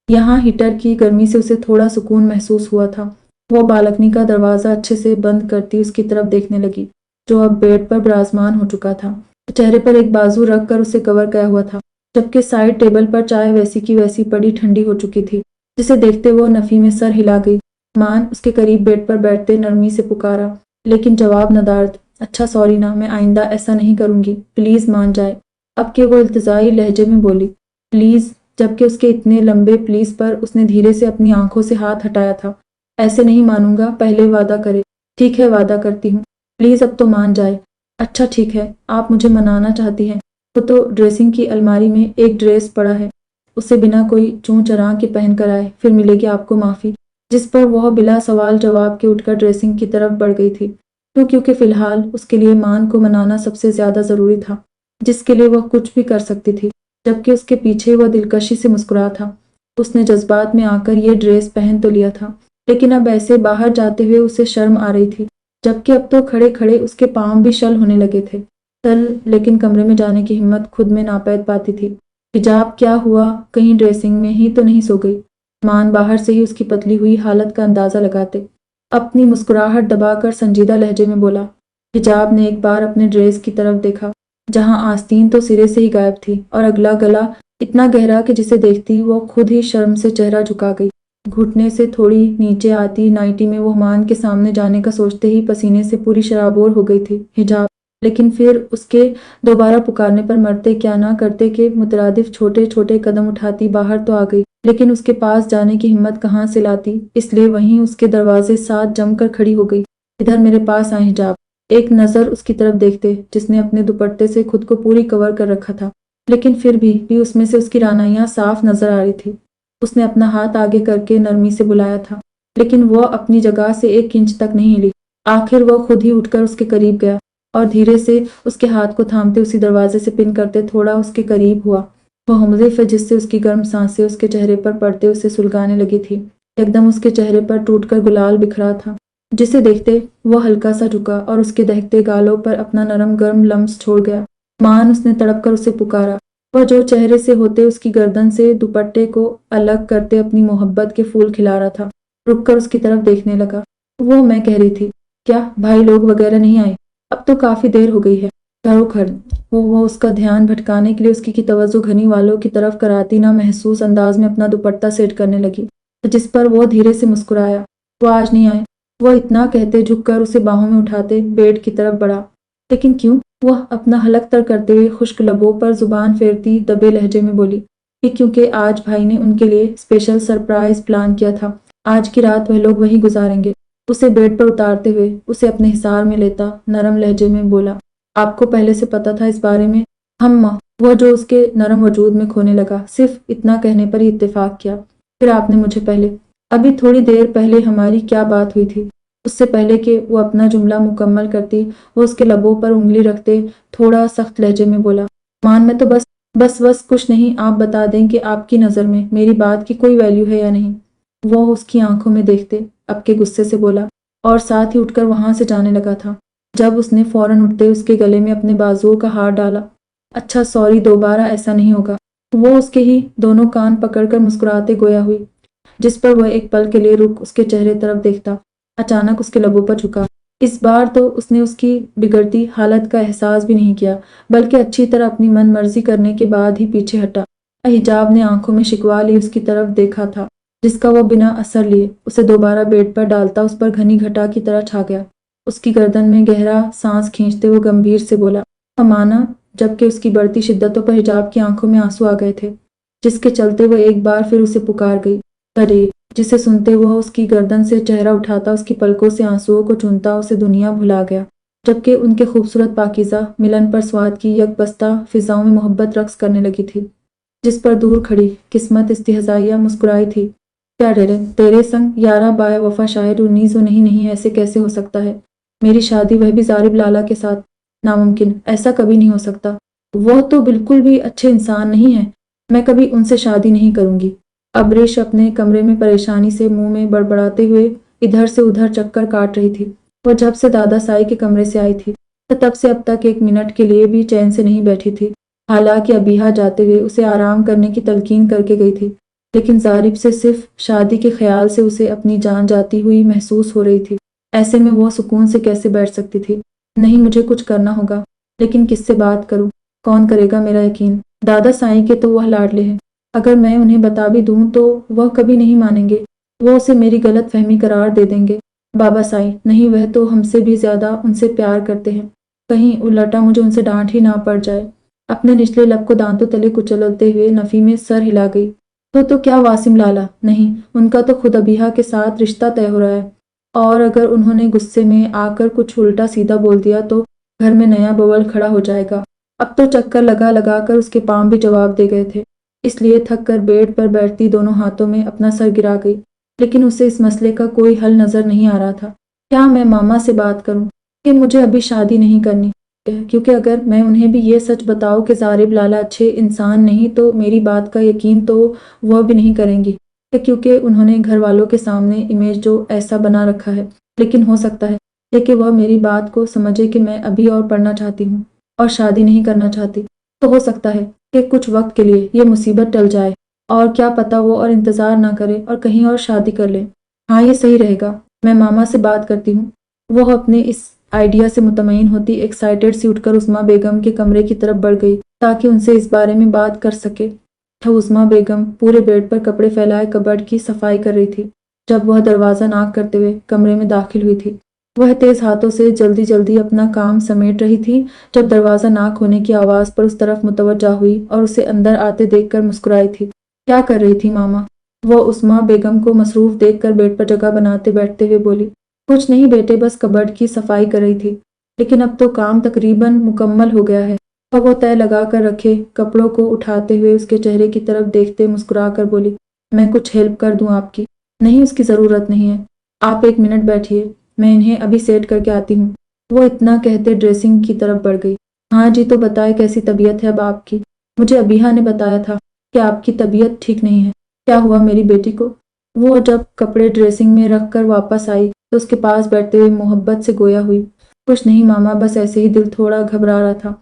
यहाँ हीटर की गर्मी से उसे थोड़ा सुकून महसूस हुआ था। वो बालकनी का दरवाजा अच्छे से बंद करती उसकी तरफ देखने लगी, जो अब बेड पर विराजमान हो चुका था। चेहरे पर एक बाजू रख कर उसे कवर किया हुआ था, जबकि साइड टेबल पर चाय वैसी की वैसी पड़ी ठंडी हो चुकी थी, जिसे देखते वो नफी में सर हिला गई। मान उसके करीब बेड पर बैठते नरमी से पुकारा, लेकिन जवाब नदारद। अच्छा सॉरी ना, मैं आइंदा ऐसा नहीं करूंगी, प्लीज मान जाए। अब के वो इल्तिजाई लहजे में बोली, प्लीज, जबकि उसके इतने लंबे प्लीज पर उसने धीरे से अपनी आंखों से हाथ हटाया था। ऐसे नहीं मानूंगा, पहले वादा करे। ठीक है, वादा करती हूँ, प्लीज अब तो मान जाए। अच्छा ठीक है, आप मुझे मनाना चाहती हैं। वो तो ड्रेसिंग की अलमारी में एक ड्रेस पड़ा है, उसे बिना कोई चूं चरां के पहन कर आए, फिर मिलेगी आपको माफी। जिस पर वह बिला सवाल जवाब के उठकर ड्रेसिंग की तरफ बढ़ गई थी, क्योंकि फिलहाल उसके लिए मान को मनाना सबसे ज्यादा जरूरी था, जिसके लिए वह कुछ भी कर सकती थी। जबकि उसके पीछे वह दिलकशी से मुस्कुरा था। उसने जज्बात में आकर ये ड्रेस पहन तो लिया था, लेकिन अब ऐसे बाहर जाते हुए उसे शर्म आ रही थी, जबकि अब तो खड़े खड़े उसके पांव भी शल होने लगे थे। लेकिन कमरे में जाने की हिम्मत खुद में नापैद पाती थी। हिजाब क्या हुआ, कहीं ड्रेसिंग में ही तो नहीं सो गई। मान बाहर से ही उसकी पतली हुई हालत का अंदाजा लगाते अपनी मुस्कुराहट दबाकर संजीदा लहजे में बोला। हिजाब ने एक बार अपने ड्रेस की तरफ देखा, जहां आस्तीन तो सिरे से ही गायब थी और अगला गला इतना गहरा कि जिसे देखती वो खुद ही शर्म से चेहरा झुका गई। घुटने से थोड़ी नीचे आती नाइटी में वो मान के सामने जाने का सोचते ही पसीने से पूरी शराबोर हो गई थी हिजाब। लेकिन फिर उसके दोबारा पुकारने पर मरते क्या ना करते के मुतरादिफ छोटे छोटे कदम उठाती बाहर तो आ गई, लेकिन उसके पास जाने की हिम्मत कहाँ से लाती, इसलिए वहीं उसके दरवाजे साथ जमकर खड़ी हो गई। इधर मेरे पास आए हिजाब। एक नजर उसकी तरफ देखते, जिसने अपने दुपट्टे से खुद को पूरी कवर कर रखा था, लेकिन फिर भी उसमें से उसकी रानाइयां साफ नजर आ रही थी। उसने अपना हाथ आगे करके नरमी से बुलाया था, लेकिन वह अपनी जगह से 1 इंच तक नहीं हिली। आखिर वह खुद ही उठकर उसके करीब गया और धीरे से उसके हाथ को थामते उसी दरवाजे से पिन करते थोड़ा उसके करीब हुआ। वह मुज़िफ़ है जिससे उसकी गर्म सांसें उसके चेहरे पर पड़ते उसे सुलगाने लगी थी। एकदम उसके चेहरे पर टूटकर गुलाल बिखरा था, जिसे देखते वह हल्का सा झुका और उसके दहकते गालों पर अपना नरम गर्म लम्स छोड़ गया। मान, उसने तड़प कर उसे पुकारा। वह जो चेहरे से होते उसकी गर्दन से दुपट्टे को अलग करते अपनी मोहब्बत के फूल खिला रहा था। रुककर उसकी तरफ देखने लगा। वो मैं कह रही थी, क्या भाई लोग वगैरह नहीं आए? अब तो काफी देर हो गई है। घरों घर वो उसका ध्यान भटकाने के लिए उसकी की तवज्जो घनी वालों की तरफ कराती ना महसूस अंदाज में अपना दुपट्टा सेट करने लगी, जिस पर वो धीरे से मुस्कुराया। वो आज नहीं आए, वो इतना कहते झुककर उसे बाहों में उठाते बेड की तरफ बढ़ा। लेकिन क्यों? वह अपना हलक तर करते हुए खुश्क लबों पर जुबान फेरती दबे लहजे में बोली कि क्योंकि आज भाई ने उनके लिए स्पेशल सरप्राइज प्लान किया था। आज की रात वह लोग वहीं गुजारेंगे। उसे बेड पर उतारते हुए उसे अपने हिसार में लेता नरम लहजे में बोला, आपको पहले से पता था इस बारे में? हम वह जो उसके नरम वजूद में खोने लगा, सिर्फ इतना कहने पर ही इत्तेफाक किया। फिर आपने मुझे पहले, अभी थोड़ी देर पहले हमारी क्या बात हुई थी? उससे पहले कि वो अपना जुमला मुकम्मल करती, वो उसके लबों पर उंगली रखते थोड़ा सख्त लहजे में बोला, मान मैं तो बस कुछ नहीं, आप बता दें कि आपकी नज़र में मेरी बात की कोई वैल्यू है या नहीं। वो उसकी आंखों में देखते अब के गुस्से से बोला और साथ ही उठकर वहां से जाने लगा था, जब उसने फौरन उठते उसके गले में अपने बाजुओं का हार डाला। अच्छा सॉरी, दोबारा ऐसा नहीं होगा। वो उसके ही दोनों कान पकड़कर मुस्कुराते गोया हुई, जिस पर वह एक पल के लिए रुक उसके चेहरे तरफ देखता, अचानक उसके लबों पर झुका। इस बार तो उसने उसकी बिगड़ती हालत का एहसास भी नहीं किया, बल्कि अच्छी तरह अपनी मन मर्जी करने के बाद ही पीछे हटा। हिजाब ने आंखों में शिकवा ली उसकी तरफ देखा था, जिसका वो बिना असर लिए उसे दोबारा बेड पर डालता उस पर घनी घटा की तरह छा गया। उसकी गर्दन में गहरा सांस खींचते वो गंभीर से बोला, अमाना, जबकि उसकी बढ़ती शिद्दतों पर हिजाब की आंखों में आंसू आ गए थे, जिसके चलते वो एक बार फिर उसे पुकार गई। अरे, जिसे सुनते वह उसकी गर्दन से चेहरा उठाता, उसकी पलकों से आंसुओं को चूमता उसे दुनिया भुला गया, जबकि उनके खूबसूरत पाकीज़ा मिलन पर स्वाद की यकबस्ता फिजाओं में मोहब्बत रक्स करने लगी थी, जिस पर दूर खड़ी किस्मत इस्तिहज़ाइया मुस्कुराई थी। क्या तेरे संग यारा बाय वफा शायर 19 नहीं नहीं, ऐसे कैसे हो सकता है? मेरी शादी वह भी जारिब लाला के साथ? नामुमकिन, ऐसा कभी नहीं हो सकता। وہ تو بالکل بھی اچھے انسان نہیں ہیں، میں کبھی ان سے شادی نہیں کروں گی۔ ابریش اپنے کمرے میں پریشانی سے منہ میں بڑبڑاتے ہوئے ادھر سے ادھر چکر کاٹ رہی تھی۔ وہ جب سے دادا سائی کے کمرے سے آئی تھی تو تب سے اب تک ایک منٹ کے لیے بھی چین سے نہیں بیٹھی تھی۔ حالانکہ ابیہا جاتے ہوئے اسے آرام کرنے کی تلقین کر کے گئی تھی، لیکن زارب سے صرف شادی کے خیال سے اسے اپنی جان جاتی ہوئی محسوس ہو رہی تھی۔ ایسے میں وہ سکون سے کیسے بیٹھ سکتی تھی؟ نہیں، مجھے کچھ کرنا ہوگا، لیکن کس سے بات کروں؟ کون کرے گا میرا یقین؟ دادا سائی کے تو وہ لاڈلے ہیں، اگر میں انہیں بتا بھی دوں تو وہ کبھی نہیں مانیں گے، وہ اسے میری غلط فہمی قرار دے دیں گے۔ بابا سائی نہیں، وہ تو ہم سے بھی زیادہ ان سے پیار کرتے ہیں، کہیں الٹا مجھے ان سے ڈانٹ ہی نہ پڑ جائے۔ اپنے نچلے لب کو دانتوں تلے کچلتے ہوئے نفی میں سر ہلا گئی۔ تو کیا واسم لالا؟ نہیں، ان کا تو خود ابیہا کے ساتھ رشتہ طے ہو رہا ہے، اور اگر انہوں نے غصے میں آ کر کچھ الٹا سیدھا بول دیا تو گھر میں نیا بول کھڑا ہو جائے گا۔ اب تو چکر لگا لگا کر اس کے پاؤں بھی جواب دے گئے تھے، اس لیے تھک کر بیڈ پر بیٹھتی دونوں ہاتھوں میں اپنا سر گرا گئی، لیکن اسے اس مسئلے کا کوئی حل نظر نہیں آ رہا تھا۔ کیا میں ماما سے بات کروں کہ مجھے ابھی شادی نہیں کرنی؟ کیونکہ اگر میں انہیں بھی یہ سچ بتاؤں کہ زارب لالا اچھے انسان نہیں تو میری بات کا یقین تو وہ بھی نہیں کریں گی، کیونکہ انہوں نے گھر والوں کے سامنے امیج جو ایسا بنا رکھا ہے۔ لیکن ہو سکتا ہے کہ وہ میری بات کو سمجھے کہ میں ابھی اور پڑھنا چاہتی ہوں اور شادی نہیں کرنا چاہتی، تو ہو سکتا ہے کہ کچھ وقت کے لیے یہ مصیبت ٹل جائے، اور کیا پتہ وہ اور انتظار نہ کرے اور کہیں اور شادی کر لے۔ ہاں، یہ صحیح رہے گا، میں ماما سے بات کرتی ہوں۔ وہ اپنے اس آئیڈیا سے مطمئن ہوتی ایکسائٹڈ سی اٹھ کر عظمیٰ بیگم کے کمرے کی طرف بڑھ گئی تاکہ ان سے اس بارے میں بات کر سکے۔ عظمیٰ بیگم پورے بیڈ پر کپڑے پھیلائے کبرڈ کی صفائی کر رہی تھی جب وہ دروازہ ناک کرتے ہوئے کمرے میں داخل ہوئی تھی۔ وہ تیز ہاتھوں سے جلدی جلدی اپنا کام سمیٹ رہی تھی جب دروازہ ناک ہونے کی آواز پر اس طرف متوجہ ہوئی اور اسے اندر آتے دیکھ کر مسکرائی تھی۔ کیا کر رہی تھی ماما؟ وہ عظمیٰ بیگم کو مصروف دیکھ کر بیڈ پر جگہ بناتے بیٹھتے ہوئے بولی۔ کچھ نہیں بیٹے، بس کبرڈ کی صفائی کر رہی تھی، لیکن اب تو کام تقریباً مکمل ہو گیا ہے۔ اور وہ تہہ لگا کر رکھے کپڑوں کو اٹھاتے ہوئے اس کے چہرے کی طرف دیکھتے مسکرا کر بولی، میں کچھ ہیلپ کر دوں آپ کی؟ نہیں، اس کی ضرورت نہیں ہے، آپ ایک منٹ بیٹھیے، میں انہیں ابھی سیٹ کر کے آتی ہوں۔ وہ اتنا کہتے ڈریسنگ کی طرف بڑھ گئی۔ ہاں جی، تو بتائے کیسی طبیعت ہے اب آپ کی؟ مجھے ابیہا نے بتایا تھا کہ آپ کی طبیعت ٹھیک نہیں ہے۔ کیا ہوا میری بیٹی کو؟ وہ جب کپڑے ڈریسنگ میں رکھ کر واپس آئی تو اس کے پاس بیٹھتے ہوئے محبت سے گویا ہوئی، کچھ نہیں ماما، بس ایسے ہی دل تھوڑا گھبرا رہا تھا،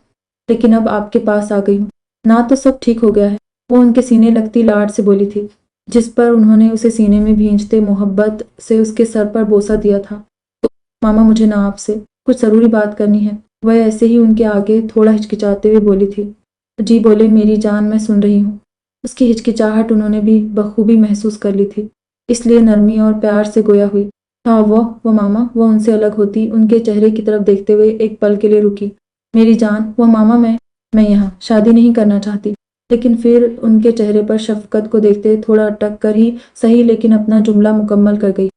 لیکن اب آپ کے پاس آ گئی ہوں نا تو سب ٹھیک ہو گیا ہے۔ وہ ان کے سینے لگتی لاڈ سے بولی تھی، جس پر انہوں نے اسے سینے میں بھینچتے محبت سے اس کے سر پر بوسہ دیا تھا۔ تو ماما، مجھے نا آپ سے کچھ ضروری بات کرنی ہے۔ وہ ایسے ہی ان کے آگے تھوڑا ہچکچاتے ہوئے بولی تھی۔ جی بولے میری جان، میں سن رہی ہوں۔ اس کی ہچکچاہٹ انہوں نے بھی بخوبی محسوس کر لی تھی، اس لیے نرمی اور پیار سے گویا ہوئی۔ ہاں وہ ماما، وہ ان سے الگ ہوتی ان کے چہرے کی طرف دیکھتے ہوئے ایک پل کے لیے رکی۔ میری جان، وہ ماما، میں یہاں شادی نہیں کرنا چاہتی، لیکن پھر ان کے چہرے پر شفقت کو دیکھتے تھوڑا اٹک کر ہی صحیح لیکن اپنا جملہ مکمل کر گئی۔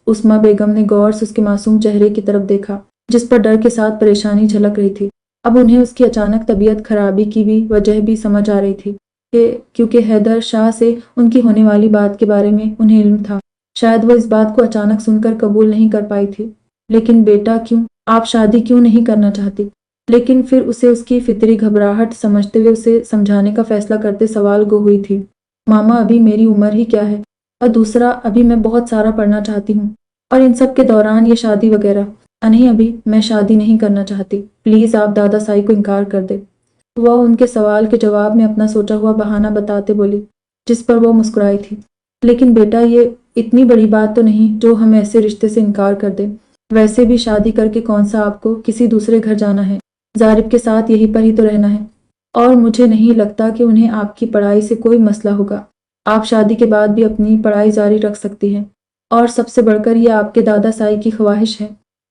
عظمیٰ بیگم نے غور سے اس کے معصوم چہرے کی طرف دیکھا جس پر ڈر کے ساتھ پریشانی جھلک رہی تھی۔ اب انہیں اس کی اچانک طبیعت خرابی کی بھی وجہ بھی سمجھ آ رہی تھی کیونکہ حیدر شاہ سے ان کی ہونے والی بات کے بارے میں انہیں علم تھا۔ شاید وہ اس بات کو اچانک سن کر قبول نہیں کر پائی تھی۔ لیکن بیٹا کیوں؟ آپ شادی کیوں نہیں کرنا چاہتی؟ لیکن پھر اسے اس کی فطری گھبراہٹ سمجھتے ہوئے اسے سمجھانے کا فیصلہ کرتے سوال گو ہوئی تھی۔ ماما، ابھی میری عمر ہی کیا ہے، اور دوسرا ابھی میں بہت سارا پڑھنا چاہتی ہوں، اور ان سب کے دوران یہ شادی وغیرہ۔ نہیں، ابھی میں شادی نہیں کرنا چاہتی، پلیز آپ دادا سائی کو انکار کر دے۔ وہ ان کے سوال کے جواب میں اپنا سوچا ہوا بہانہ بتاتے بولی، جس پر وہ مسکرائی تھی۔ لیکن بیٹا، یہ اتنی بڑی بات تو نہیں جو ہم ایسے رشتے سے انکار کر دیں۔ ویسے بھی شادی کر کے کون سا آپ کو کسی دوسرے گھر جانا ہے، زارب کے ساتھ یہیں پر ہی تو رہنا ہے، اور مجھے نہیں لگتا کہ انہیں آپ کی پڑھائی سے کوئی مسئلہ ہوگا۔ آپ شادی کے بعد بھی اپنی پڑھائی جاری رکھ سکتی ہیں، اور سب سے بڑھ کر یہ آپ کے دادا سائی کی خواہش ہے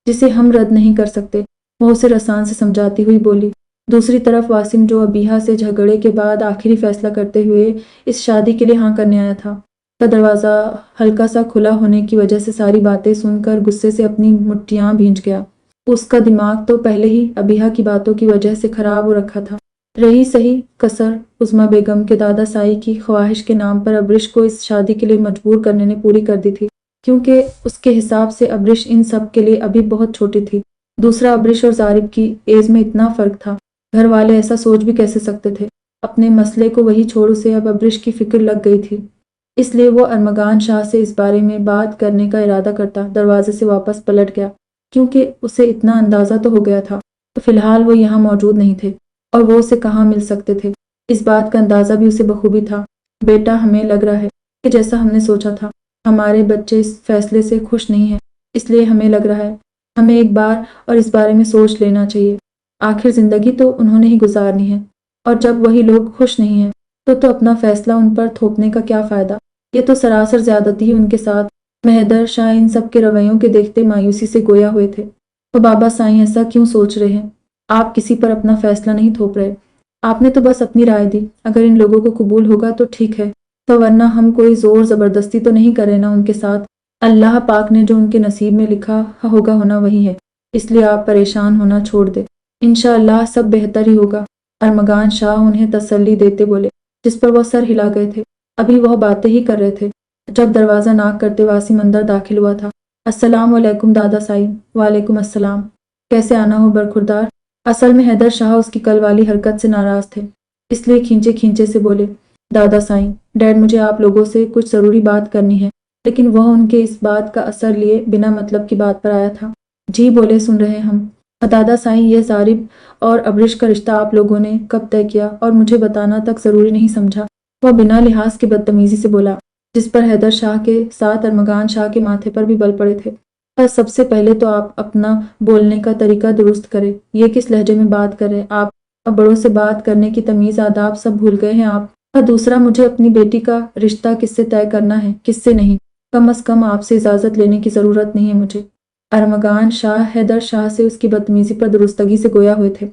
جسے ہم رد نہیں کر سکتے، وہ اسے رسان سے سمجھاتی ہوئی بولی۔ دوسری طرف واسم، جو ابیہا سے جھگڑے کے بعد آخری فیصلہ کرتے ہوئے اس شادی کے لیے ہاں کرنے آیا تھا، کا دروازہ ہلکا سا کھلا ہونے کی وجہ سے ساری باتیں سن کر غصے سے اپنی مٹھیاں بھینچ گیا۔ اس کا دماغ تو پہلے ہی ابیہا کی باتوں کی وجہ سے خراب ہو رکھا تھا۔ رہی صحیح کسر عظمیٰ بیگم کے دادا سائی کی خواہش کے نام پر ابرش کو اس شادی کے لیے مجبور کرنے نے پوری کر دی تھی، کیونکہ اس کے حساب سے ابرش ان سب کے لیے ابھی بہت چھوٹی تھی۔ دوسرا، ابرش اور زارب کی ایج میں اتنا فرق تھا۔ گھر والے ایسا سوچ بھی کیسے سکتے تھے؟ اپنے مسئلے کو وہی چھوڑ اسے اب ابرش کی فکر لگ گئی تھی، اس لیے وہ ارمغان شاہ سے اس بارے میں بات کرنے کا ارادہ کرتا دروازے سے واپس پلٹ گیا، کیونکہ اسے اتنا اندازہ تو ہو گیا تھا تو فی الحال وہ یہاں موجود نہیں تھے اور وہ اسے کہاں مل سکتے تھے۔ اس بات کا اندازہ بھی اسے بخوبی تھا۔ بیٹا، ہمیں لگ رہا ہے کہ جیسا ہم نے سوچا تھا، ہمارے بچے اس فیصلے سے خوش نہیں ہیں، اس لیے ہمیں لگ رہا ہے ہمیں ایک بار اور اس بارے میں سوچ لینا چاہیے۔ آخر زندگی تو انہوں نے ہی گزارنی ہے، اور جب وہی لوگ خوش نہیں ہیں تو اپنا فیصلہ ان پر تھوپنے کا کیا فائدہ؟ یہ تو سراسر زیادتی ہے ان کے ساتھ۔ مہدر شاہ ان سب کے رویوں کے دیکھتے مایوسی سے گویا ہوئے تھے۔ تو بابا سائیں ایسا کیوں سوچ رہے ہیں؟ آپ کسی پر اپنا فیصلہ نہیں تھوپ رہے، آپ نے تو بس اپنی رائے دی، اگر ان لوگوں کو قبول ہوگا تو ٹھیک ہے، تو ورنہ ہم کوئی زور زبردستی تو نہیں کرے نا ان کے ساتھ۔ اللہ پاک نے جو ان کے نصیب میں لکھا ہوگا ہونا وہی ہے، اس لیے آپ پریشان ہونا چھوڑ دے، انشاءاللہ سب بہتر ہی ہوگا۔ ارمغان شاہ انہیں تسلی دیتے بولے، جس پر وہ سر ہلا گئے تھے۔ ابھی وہ باتیں ہی کر رہے تھے جب دروازہ ناک کرتے واسیم اندر داخل ہوا تھا۔ السلام علیکم دادا سائیں۔ وعلیکم السلام۔ کیسے آنا ہو برخوردار؟ اصل میں حیدر شاہ اس کی کل والی حرکت سے ناراض تھے، اس لیے کھینچے کھینچے سے بولے، دادا سائیں، ڈیڈ مجھے آپ لوگوں سے کچھ ضروری بات کرنی ہے۔ لیکن وہ ان کے اس بات کا اثر لیے بنا مطلب کی بات پر آیا تھا۔ جی بولے، سن رہے ہم۔ دادا سائیں، یہ ضارب اور ابرش کا رشتہ آپ لوگوں نے کب طے کیا اور مجھے بتانا تک ضروری نہیں سمجھا؟ وہ بنا لحاظ کے بدتمیزی سے بولا، جس پر حیدر شاہ کے ساتھ ارمغان شاہ کے ماتھے پر بھی بل پڑے تھے۔ پر سب سے پہلے تو آپ اپنا بولنے کا طریقہ درست کریں، یہ کس لہجے میں بات کریں آپ؟ اب بڑوں سے بات کرنے کی تمیز آداب سب بھول گئے ہیں آپ؟ اور دوسرا، مجھے اپنی بیٹی کا رشتہ کس سے طے کرنا ہے، کس سے نہیں؟ کم از کم آپ سے اجازت لینے کی ضرورت نہیں ہے مجھے۔ ارمغان شاہ حیدر شاہ سے اس کی بدتمیزی پر درستگی سے گویا ہوئے تھے۔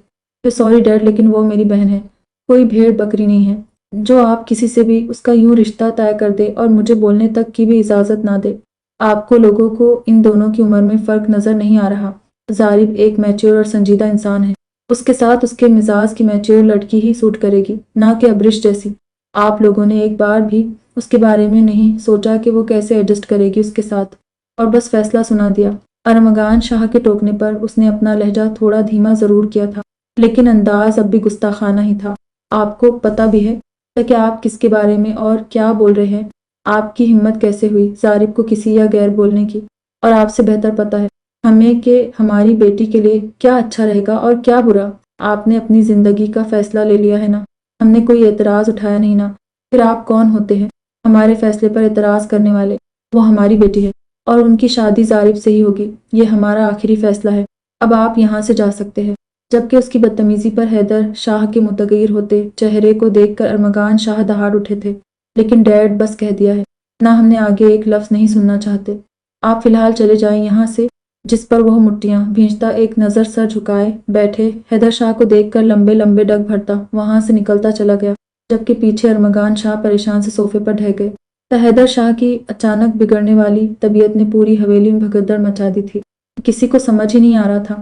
سوری ڈیڈ، لیکن وہ میری بہن ہے، کوئی بھیڑ بکری نہیں ہے جو آپ کسی سے بھی اس کا یوں رشتہ طے کر دے اور مجھے بولنے تک کی بھی اجازت نہ دے۔ آپ کو لوگوں کو ان دونوں کی عمر میں فرق نظر نہیں آ رہا؟ ضارب ایک میچور اور سنجیدہ انسان ہے، اس کے ساتھ اس کے مزاج کی میچور لڑکی ہی سوٹ کرے گی، نہ کہ ابرش جیسی۔ آپ لوگوں نے ایک بار بھی اس کے بارے میں نہیں سوچا کہ وہ کیسے ایڈجسٹ کرے گی اس کے ساتھ، اور بس فیصلہ سنا دیا۔ ارمغان شاہ کے ٹوکنے پر اس نے اپنا لہجہ تھوڑا دھیما ضرور کیا تھا، لیکن انداز اب بھی گستاخانہ ہی تھا۔ آپ کو پتہ بھی ہے کہ آپ کس کے بارے میں اور کیا بول رہے ہیں؟ آپ کی ہمت کیسے ہوئی ضارب کو کسی یا غیر بولنے کی؟ اور آپ سے بہتر پتہ ہے ہمیں کہ ہماری بیٹی کے لیے کیا اچھا رہے گا اور کیا برا۔ آپ نے اپنی زندگی کا فیصلہ لے لیا ہے نا، ہم نے کوئی اعتراض اٹھایا نہیں نا، پھر آپ کون ہوتے ہیں ہمارے فیصلے پر اعتراض کرنے والے؟ وہ ہماری بیٹی ہے اور ان کی شادی ضارب سے ہی ہوگی، یہ ہمارا آخری فیصلہ ہے۔ اب آپ یہاں سے جا سکتے ہیں۔ جبکہ اس کی بدتمیزی پر حیدر شاہ کے متغیر ہوتے چہرے کو دیکھ کر ارمغان شاہ دہاڑ اٹھے تھے، لیکن ڈیڈ بس کہہ دیا ہے، نہ ہم نے آگے ایک لفظ نہیں سننا چاہتے، آپ فی الحال چلے جائیں یہاں سے۔ جس پر وہ مٹیاں بھینچتا ایک نظر سر جھکائے بیٹھے حیدر شاہ کو دیکھ کر لمبے لمبے ڈگ بھرتا وہاں سے نکلتا چلا گیا، جبکہ پیچھے ارمغان شاہ پریشان سے صوفے پر ڈھہ گئے۔ تو حیدر شاہ کی اچانک بگڑنے والی طبیعت نے پوری حویلی میں بھگدڑ مچا دی تھی۔ کسی کو سمجھ ہی نہیں آ رہا تھا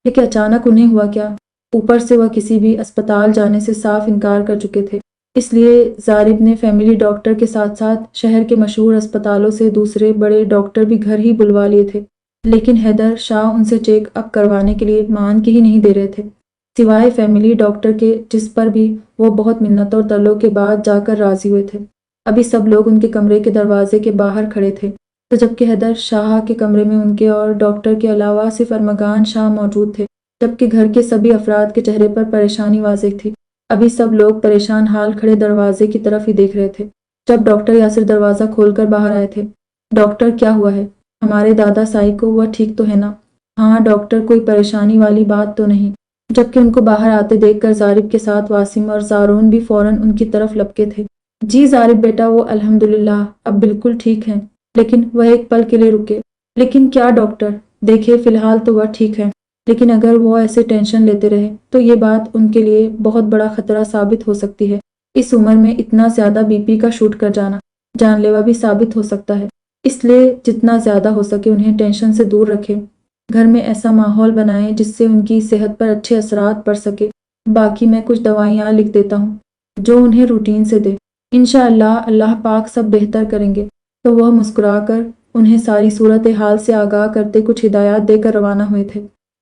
کہ اچانک انہیں ہوا کیا۔ اوپر سے وہ کسی بھی اسپتال جانے سے صاف انکار کر چکے تھے، اس لیے ضارب نے فیملی ڈاکٹر کے ساتھ ساتھ شہر کے مشہور اسپتالوں سے دوسرے بڑے ڈاکٹر بھی گھر ہی بلوا لیے تھے، لیکن حیدر شاہ ان سے چیک اپ کروانے کے لیے مان کے ہی نہیں دے رہے تھے، سوائے فیملی ڈاکٹر کے، جس پر بھی وہ بہت منتوں اور ترلوں کے بعد جا کر راضی ہوئے تھے۔ ابھی سب لوگ ان کے کمرے کے دروازے کے باہر کھڑے تھے، تو جبکہ حیدر شاہ کے کمرے میں ان کے اور ڈاکٹر کے علاوہ صرف ارمغان شاہ موجود تھے، جبکہ گھر کے سبھی افراد کے چہرے پر پریشانی واضح تھی۔ ابھی سب لوگ پریشان حال کھڑے دروازے کی طرف ہی دیکھ رہے تھے، جب ڈاکٹر یاسر دروازہ کھول کر باہر آئے تھے۔ ڈاکٹر، کیا ہوا ہے؟ ہمارے دادا سائی کو وہ ٹھیک تو ہے نا؟ ہاں ڈاکٹر، کوئی پریشانی والی بات تو نہیں؟ جبکہ ان کو باہر آتے دیکھ کر ضارب کے ساتھ واسم اور زارون بھی فوراً ان کی طرف لپکے تھے۔ جی ضارب بیٹا، وہ الحمدللہ اب بالکل ٹھیک ہیں، لیکن وہ ایک پل کے لیے رکے۔ لیکن کیا ڈاکٹر؟ دیکھے فی الحال تو وہ ٹھیک ہے، لیکن اگر وہ ایسے ٹینشن لیتے رہے تو یہ بات ان کے لیے بہت بڑا خطرہ ثابت ہو سکتی ہے۔ اس عمر میں اتنا زیادہ بی پی کا شوٹ کر جانا جان لیوا بھی ثابت ہو سکتا ہے، اس لیے جتنا زیادہ ہو سکے انہیں ٹینشن سے دور رکھے، گھر میں ایسا ماحول بنائیں جس سے ان کی صحت پر اچھے اثرات پڑ سکے۔ باقی میں کچھ دوائیاں لکھ دیتا ہوں جو انہیں روٹین سے دے، انشاءاللہ اللہ پاک سب بہتر کریں گے۔ تو وہ مسکرا کر انہیں ساری صورتحال سے آگاہ کرتے کچھ ہدایات دے کر روانہ ہوئے تھے،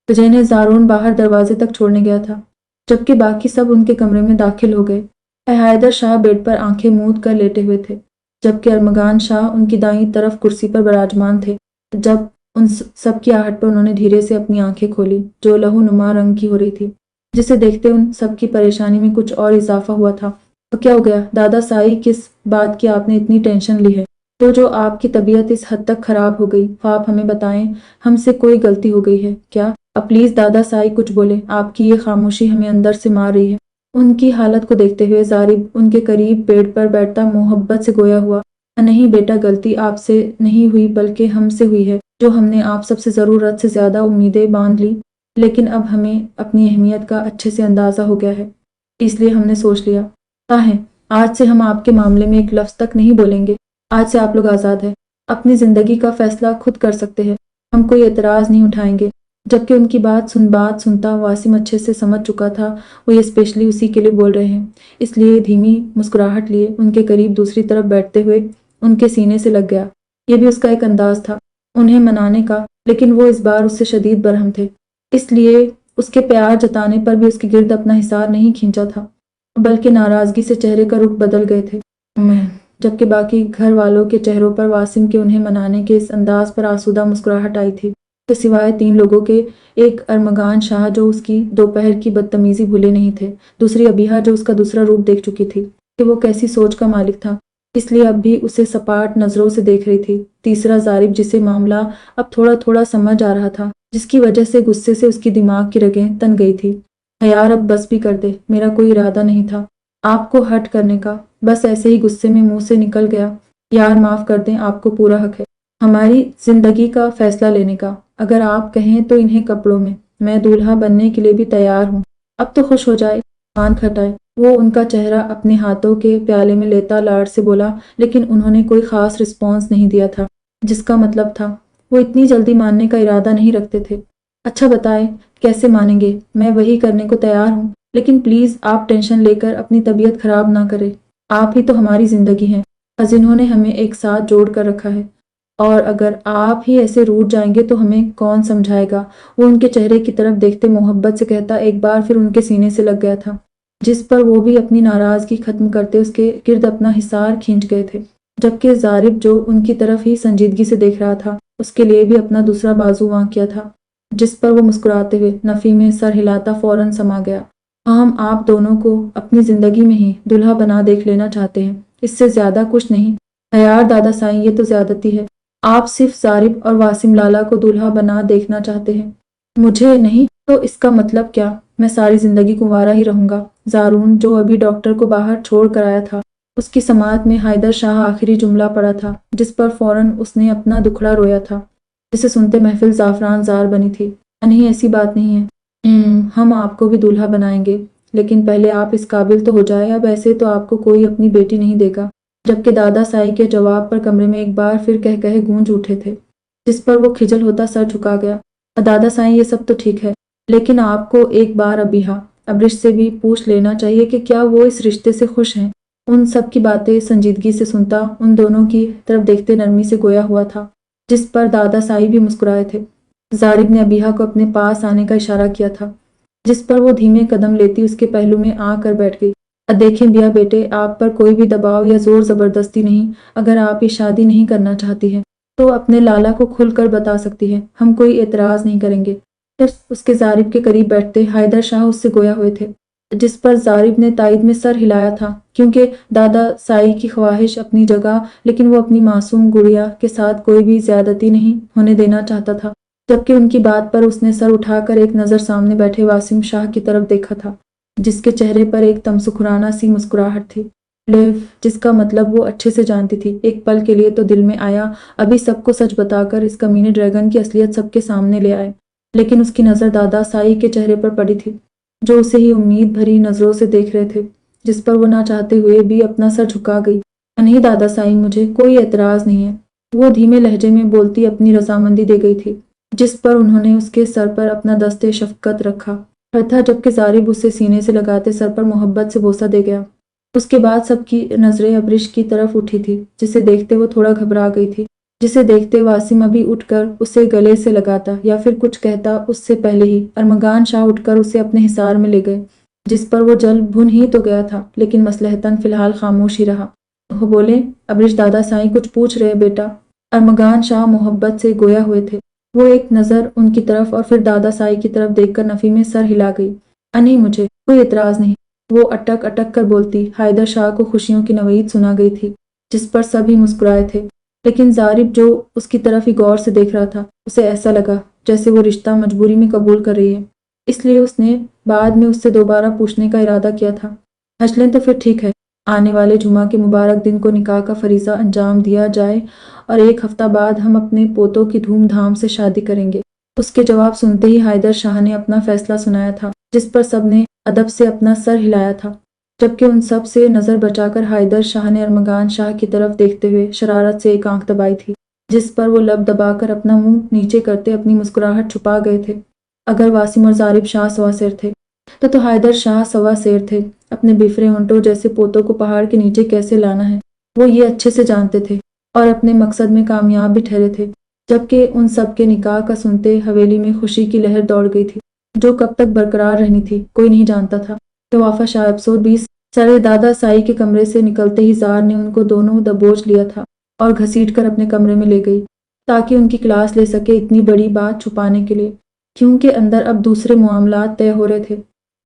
تو جنہیں زارون باہر دروازے تک چھوڑنے گیا تھا۔ जबकि बाकी सब उनके कमरे में दाखिल हो गए। हैदर शाह बेड पर आंखें मूंद कर लेटे हुए थे, जबकि अरमगान शाह उनकी दाईं तरफ कुर्सी पर विराजमान थे। जब उन सब की आहट पर उन्होंने धीरे से अपनी आंखें खोली, जो लहूनुमा रंग की हो रही थी, जिसे देखते उन सब की परेशानी में कुछ और इजाफा हुआ था। तो क्या हो गया दादा साई, किस बात की आपने इतनी टेंशन ली है? तो जो आपकी तबीयत इस हद तक खराब हो गई, आप हमें बताएं, हमसे कोई गलती हो गई है क्या? अब प्लीज दादा साई कुछ बोले, आपकी ये खामोशी हमें अंदर से मार रही है। उनकी हालत को देखते हुए जारिब उनके करीब बेड पर बैठता मोहब्बत से गोया हुआ, नहीं बेटा, गलती आपसे नहीं हुई बल्कि हमसे हुई है, जो हमने आप सबसे ज़रूरत से ज़्यादा उम्मीदें बांध ली। लेकिन अब हमें अपनी अहमियत का अच्छे से अंदाज़ा हो गया है, इसलिए हमने सोच लिया है आज से हम आपके मामले में एक लफ्ज़ तक नहीं बोलेंगे। आज से आप लोग आज़ाद हैं, अपनी ज़िंदगी का फैसला खुद कर सकते हैं, हम कोई एतराज़ नहीं उठाएंगे। जबकि उनकी बात सुनता वासिम अच्छे से समझ चुका था वो ये स्पेशली उसी के लिए बोल रहे हैं, इसलिए धीमी मुस्कुराहट लिए उनके करीब दूसरी तरफ बैठते हुए उनके सीने से लग गया। ये भी उसका एक अंदाज था उन्हें मनाने का, लेकिन वो इस बार उससे शदीद बरहम थे, इसलिए उसके प्यार जताने पर भी उसके गिर्द अपना हिसार नहीं खींचा था, बल्कि नाराज़गी से चेहरे का रुख बदल गए थे। जबकि बाकी घर वालों के चेहरों पर वासिम के उन्हें मनाने के इस अंदाज पर आसूदा मुस्कुराहट आई थी, तो सिवाय 3 लोगों के, एक अरमगान शाह जो उसकी दोपहर की बदतमीजी भूले नहीं थे, दूसरी अबीहा जो उसका दूसरा रूप देख चुकी थी कि वो कैसी सोच का मालिक था, इसलिए अब भी उसे सपाट नजरों से देख रही थी, तीसरा जारिब जिसे मामला अब थोड़ा थोड़ा समझ आ रहा था, जिसकी वजह से गुस्से से उसकी दिमाग की रगें तन गई थी। यार अब बस भी कर दे, मेरा कोई इरादा नहीं था आपको हर्ट करने का, बस ऐसे ही गुस्से में मुंह से निकल गया। यार माफ कर दें, आपको पूरा हक है हमारी जिंदगी का फैसला लेने का। अगर आप कहें तो इन्हें कपड़ों में मैं दूल्हा बनने के लिए भी तैयार हूँ। अब तो खुश हो जाए, कान खटाए। वो उनका चेहरा अपने हाथों के प्याले में लेता लाड से बोला, लेकिन उन्होंने कोई खास रिस्पॉन्स नहीं दिया था, जिसका मतलब था वो इतनी जल्दी मानने का इरादा नहीं रखते थे। अच्छा बताए कैसे मानेंगे, मैं वही करने को तैयार हूँ, लेकिन प्लीज आप टेंशन लेकर अपनी तबीयत खराब ना करें। आप ही तो हमारी जिंदगी हैं, जिन्होंने हमें एक साथ जोड़ कर रखा है, और अगर आप ही ऐसे रूठ जाएंगे तो हमें कौन समझाएगा। वो उनके चेहरे की तरफ देखते मोहब्बत से कहता एक बार फिर उनके सीने से लग गया था, जिस पर वो भी अपनी नाराजगी खत्म करते उसके गिर्द अपना हिसार खींच गए थे। जबकि जारिब जो उनकी तरफ ही संजीदगी से देख रहा था, उसके लिए भी अपना दूसरा बाजू वहां किया था, जिस पर वो मुस्कुराते हुए नफी में सर हिलाता फौरन समा गया। हम आप दोनों को अपनी जिंदगी में ही दुल्हा बना देख लेना चाहते हैं, इससे ज्यादा कुछ नहीं। यार दादा साईं, ये तो ज्यादती है, आप सिर्फ जारिब और वासिम लाला को दूल्हा बना देखना चाहते हैं, मुझे नहीं। तो इसका मतलब क्या, मैं सारी जिंदगी कुंवारा ही रहूंगा। जारून जो अभी डॉक्टर को बाहर छोड़ कर आया था, उसकी समात में हैदर शाह आखिरी जुमला पड़ा था, जिस पर फौरन उसने अपना दुखड़ा रोया था, जिसे सुनते महफिल जाफरान जार बनी थी। नहीं, ऐसी बात नहीं है, हम आपको भी दूल्हा बनाएंगे, लेकिन पहले आप इस काबिल तो हो जाए। अब ऐसे तो आपको कोई अपनी बेटी नहीं देगा। जबकि दादा साई के जवाब पर कमरे में एक बार फिर कह कहे गूंज उठे थे, जिस पर वो खिजल होता सर झुका गया। दादा साई, ये सब तो ठीक है, लेकिन आपको एक बार अबीहा अब्रिश से भी पूछ लेना चाहिए कि क्या वो इस रिश्ते से खुश हैं। उन सब की बातें संजीदगी से सुनता, उन दोनों की तरफ देखते नरमी से गोया हुआ था, जिस पर दादा साई भी मुस्कुराए थे। जारिब ने अबीहा को अपने पास आने का इशारा किया था, जिस पर वो धीमे कदम लेती उसके पहलू में आकर बैठ गई। देखें बिया बेटे, आप पर कोई भी दबाव या जोर जबरदस्ती नहीं। अगर आप ये शादी नहीं करना चाहती हैं तो अपने लाला को खुलकर बता सकती है, हम कोई एतराज नहीं करेंगे। फिर उसके जारिब के करीब बैठते हैदर शाह उससे गोया हुए थे, जिस पर जारिब ने तायद में सर हिलाया था, क्योंकि दादा साई की ख्वाहिश अपनी जगह, लेकिन वो अपनी मासूम गुड़िया के साथ कोई भी ज्यादती नहीं होने देना चाहता था। जबकि उनकी बात पर उसने सर उठाकर एक नज़र सामने बैठे वासिम शाह की तरफ देखा था, जिसके चेहरे पर एक तमसुखराना सी मुस्कुराहट थी, जिसका मतलब वो अच्छे से जानती थी। एक पल के लिए तो दिल में आया अभी सबको सच बताकर इस कमीने ड्रैगन की असलियत सबके सामने ले आए, लेकिन उसकी नज़र दादा साई के चेहरे पर पड़ी थी, जो उसे ही उम्मीद भरी नज़रों से देख रहे थे, जिस पर वो ना चाहते हुए भी अपना सर झुका गई। नहीं दादा साई, मुझे कोई एतराज़ नहीं है, वो धीमे लहजे में बोलती अपनी रजामंदी दे गई थी, जिस पर उन्होंने उसके सर पर अपना दस्ते शफकत रखा था, जबकि जारिब उसे सीने से लगाते सर पर मोहब्बत से बोसा दे गया। उसके बाद सबकी नजरें अब्रिश की तरफ उठी थी, जिसे देखते वो थोड़ा घबरा गई थी, जिसे देखते वासिम अभी उठकर उसे गले से लगाता या फिर कुछ कहता, उससे पहले ही अरमगान शाह उठकर उसे अपने हिसार में ले गए, जिस पर वो जल भुन ही तो गया था, लेकिन मसलहतन फिलहाल खामोश ही रहा। वो बोले, अब्रिश दादा साईं कुछ पूछ रहे बेटा। अरमगान शाह मोहब्बत से गोया हुए थे। वो एक नज़र उनकी तरफ और फिर दादा साई की तरफ देखकर नफ़ी में सर हिला गई। नहीं, मुझे कोई एतराज़ नहीं। वो अटक अटक कर बोलती। हैदर शाह को खुशियों की नवीद सुना गई थी, जिस पर सभी मुस्कुराए थे, लेकिन जारिब जो उसकी तरफ ही गौर से देख रहा था, उसे ऐसा लगा जैसे वो रिश्ता मजबूरी में कबूल कर रही है। इसलिए उसने बाद में उससे दोबारा पूछने का इरादा किया था। हंस लें तो फिर ठीक है, आने वाले जुमा के मुबारक दिन को निकाह का फरीज़ा अंजाम दिया जाए और 1 हफ्ता बाद हम अपने पोतों की धूमधाम से शादी करेंगे। उसके जवाब सुनते ही हैदर शाह ने अपना फैसला सुनाया था, जिस पर सब ने अदब से अपना सर हिलाया था, जबकि उन सब से नज़र बचाकर हैदर शाह ने अरमगान शाह की तरफ देखते हुए शरारत से एक आंख दबाई थी, जिस पर वो लब दबाकर अपना मुंह नीचे करते अपनी मुस्कुराहट छुपा गए थे। अगर वासिम और जारिब शाह सवा शेर थे तो हैदर शाह सवा शेर थे। अपने बिफरे ऊंटों जैसे पोतों को पहाड़ के नीचे कैसे लाना है, वो ये अच्छे से जानते थे और अपने मकसद में कामयाब भी ठहरे थे। जबकि उन सब के निकाह का सुनते हवेली में खुशी की लहर दौड़ गई थी, जो कब तक बरकरार रहनी थी कोई नहीं जानता था। वाफा शाह 120 सारे दादा साई के कमरे से निकलते ही जार ने उनको दोनों दबोच लिया था और घसीट कर अपने कमरे में ले गई, ताकि उनकी क्लास ले सके इतनी बड़ी बात छुपाने के लिए, क्योंकि अंदर अब दूसरे मामलात तय हो रहे थे।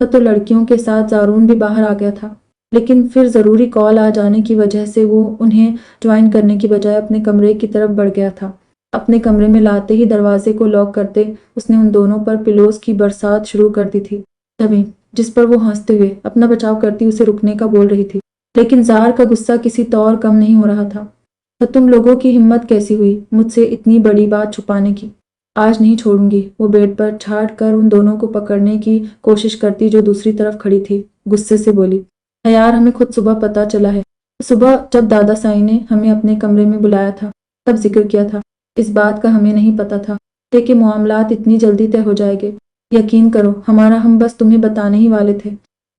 तो लड़कियों के साथ जारून भी बाहर आ गया था, लेकिन फिर ज़रूरी कॉल आ जाने की वजह से वो उन्हें ज्वाइन करने की बजाय अपने कमरे की तरफ बढ़ गया था। अपने कमरे में लाते ही दरवाजे को लॉक करते उसने उन दोनों पर पिलोस की बरसात शुरू कर दी थी। तभी जिस पर वो हंसते हुए अपना बचाव करती उसे रुकने का बोल रही थी, लेकिन जार का गुस्सा किसी तौर कम नहीं हो रहा था। तो तुम लोगों की हिम्मत कैसी हुई मुझसे इतनी बड़ी बात छुपाने की? आज नहीं छोड़ूंगी। वो बेड पर छाट कर उन दोनों को पकड़ने की कोशिश करती जो दूसरी तरफ खड़ी थी, गुस्से से बोली, यार हमें खुद सुबह पता चला है। सुबह जब दादा साईं ने हमें अपने कमरे में बुलाया था तब जिक्र किया था। इस बात का हमें नहीं पता था कि मामलात इतनी जल्दी तय हो जाएंगे। यकीन करो हमारा हम बस तुम्हें बताने ही वाले थे।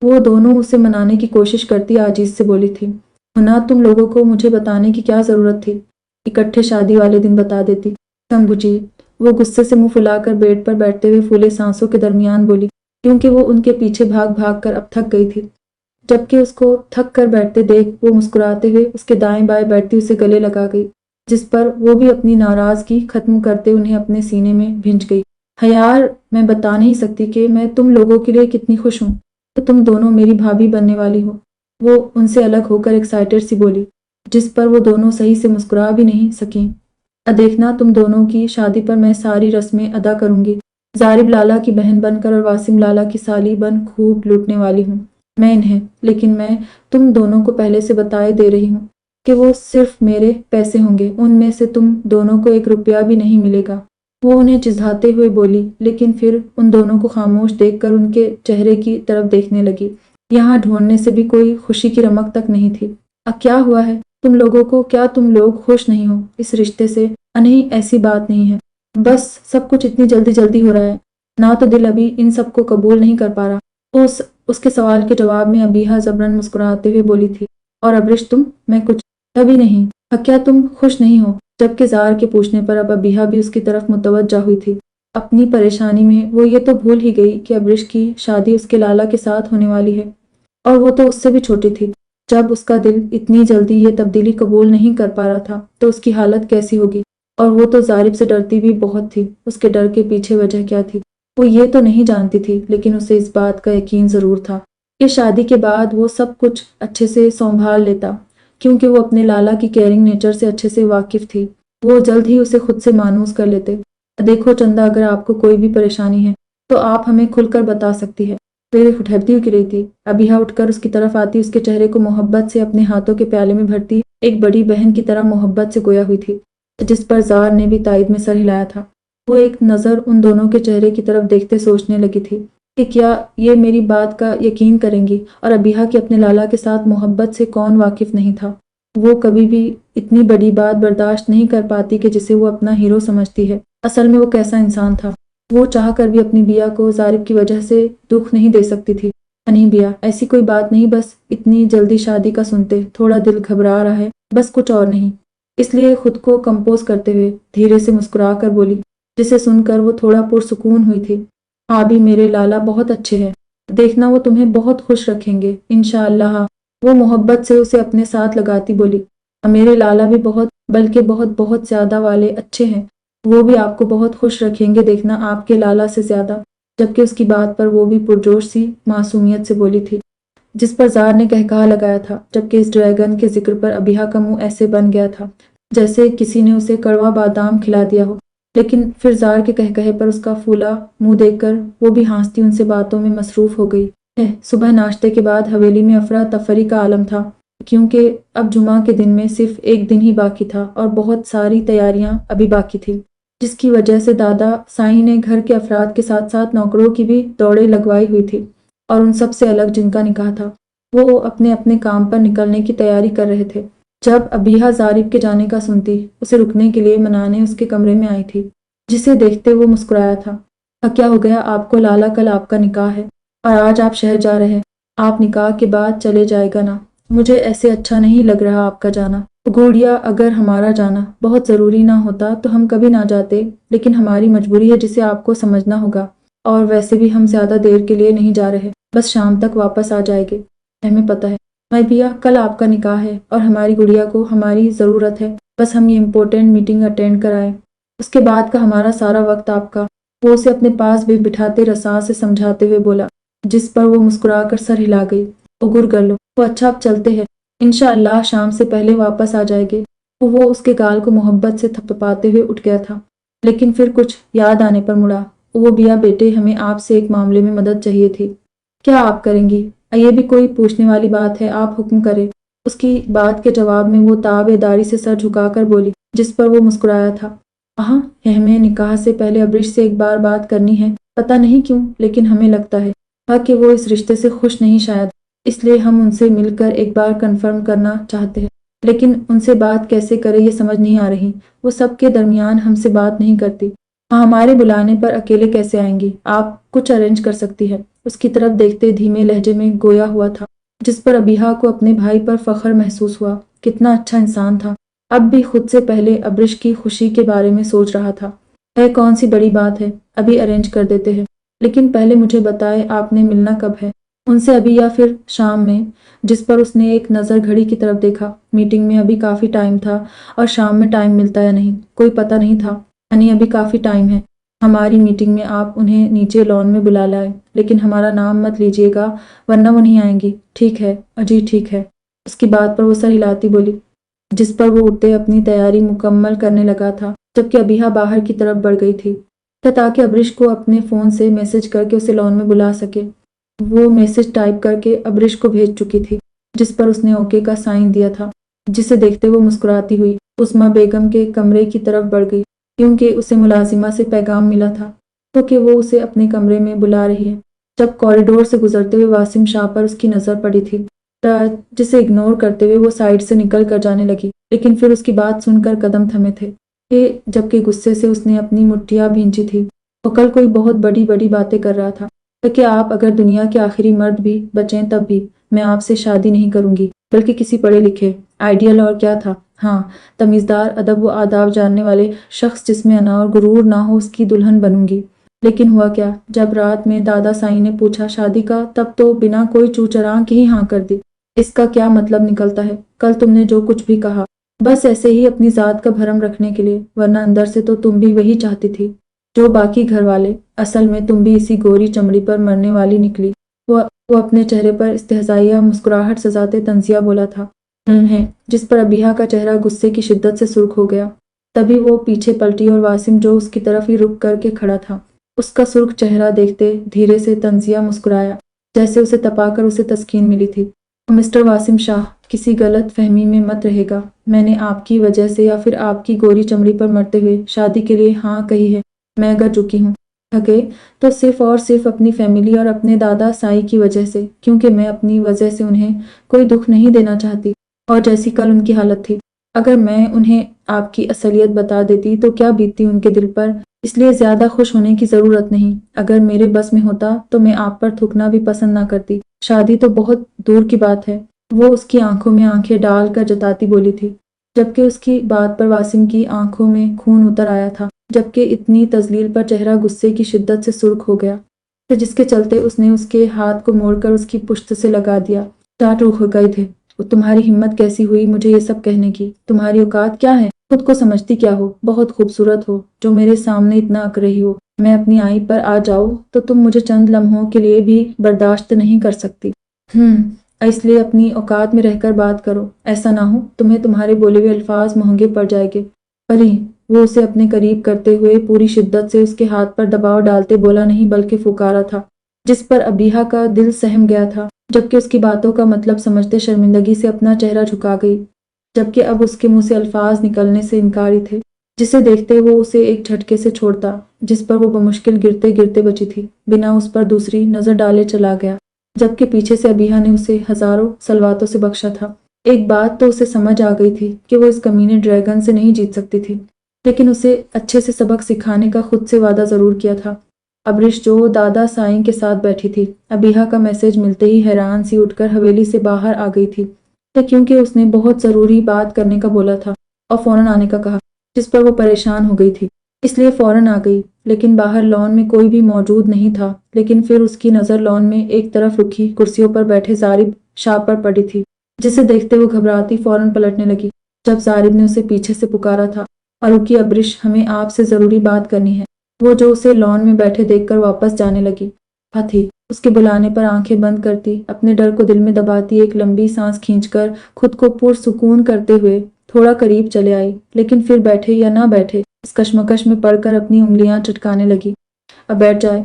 वो दोनों उसे मनाने की कोशिश करती आजीज से बोली थी, ना तुम लोगों को मुझे बताने की क्या जरूरत थी, इकट्ठे शादी वाले दिन बता देती। शंभू जी, वो गुस्से से मुंह फुलाकर बेड पर बैठते हुए फूले सांसों के दरमियान बोली, क्योंकि वो उनके पीछे भाग भाग कर अब थक गई थी। जबकि उसको थक कर बैठते देख वो मुस्कुराते हुए उसके दाएं बाएं बैठती उसे गले लगा गई, जिस पर वो भी अपनी नाराजगी खत्म करते उन्हें अपने सीने में भिंच गई। यार मैं बता नहीं सकती कि मैं तुम लोगों के लिए कितनी खुश हूँ तो तुम दोनों मेरी भाभी बनने वाली हो। वो उनसे अलग होकर एक्साइटेड सी बोली, जिस पर वो दोनों सही से मुस्कुरा भी नहीं सकी। देखना तुम दोनों की शादी पर मैं सारी रस्में अदा करूंगी। जारिब लाला की बहन बनकर और वासिम लाला की साली बन खूब लूटने वाली हूँ मैं इन्हें, लेकिन मैं तुम दोनों को पहले से बताए दे रही हूँ कि वो सिर्फ मेरे पैसे होंगे, उनमें से तुम दोनों को 1 रुपया भी नहीं मिलेगा। वो उन्हें चिढ़ाते हुए बोली, लेकिन फिर उन दोनों को खामोश देखकर उनके चेहरे की तरफ देखने लगी। यहाँ ढूंढने से भी कोई खुशी की रमक तक नहीं थी। अब क्या हुआ है तुम लोगों को? क्या तुम लोग खुश नहीं हो इस रिश्ते से? नहीं, ऐसी बात नहीं है, बस सब कुछ इतनी जल्दी जल्दी हो रहा है ना, तो दिल अभी इन सब को कबूल नहीं कर पा रहा। उसके सवाल के जवाब में अबीहा जबरन मुस्कुराते हुए बोली थी, और अब्रिश तुम? मैं कुछ कभी नहीं। क्या तुम खुश नहीं हो? जबकि जार के पूछने पर अब अबीहा भी उसकी तरफ मुतवज्जा हुई थी। अपनी परेशानी में वो ये तो भूल ही गई कि अब्रिश की शादी उसके लाला के साथ होने वाली है, और वो तो उससे भी छोटी थी। जब उसका दिल इतनी जल्दी ये तब्दीली कबूल नहीं कर पा रहा था तो उसकी हालत कैसी होगी? और वो तो जारिब से डरती भी बहुत थी। उसके डर के पीछे वजह क्या थी वो ये तो नहीं जानती थी, लेकिन उसे इस बात का यकीन जरूर था कि शादी के बाद वो सब कुछ अच्छे से संभाल लेता, क्योंकि वो अपने लाला की केयरिंग नेचर से अच्छे से वाकिफ थी। वो जल्द ही उसे खुद से मानूस कर लेते। देखो चंदा, अगर आपको कोई भी परेशानी है तो आप हमें खुलकर बता सकती है। फिर ठहरती हुई रही थी। अबीहा उठकर उसकी तरफ आती, उसके चेहरे को मोहब्बत से अपने हाथों के प्याले में भरती एक बड़ी बहन की तरह मोहब्बत से गोया हुई थी, जिस पर जार ने भी तायद में सर हिलाया था। वो एक नज़र उन दोनों के चेहरे की तरफ देखते सोचने लगी थी कि क्या ये मेरी बात का यकीन करेंगी। और अबीहा की अपने लाला के साथ मोहब्बत से कौन वाकिफ नहीं था। वो कभी भी इतनी बड़ी बात बर्दाश्त नहीं कर पाती कि जिसे वो अपना हीरो समझती है। असल में वो कैसा इंसान था? वो चाह कर भी अपनी बिया को जारिब की वजह से दुख नहीं दे सकती थी। नहीं बिया, ऐसी कोई बात नहीं, बस इतनी जल्दी शादी का सुनते थोड़ा दिल घबरा रहा है, बस कुछ और नहीं। इसलिए खुद को कंपोज करते हुए धीरे से मुस्कुरा कर बोली, जिसे सुनकर वो थोड़ा पुरसुकून हुई थी। हाँ भी मेरे लाला बहुत अच्छे हैं, देखना वो तुम्हें बहुत खुश रखेंगे इंशाअल्लाह। वो मोहब्बत से उसे अपने साथ लगाती बोली, मेरे लाला भी बहुत, बल्कि बहुत बहुत ज्यादा वाले अच्छे हैं, वो भी आपको बहुत खुश रखेंगे देखना, आपके लाला से ज्यादा। जबकि उसकी बात पर वो भी पुरजोश सी मासूमियत से बोली थी, जिस पर जार ने कहकहा लगाया था। जबकि इस ड्रैगन के जिक्र पर अबिहा का मुंह ऐसे बन गया था जैसे किसी ने उसे कड़वा बादाम खिला दिया हो। लेकिन फिर जार के कहकहे पर उसका फूला मुंह देखकर वो भी हंसती उनसे बातों में मसरूफ हो गई है। सुबह नाश्ते के बाद हवेली में अफरा तफरी का आलम था, क्योंकि अब जुमा के दिन में सिर्फ एक दिन ही बाकी था और बहुत सारी तैयारियां अभी बाकी थी, जिसकी वजह से दादा साईं ने घर के अफराद के साथ साथ नौकरों की भी दौड़े लगवाई हुई थी। और उन सब से अलग जिनका निकाह था, वो अपने अपने काम पर निकलने की तैयारी कर रहे थे। जब अबीहा जारिब के जाने का सुनती, उसे रुकने के लिए मनाने उसके कमरे में आई थी, जिसे देखते वो मुस्कुराया था। क्या हो गया आपको लाला, कल आपका निकाह है और आज आप शहर जा रहे हैं, आप निकाह के बाद चले जाएगा ना? मुझे ऐसे अच्छा नहीं लग रहा आपका जाना। गुड़िया, अगर हमारा जाना बहुत ज़रूरी ना होता तो हम कभी ना जाते, लेकिन हमारी मजबूरी है जिसे आपको समझना होगा। और वैसे भी हम ज़्यादा देर के लिए नहीं जा रहे, बस शाम तक वापस आ जाएंगे। हमें पता है मैं भैया, कल आपका निकाह है और हमारी गुड़िया को हमारी ज़रूरत है, बस हम ये इम्पोर्टेंट मीटिंग अटेंड कराएं, उसके बाद का हमारा सारा वक्त आपका। वो उसे अपने पास भी बिठाते रसा से समझाते हुए बोला, जिस पर वो मुस्कुराकर सर हिला गई। उगुर कर लो। वो अच्छा, अब चलते हैं, इंशाअल्लाह शाम से पहले वापस आ जाएंगे। वो उसके गाल को मोहब्बत से थपथपाते हुए उठ गया था, लेकिन फिर कुछ याद आने पर मुड़ा। वो बिया बेटे, हमें आपसे एक मामले में मदद चाहिए थी। क्या आप करेंगी? ये भी कोई पूछने वाली बात है, आप हुक्म करें। उसकी बात के जवाब में वो ताबेदारी से सर झुकाकर बोली, जिस पर वो मुस्कुराया था। हाँ, हमें निकाह से पहले अब्रिश से एक बार बात करनी है, पता नहीं क्यों, लेकिन हमें लगता है कि वो इस रिश्ते से खुश नहीं शायद, इसलिए हम उनसे मिलकर एक बार कंफर्म करना चाहते हैं। लेकिन उनसे बात कैसे करें ये समझ नहीं आ रही, वो सबके दरमियान हमसे बात नहीं करती। हाँ, हमारे बुलाने पर अकेले कैसे आएंगी? आप कुछ अरेंज कर सकती है। उसकी तरफ देखते धीमे लहजे में गोया हुआ था, जिस पर अबीहा को अपने भाई पर फख्र महसूस हुआ। कितना अच्छा इंसान था, अब भी खुद से पहले अब्रिश की खुशी के बारे में सोच रहा था। है कौन सी बड़ी बात है, अभी अरेंज कर देते हैं, लेकिन पहले मुझे बताए आपने मिलना कब है उनसे, अभी या फिर शाम में? जिस पर उसने एक नज़र घड़ी की तरफ देखा। मीटिंग में अभी काफ़ी टाइम था और शाम में टाइम मिलता या नहीं कोई पता नहीं था। यानी अभी काफ़ी टाइम है। हमारी मीटिंग में आप उन्हें नीचे लॉन में बुला लाए, लेकिन हमारा नाम मत लीजिएगा वरना वो नहीं आएंगी। ठीक है अजी, ठीक है। उसकी बात पर वो सर हिलाती बोली, जिस पर वो उठते अपनी तैयारी मुकम्मल करने लगा था, जबकि अबीहा बाहर की तरफ बढ़ गई थी ताकि अब्रिश को अपने फ़ोन से मैसेज करके उसे लॉन में बुला सके। वो मैसेज टाइप करके अब्रिश को भेज चुकी थी, जिस पर उसने ओके का साइन दिया था, जिसे देखते वो मुस्कुराती हुई उस्मा बेगम के कमरे की तरफ बढ़ गई, क्योंकि उसे मुलाजिमा से पैगाम मिला था तो कि वो उसे अपने कमरे में बुला रही है। जब कॉरिडोर से गुजरते हुए वासिम शाह पर उसकी नज़र पड़ी थी, जिसे इग्नोर करते हुए वो साइड से निकल कर जाने लगी, लेकिन फिर उसकी बात सुनकर कदम थमे थे कि जबकि गुस्से से उसने अपनी मुट्ठियां भींची थी। वो कल कोई बहुत बड़ी बड़ी बातें कर रहा था कि आप अगर दुनिया के आखिरी मर्द भी बचें तब भी मैं आपसे शादी नहीं करूंगी, बल्कि किसी पढ़े लिखे आइडियल और क्या था, हाँ, तमीज़दार, अदब व आदाब जानने वाले शख्स जिसमें अना और गुरूर ना हो, उसकी दुल्हन बनूंगी। लेकिन हुआ क्या, जब रात में दादा साईं ने पूछा शादी का, तब तो बिना कोई चूचरां के ही हाँ कर दी। इसका क्या मतलब निकलता है? कल तुमने जो कुछ भी कहा बस ऐसे ही अपनी जात का भरम रखने के लिए, वरना अंदर से तो तुम भी वही चाहती थी जो बाकी घर वाले। असल में तुम भी इसी गोरी चमड़ी पर मरने वाली निकली। वो अपने चेहरे पर इस्तेहज़ाइया मुस्कुराहट सजाते तंजिया बोला था। है, जिस पर अबीहा का चेहरा गुस्से की शिद्दत से सुर्ख हो गया। तभी वो पीछे पलटी और वासिम जो उसकी तरफ ही रुक करके खड़ा था, उसका सुर्ख चेहरा देखते धीरे से तंजिया मुस्कुराया, जैसे उसे तपाकर उसे तस्कीन मिली थी। मिस्टर वासिम शाह, किसी गलत फहमी में मत रहेगा, मैंने आपकी वजह से या फिर आपकी गोरी चमड़ी पर मरते हुए शादी के लिए हाँ कही है। मैं अगर चुकी हूँ थके तो सिर्फ और सिर्फ अपनी फैमिली और अपने दादा साई की वजह से, क्योंकि मैं अपनी वजह से उन्हें कोई दुख नहीं देना चाहती। और जैसी कल उनकी हालत थी, अगर मैं उन्हें आपकी असलियत बता देती तो क्या बीतती उनके दिल पर, इसलिए ज्यादा खुश होने की जरूरत नहीं। अगर मेरे बस में होता तो मैं आप पर थूकना भी पसंद ना करती, शादी तो बहुत दूर की बात है। वो उसकी आंखों में आंखें डाल कर जताती बोली थी, जबकि उसकी बात पर वासिम की आंखों में खून उतर आया था, जबकि इतनी तजलील पर चेहरा गुस्से की शिद्दत से सुर्ख हो गया। फिर जिसके चलते उसने उसके हाथ को मोड़कर उसकी पुश्त से लगा दिया। टाट रुक हो गए थे। तुम्हारी हिम्मत कैसी हुई मुझे ये सब कहने की? तुम्हारी औकात क्या है? खुद को समझती क्या हो? बहुत खूबसूरत हो जो मेरे सामने इतना अक रही हो। मैं अपनी आई पर आ जाऊं तो तुम मुझे चंद लम्हों के लिए भी बर्दाश्त नहीं कर सकती। इसलिए अपनी औकात में रहकर बात करो। ऐसा ना हो तुम्हें तुम्हारे बोले हुए अल्फाज महंगे पड़ जाएंगे। परी, वो उसे अपने करीब करते हुए पूरी शिद्दत से उसके हाथ पर दबाव डालते बोला नहीं बल्कि फुकारा था, जिस पर अबीहा का दिल सहम गया था, जबकि उसकी बातों का मतलब समझते शर्मिंदगी से अपना चेहरा झुका गई, जबकि अब उसके मुंह से अल्फाज निकलने से इनकारी थे, जिसे देखते वो उसे एक झटके से छोड़ता, जिस पर वो बमुश्किल गिरते गिरते बची थी, बिना उस पर दूसरी नजर डाले चला गया, जबकि पीछे से अबीहा ने उसे हजारों सलवातों से बख्शा था। एक बात तो उसे समझ आ गई थी कि वो इस कमीने ड्रैगन से नहीं जीत सकती थी, लेकिन उसे अच्छे से सबक सिखाने का खुद से वादा जरूर किया था। अबरिश जो दादा साईं के साथ बैठी थी, अबीहा का मैसेज मिलते ही हैरान सी उठकर हवेली से बाहर आ गई थी, क्योंकि उसने बहुत जरूरी बात करने का बोला था और फौरन आने का कहा, जिस पर वो परेशान हो गई थी, इसलिए फौरन आ गई। लेकिन बाहर लॉन में कोई भी मौजूद नहीं था। लेकिन फिर उसकी नजर लॉन में एक तरफ रुकी कुर्सियों पर बैठे जारिब शाह पर पड़ी थी, जिसे देखते वो घबराती फौरन पलटने लगी। जब जारिब ने उसे पीछे से पुकारा था और रुकी अबरिश, हमें आपसे जरूरी बात करनी है। वो जो उसे लॉन में बैठे देखकर वापस जाने लगी थी, उसके बुलाने पर आंखें बंद करती, अपने डर को दिल में दबाती, एक लंबी सांस खींचकर खुद को पुरसुकून करते हुए थोड़ा करीब चले आई, लेकिन फिर बैठे या ना बैठे इस कश्मकश में पड़कर अपनी उंगलियां चटकाने लगी। अब बैठ जाए,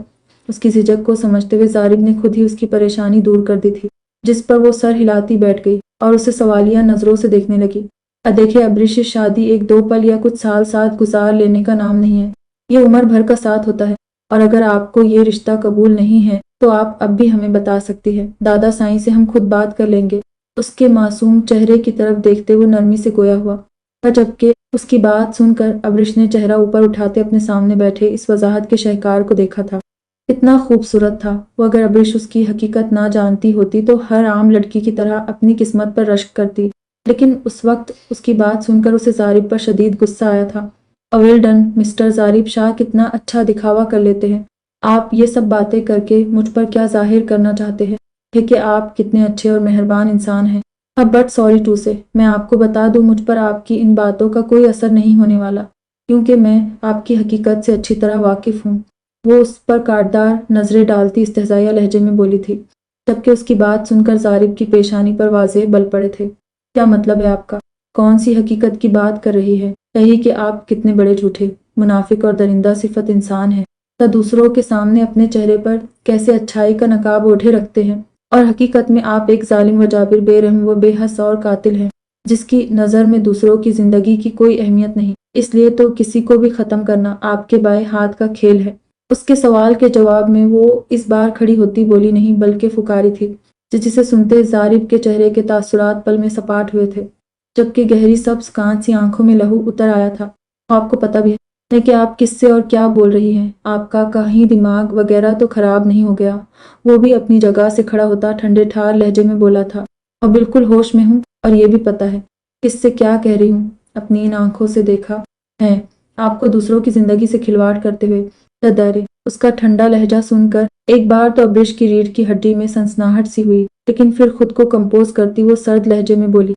उसकी झिझक को समझते हुए जारिब ने खुद ही उसकी परेशानी दूर कर दी थी, जिस पर वो सर हिलाती बैठ गई और उसे सवालिया नजरों से देखने लगी। देखे अबरिश, शादी एक दो पल या कुछ साल साथ गुजार लेने का नाम नहीं है, ये उम्र भर का साथ होता है। और अगर आपको ये रिश्ता कबूल नहीं है तो आप अब भी हमें बता सकती है, दादा साईं से हम खुद बात कर लेंगे। उसके मासूम चेहरे की तरफ देखते हुए नरमी से गोया हुआ, पर जबकि उसकी बात सुनकर अबरिश ने चेहरा ऊपर उठाते अपने सामने बैठे इस वजाहत के शहकार को देखा था। इतना खूबसूरत था वो। अगर अबरिश उसकी हकीकत ना जानती होती तो हर आम लड़की की तरह अपनी किस्मत पर रश्क करती, लेकिन उस वक्त उसकी बात सुनकर उसे जारिब पर शदीद गुस्सा आया था। वेल डन मिस्टर जारिब शाह, कितना अच्छा दिखावा कर लेते हैं आप। ये सब बातें करके मुझ पर क्या जाहिर करना चाहते हैं कि आप कितने अच्छे और मेहरबान इंसान हैं। अब बट सॉरी टू से, मैं आपको बता दूं, मुझ पर आपकी इन बातों का कोई असर नहीं होने वाला, क्योंकि मैं आपकी हकीकत से अच्छी तरह वाकिफ हूँ। वो उस पर काटदार नजरें डालती इस्तेहज़ाइया लहजे में बोली थी, जबकि उसकी बात सुनकर जारिब की पेशानी पर वाज़ेह बल पड़े थे। क्या मतलब है आपका? कौन सी हकीकत की बात कर रही है? यही कि आप कितने बड़े झूठे, मुनाफिक और दरिंदा सिफत इंसान हैं, तो दूसरों के सामने अपने चेहरे पर कैसे अच्छाई का नकाब ओढ़े रखते हैं, और हकीकत में आप एक जालिम व जाबिर, बेरहम व बेहस और कातिल हैं, जिसकी नज़र में दूसरों की जिंदगी की कोई अहमियत नहीं, इसलिए तो किसी को भी ख़त्म करना आपके बाएं हाथ का खेल है। उसके सवाल के जवाब में वो इस बार खड़ी होती बोली नहीं बल्कि फुकारी थी, जिसे सुनते जारिब के चेहरे के तासुरात पल में सपाट हुए थे, जबकि गहरी सब्ज कांच सी आंखों में लहू उतर आया था। आपको पता भी है कि आप किससे और क्या बोल रही हैं? आपका कहीं दिमाग वगैरह तो खराब नहीं हो गया? वो भी अपनी जगह से खड़ा होता ठंडे ठार लहजे में बोला था, और बिल्कुल होश में हूँ, और ये भी पता है किससे क्या कह रही हूँ। अपनी इन आंखों से देखा है आपको दूसरों की जिंदगी से खिलवाड़ करते हुए। दर्रे उसका ठंडा लहजा सुनकर एक बार तो अबरिश की रीढ़ की हड्डी में सनसनाहट सी हुई, लेकिन फिर खुद को कंपोज करती वो सर्द लहजे में बोली,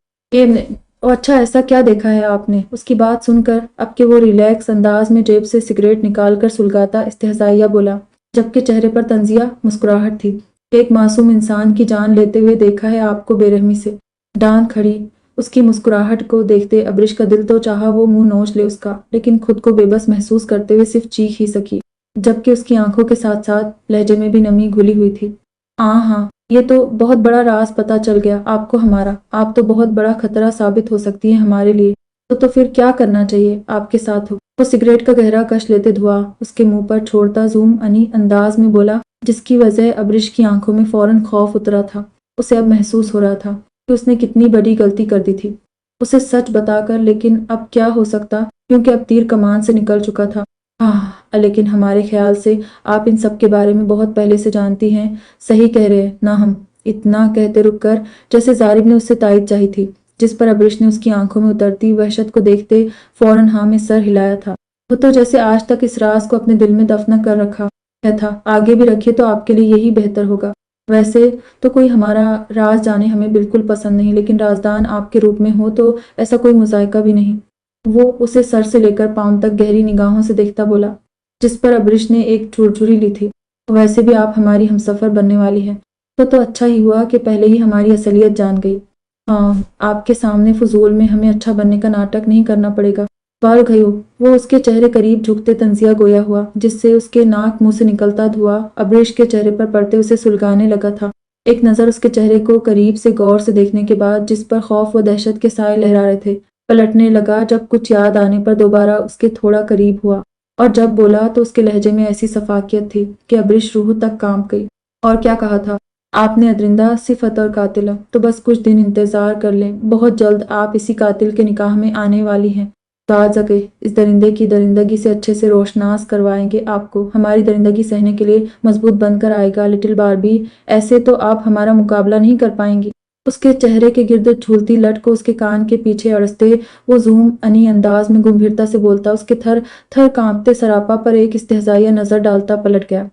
अच्छा, ऐसा क्या देखा है आपने? उसकी बात सुनकर अब के वो रिलैक्स अंदाज में जेब से सिगरेट निकालकर सुलगाता इस्तेहज़ाइया बोला, जबकि चेहरे पर तंजिया मुस्कुराहट थी। एक मासूम इंसान की जान लेते हुए देखा है आपको बेरहमी से। डांट खड़ी उसकी मुस्कुराहट को देखते अबरिश का दिल तो चाहा वो मुंह नोच ले उसका, लेकिन खुद को बेबस महसूस करते हुए सिर्फ चीख ही सकी, जबकि उसकी आंखों के साथ साथ लहजे में भी नमी घुली हुई थी। हाँ, ये तो बहुत बड़ा राज पता चल गया आपको हमारा। आप तो बहुत बड़ा खतरा साबित हो सकती है हमारे लिए। तो फिर क्या करना चाहिए? आपके साथ हो। वो सिगरेट का गहरा कश लेते धुआं उसके मुंह पर छोड़ता जूम अनी अंदाज में बोला, जिसकी वजह अबरिश की आंखों में फौरन खौफ उतरा था। उसे अब महसूस हो रहा था कि उसने कितनी बड़ी गलती कर दी थी उसे सच बताकर, लेकिन अब क्या हो सकता, क्योंकि अब तीर कमान से निकल चुका था। लेकिन हमारे ख्याल से आप इन सब के बारे में बहुत पहले से जानती हैं। सही कह रहे हैं ना हम? इतना कहते रुककर जैसे जारिब ने उससे तायद चाही थी, जिस पर अबरिश ने उसकी आंखों में उतरती वहशत को देखते फौरन हाँ में सर हिलाया था। वो तो जैसे आज तक इस राज को अपने दिल में दफन कर रखा था, आगे भी रखिए तो आपके लिए यही बेहतर होगा। वैसे तो कोई हमारा राज जाने हमें बिल्कुल पसंद नहीं, लेकिन राजदान आपके रूप में हो तो ऐसा कोई मुज़ायका भी नहीं। वो उसे सर से लेकर पाँव तक गहरी निगाहों से देखता बोला, जिस पर अबरिश ने एक झुरझुरी ली थी। वैसे भी आप हमारी हमसफर बनने वाली हैं, तो अच्छा ही हुआ कि पहले ही हमारी असलियत जान गई। हाँ, आपके सामने फजूल में हमें अच्छा बनने का नाटक नहीं करना पड़ेगा। बाल गयो, वो उसके चेहरे करीब झुकते तंजिया गोया हुआ, जिससे उसके नाक मुंह से निकलता धुआं अबरीश के चेहरे पर पड़ते उसे सुलगाने लगा था। एक नज़र उसके चेहरे को करीब से गौर से देखने के बाद, जिस पर खौफ व दहशत के साए लहरा रहे थे, पलटने लगा। जब कुछ याद आने पर दोबारा उसके थोड़ा करीब हुआ और जब बोला तो उसके लहजे में ऐसी सफाकियत थी कि अबरीश रूह तक कांप गई। और क्या कहा था आपने अदरिंदा? सिफत और कातिल, तो बस कुछ दिन इंतजार कर लें, बहुत जल्द आप इसी कातिल के निकाह में आने वाली हैं। बाज आ गई, इस दरिंदे की दरिंदगी से अच्छे से रोशनास करवाएंगे आपको, हमारी दरिंदगी सहने के लिए मजबूत बनकर आएगा लिटिल बारबी, ऐसे तो आप हमारा मुकाबला नहीं कर पाएंगी। उसके चेहरे के गिर्द झूलती लट को उसके कान के पीछे अड़सते वो जूम अनी अंदाज में गंभीरता से बोलता, उसके थर थर कांपते सरापा पर एक इस्तेहजाइया नजर डालता पलट गया।